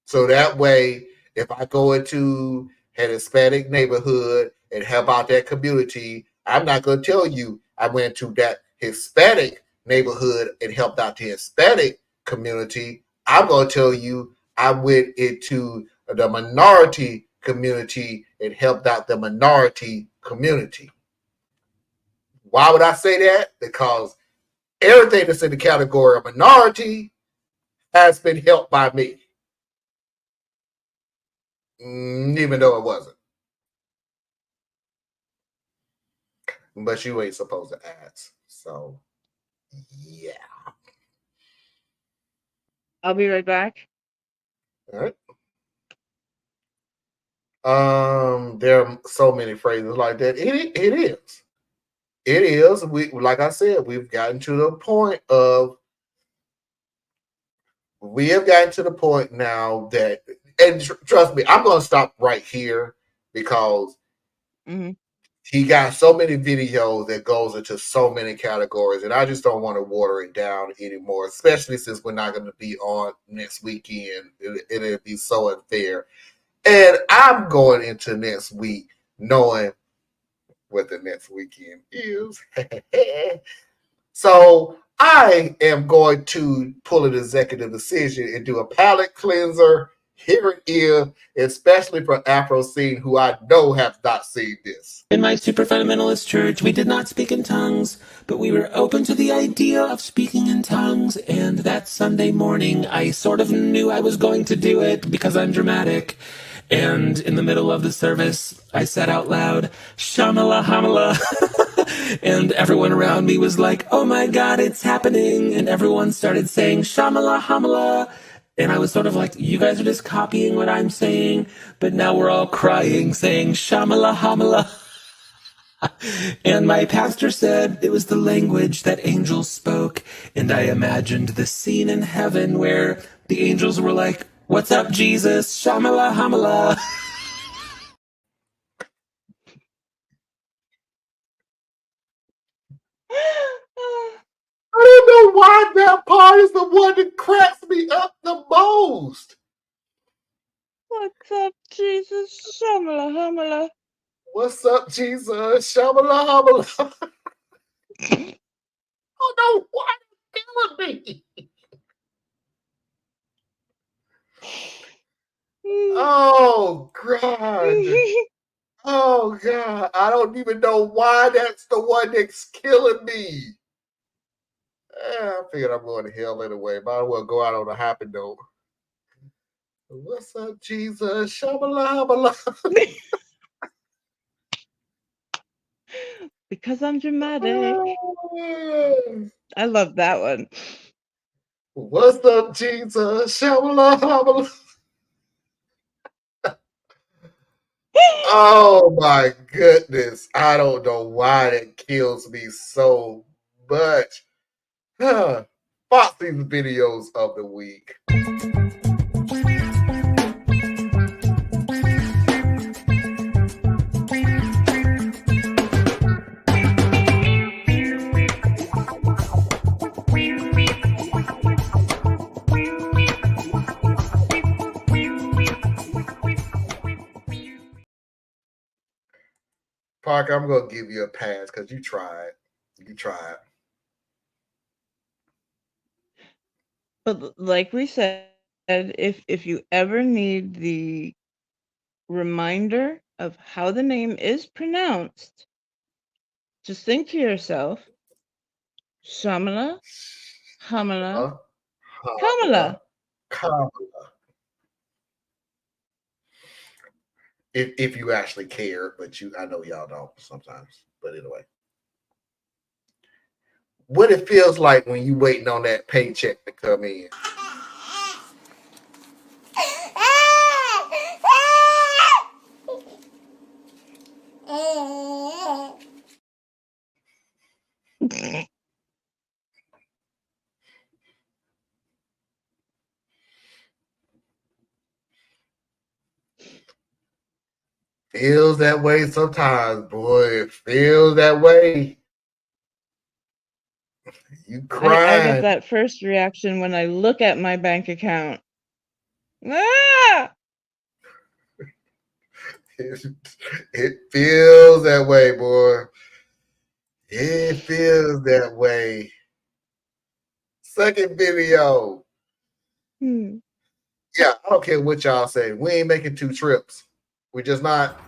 So that way, if I go into an Hispanic neighborhood and help out that community, I'm not going to tell you I went to that Hispanic neighborhood and helped out the Hispanic community. I'm going to tell you I went into the minority community and helped out the minority community. Why would I say that? Because everything that's in the category of minority has been helped by me. Even though it wasn't. But you ain't supposed to ask. So, yeah. I'll be right back. All right. There are so many phrases like that. It is. It is. We, like I said, we've gotten to the point of. We have gotten to the point now that, and trust me, I'm going to stop right here because he got so many videos that goes into so many categories, and I just don't want to water it down anymore, especially since we're not going to be on next weekend. It'll be so unfair. And I'm going into next week knowing what the next weekend is. So I am going to pull an executive decision and do a palate cleanser, hearing ear, especially for Afro Scene, who I know have not seen this. In my super fundamentalist church, we did not speak in tongues, but we were open to the idea of speaking in tongues. And that Sunday morning, I sort of knew I was going to do it because I'm dramatic. And in the middle of the service, I said out loud, Shamala Hamala. And everyone around me was like, oh my God, it's happening. And everyone started saying Shamala Hamala. And I was sort of like, you guys are just copying what I'm saying. But now we're all crying, saying Shamala Hamala. And my pastor said it was the language that angels spoke. And I imagined the scene in heaven where the angels were like, what's up, Jesus? Shamala Hamala. I don't know why that part is the one that cracks me up the most. What's up, Jesus? Shamala hamala. What's up, Jesus? Shamala hamala. I don't know why it's killing me. Oh, God. Oh, God. I don't even know why that's the one that's killing me. I figured I'm going to hell anyway. Might as well go out on a happy note. What's up, Jesus? Shabala. Because I'm dramatic. I love that one. What's up, Jesus? Shabala. Oh my goodness. I don't know why that kills me so much. Foxy's videos of the week. Parker, I'm gonna give you a pass because you tried. You tried. But like we said, if you ever need the reminder of how the name is pronounced, just think to yourself, Shamala, Hamala, Kamala. Kamala. If you actually care, but I know y'all don't sometimes. But anyway. What it feels like when you waiting on that paycheck to come in. Feels that way sometimes, boy. It feels that way. You I get crying. that first reaction when I look at my bank account. Ah! It feels that way, boy. It feels that way. Second video. Yeah, I don't care what y'all say. We ain't making 2 trips. We just not.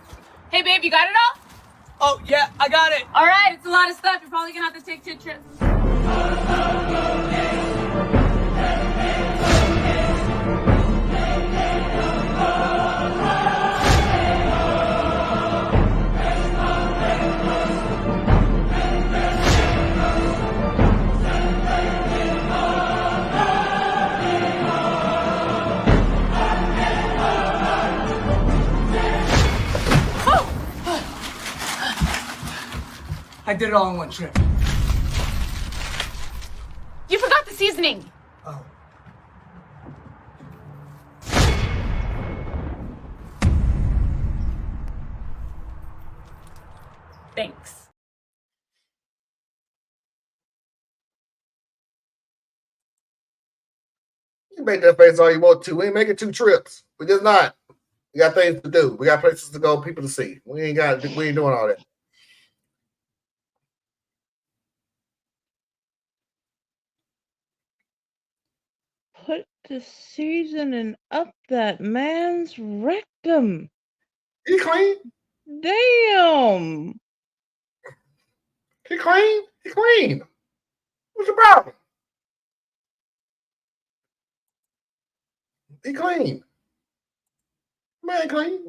Hey, babe, you got it all? Oh, yeah, I got it. All right, it's a lot of stuff. You're probably going to have to take 2 trips. I did it all in one trip. You forgot the seasoning. Oh. Thanks. You make that face all you want to. We ain't making 2 trips. We just not. We got things to do. We got places to go, people to see. We ain't doing all that. Put the seasoning up that man's rectum. He clean. Damn. He clean. He clean. What's the problem? He clean. Man clean.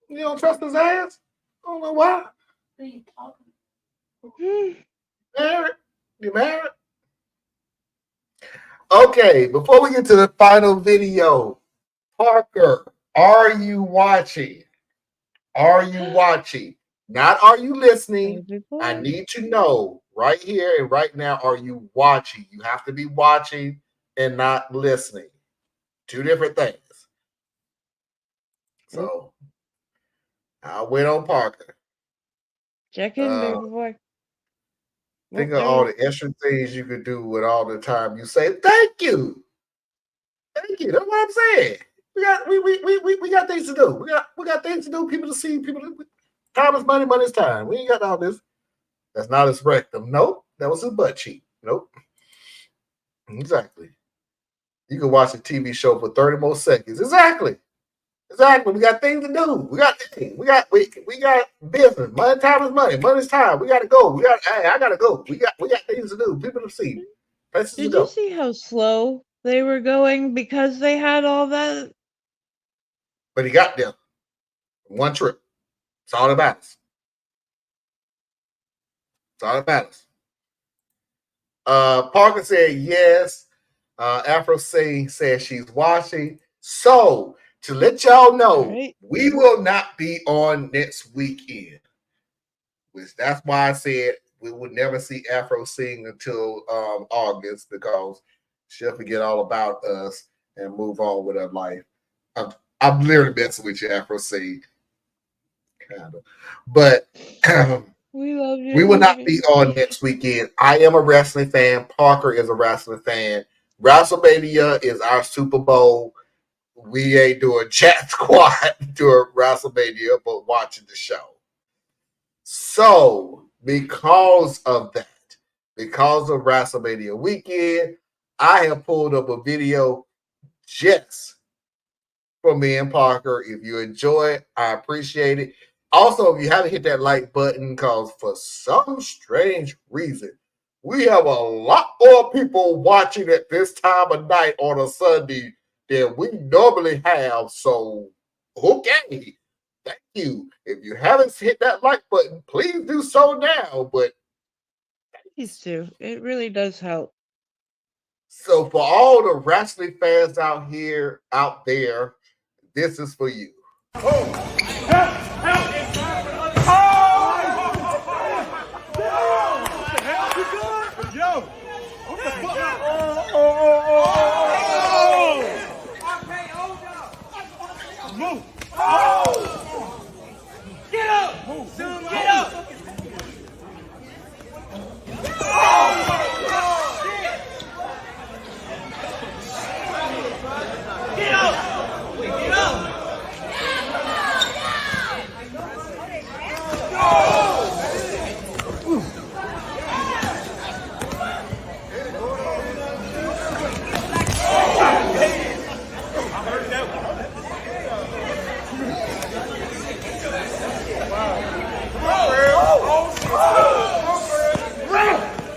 You don't trust his ass? I don't know why. Married? You married? Okay, before we get to the final video, Parker, are you watching? Are you watching? Not are you listening? I need to know right here and right now, are you watching? You have to be watching and not listening. 2 different things. So, I'll wait on Parker. Check in, baby boy. Think of all the extra things you could do with all the time you say, thank you. Thank you. That's what I'm saying. We got things to do. We got things to do, people to see, time is money, money is time. We ain't got all this. That's not his rectum. Nope. That was his butt cheek. Nope. Exactly. You can watch a TV show for 30 more seconds. Exactly. We got things to do. We got business. Money, time is money. Money is time. We gotta go. I gotta go. We got things to do. People to see. Places to go. Did you see how slow they were going because they had all that? But he got there. 1 trip. It's all that matters. It's all that matters. Parker said yes. Afro says she's watching. So to let y'all know, we will not be on next weekend. Which that's why I said we would never see Afro sing until August, because she'll forget all about us and move on with her life. I'm literally messing with you, Afro sing. Kind of. But we love you. We will not be on next weekend. I am a wrestling fan. Parker is a wrestling fan. WrestleMania is our Super Bowl. we ain't doing chat squad during WrestleMania, but watching the show. So, because of that, because of WrestleMania weekend, I have pulled up a video just for me and Parker. If you enjoy it, I appreciate it. Also, if you haven't hit that like button, because for some strange reason, we have a lot more people watching at this time of night on a Sunday than we normally have. So, okay. Thank you. If you haven't hit that like button, please do so now. But Please do. It really does help. so for all the wrestling fans out there, this is for you. Get up! Get up! Get up! Get up!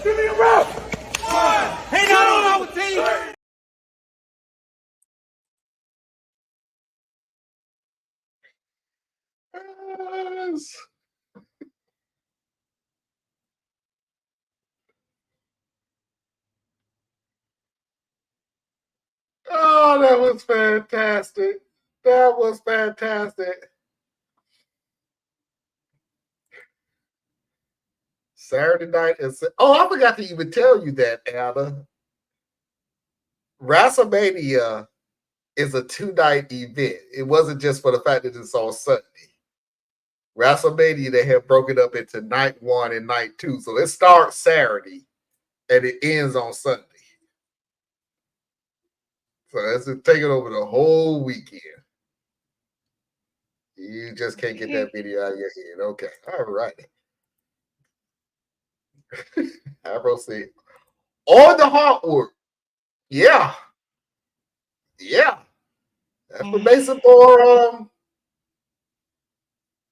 Give me a rope! Hey, not on our team! Yes. Oh, that was fantastic. That was fantastic. Saturday night is. Oh, I forgot to even tell you that, Anna. WrestleMania is a 2-night event. It wasn't just for the fact that it's on Sunday. WrestleMania, they have broken up into night 1 and night 2. So it starts Saturday and it ends on Sunday. So it's taking over the whole weekend. You just can't get that video out of your head. Okay. All right. I proceed. On the hard work. Yeah. Yeah. That's what makes it more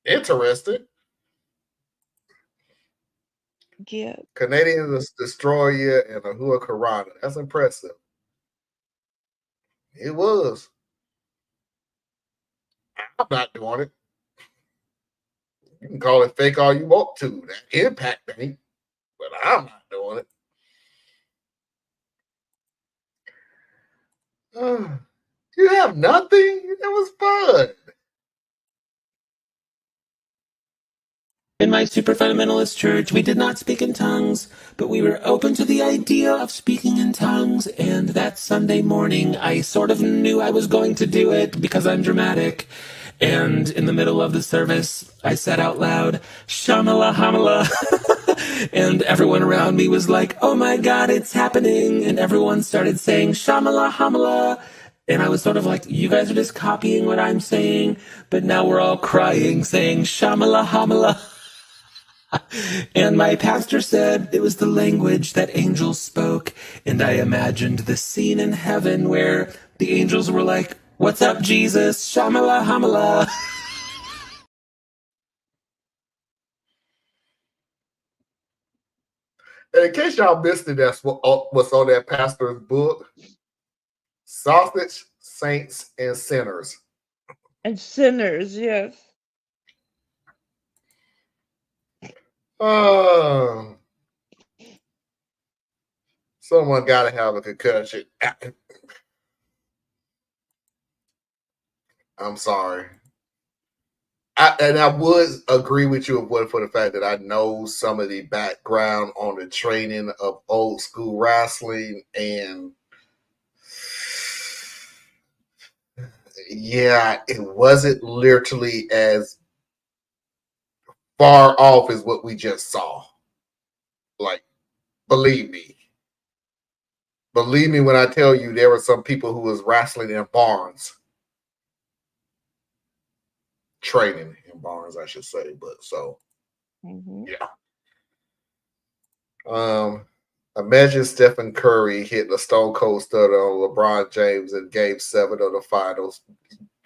interesting. Yeah. Canadian Destroyer and a Hua Karana. That's impressive. It was. I'm not doing it. You can call it fake all you want to. That Impact ain't. But I'm not doing it. You have nothing? It was fun. In my super fundamentalist church, we did not speak in tongues, but we were open to the idea of speaking in tongues, and that Sunday morning, I sort of knew I was going to do it because I'm dramatic. And in the middle of the service, I said out loud, Shamala Hamala. And everyone around me was like, oh my God, it's happening. And everyone started saying Shamala Hamala. And I was sort of like, you guys are just copying what I'm saying. But now we're all crying, saying Shamala Hamala. And my pastor said it was the language that angels spoke. And I imagined the scene in heaven where the angels were like, what's up, Jesus? Shamala Hamala. And in case y'all missed it, that's what's on that pastor's book. Sausage, Saints, and Sinners. And sinners, yes. Someone got to have a concussion. I'm sorry. I would agree with you for the fact that I know some of the background on the training of old school wrestling, and yeah, it wasn't literally as far off as what we just saw. Like, believe me when I tell you there were some people who was wrestling in barns training in Barnes, I should say. But so, yeah. Imagine Stephen Curry hitting a Stone Cold Stunner on LeBron James in Game 7 of the Finals.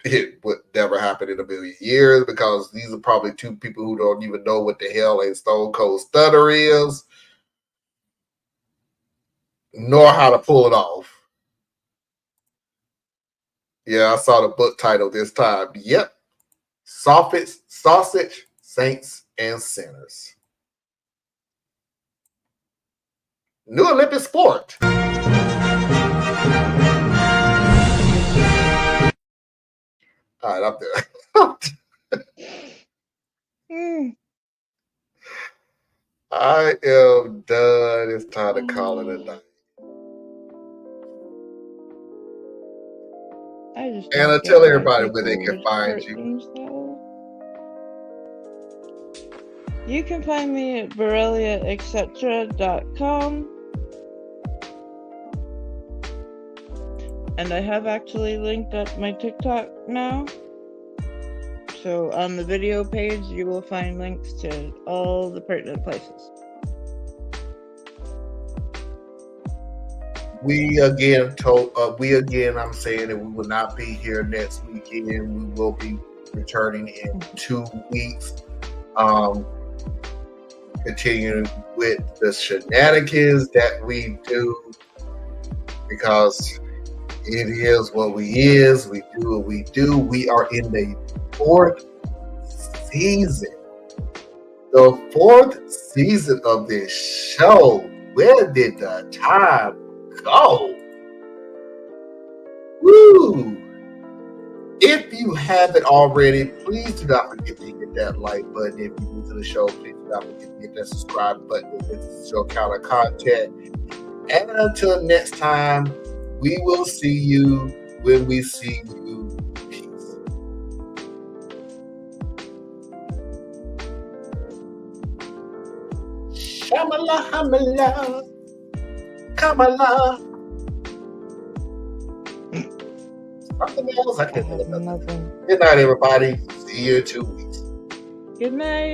It would never happen in a million years because these are probably two people who don't even know what the hell a Stone Cold Stunner is, nor how to pull it off. Yeah, I saw the book title this time. Yep. Sausage, Saints, and Sinners. New Olympic sport. All right, I'm there. I am done. It's time to call it a night. And I tell everybody where they can find you. You can find me at borreliaetc.com. And I have actually linked up my TikTok now. So on the video page, you will find links to all the pertinent places. I'm saying that we will not be here next weekend. We will be returning in 2 weeks. Continuing with the shenanigans that we do, because it is what we is. We do what we do. We are in the 4th season. The 4th season of this show. Where did the time go? Woo! If you haven't already, please do not forget to hit that like button. If you're new to the show, please do not forget to hit that subscribe button. This is your kind of content. And until next time, we will see you when we see you. Peace. Shamala, hamala, kamala. Something else? I can't think of nothing. Good night, everybody. See you in 2 weeks. Good night.